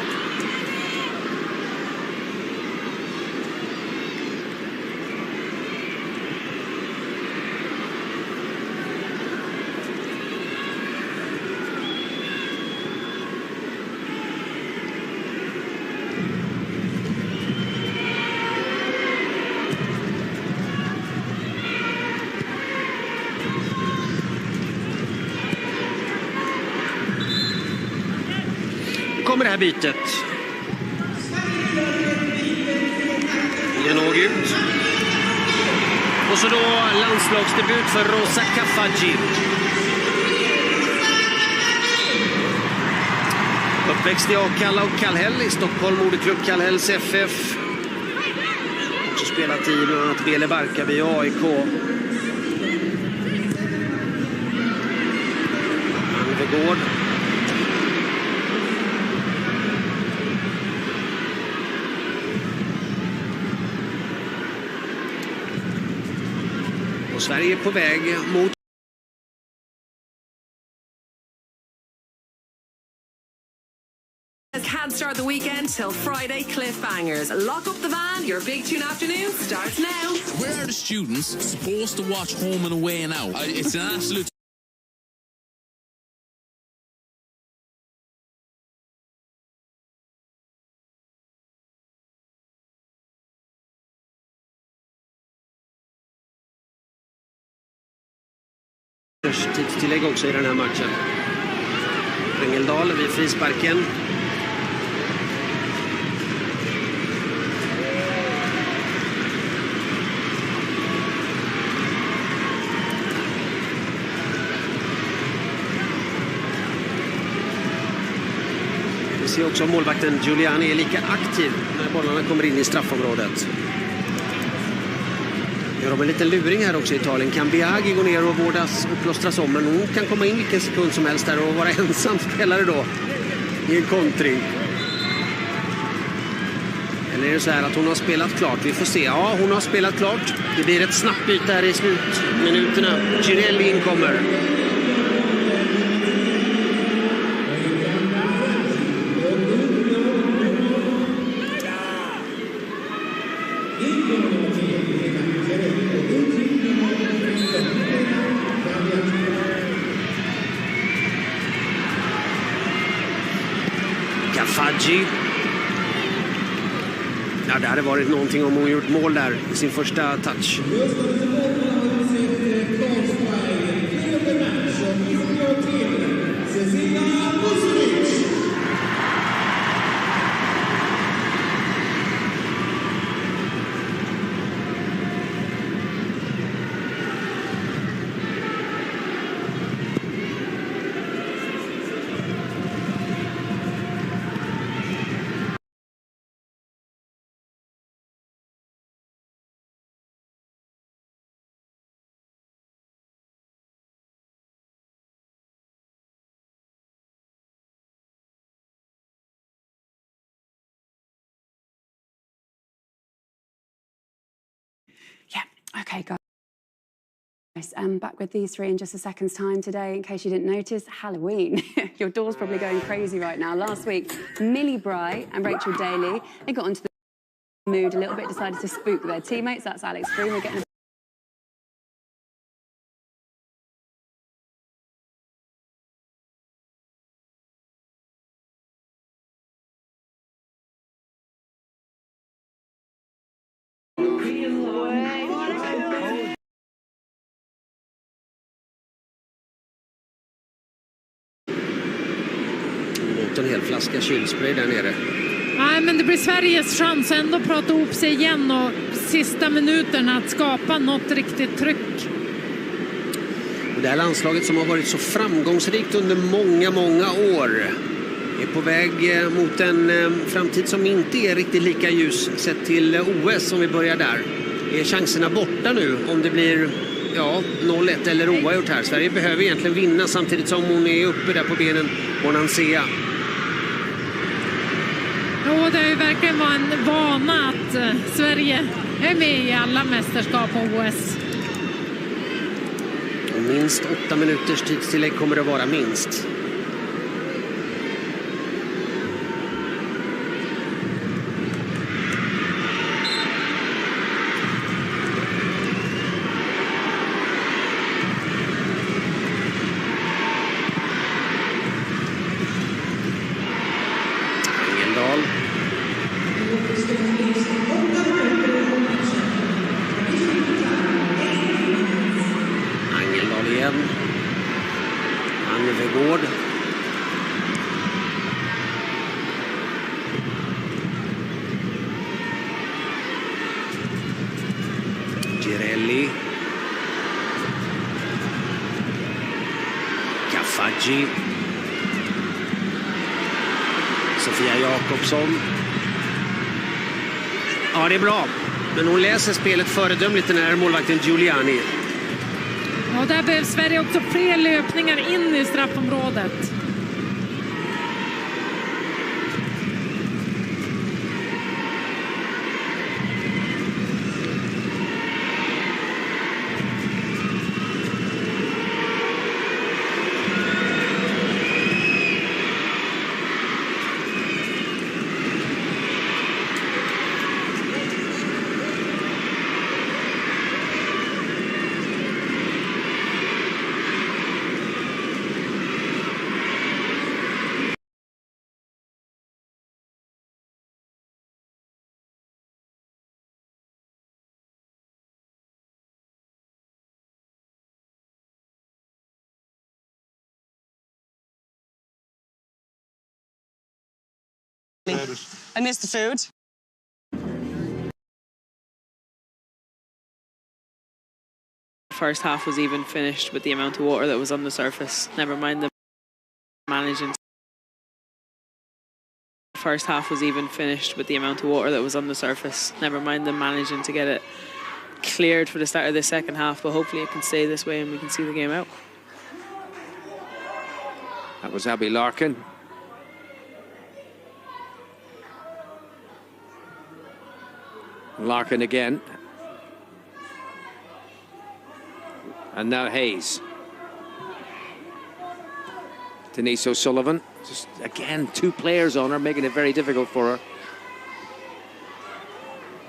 Kommer det här bytet. Janogy ut. Och så då landslagsdebut för Rosa Kafaji. Uppväxt i Akalla och Kallhäll i Stockholm, moderklubb Kallhälls FF. Också spelat i bland annat Bele Barkarby och AIK. Anvegård. Och Sverige är på väg mot Can't start the weekend till Friday cliffbangers. Lock up the van. Your Big Tune afternoon starts now. Where are the students supposed to watch home and away now? It's an absolute tidstillägg också i den här matchen. Engeldal vid frisparken. Vi ser också målvakten Giuliani är lika aktiv när bollarna kommer in i straffområdet. Vi har en liten luring här också i Italien. Kan Biagi gå ner och vårdas och plåstras om, men hon kan komma in vilken sekund som helst där och vara ensam spelare då i en kontring. Eller är det så här att hon har spelat klart? Vi får se. Ja, hon har spelat klart. Det blir ett snabbt byte här i slutminuterna. Girelli inkommer. Kafaji. Ja, det hade varit någonting om hon gjort mål där i sin första touch. Okay, guys, I'm back with these three in just a second's time today. In case you didn't notice, Halloween. Your door's probably going crazy right now. Last week, Millie Bright and Rachel Daly, they got into the mood a little bit, decided to spook their teammates. That's Alex Green. We're getting En hel flaska kylspray där nere. Nej, men det blir Sveriges chans ändå att prata ihop sig igen och sista minuterna att skapa något riktigt tryck. Och det här landslaget som har varit så framgångsrikt under många år är på väg mot en framtid som inte är riktigt lika ljus sett till OS om vi börjar där. Är chanserna borta nu om det blir 0-1 eller oavgjort här? Sverige behöver egentligen vinna samtidigt som hon är uppe där på benen, Bonansea. Jo, det har ju verkligen varit en vana att Sverige är med i alla mästerskap och OS. Och minst 8 minuters tidstillägg kommer det vara minst. Girelli. Cafaggi. Sofia Jakobsson. Ja, det är bra. Men hon läser spelet föredömligt, den här målvakten Giuliani. Och där behöver Sverige också fler löpningar in i straffområdet. I missed the food. First half was even finished with the amount of water that was on the surface. Never mind the managing. First half was even finished with the amount of water that was on the surface. Never mind them managing to get it cleared for the start of the second half, but hopefully it can stay this way and we can see the game out. That was Abby Larkin. Larkin again. And now Hayes. Denise O'Sullivan. Just again, two players on her, making it very difficult for her.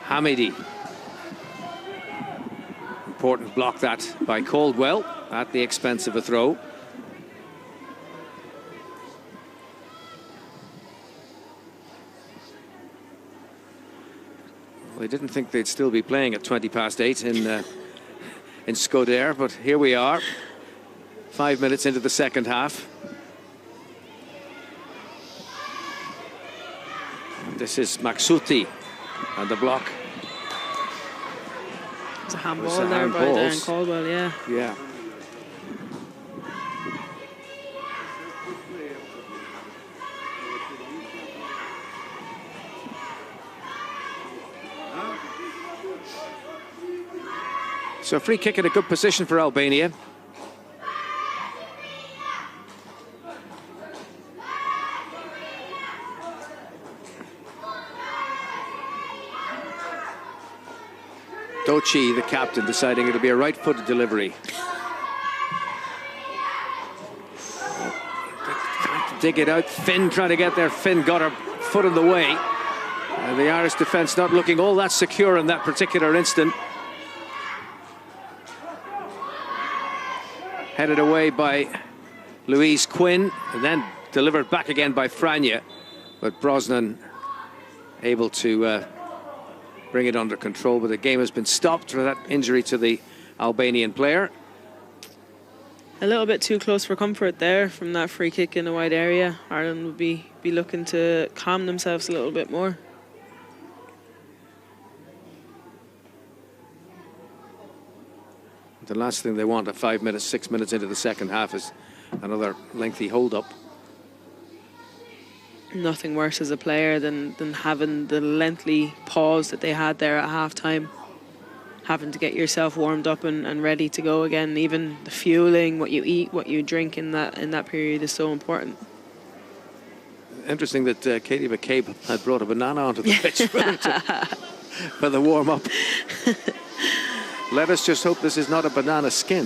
Hamidi. Important block that by Caldwell at the expense of a throw. Well, they didn't think they'd still be playing at 8:20 in Scoder, but here we are, 5 minutes into the second half. This is Maksuti and the block. It's a handball there by Dan Caldwell, yeah. Yeah. So free kick in a good position for Albania. Dochi, the captain, deciding it'll be a right-footed delivery. Dig it out. Finn trying to get there. Finn got her foot in the way. And the Irish defence not looking all that secure in that particular instant. Headed away by Louise Quinn and then delivered back again by Franja. But Brosnan able to bring it under control. But the game has been stopped for that injury to the Albanian player. A little bit too close for comfort there from that free kick in a wide area. Ireland would be looking to calm themselves a little bit more. The last thing they want at 5 minutes, 6 minutes into the second half is another lengthy hold-up. Nothing worse as a player than having the lengthy pause that they had there at half-time. Having to get yourself warmed up and ready to go again. Even the fueling, what you eat, what you drink in that period is so important. Interesting that Katie McCabe had brought a banana onto the pitch for the warm-up. Let us just hope this is not a banana skin.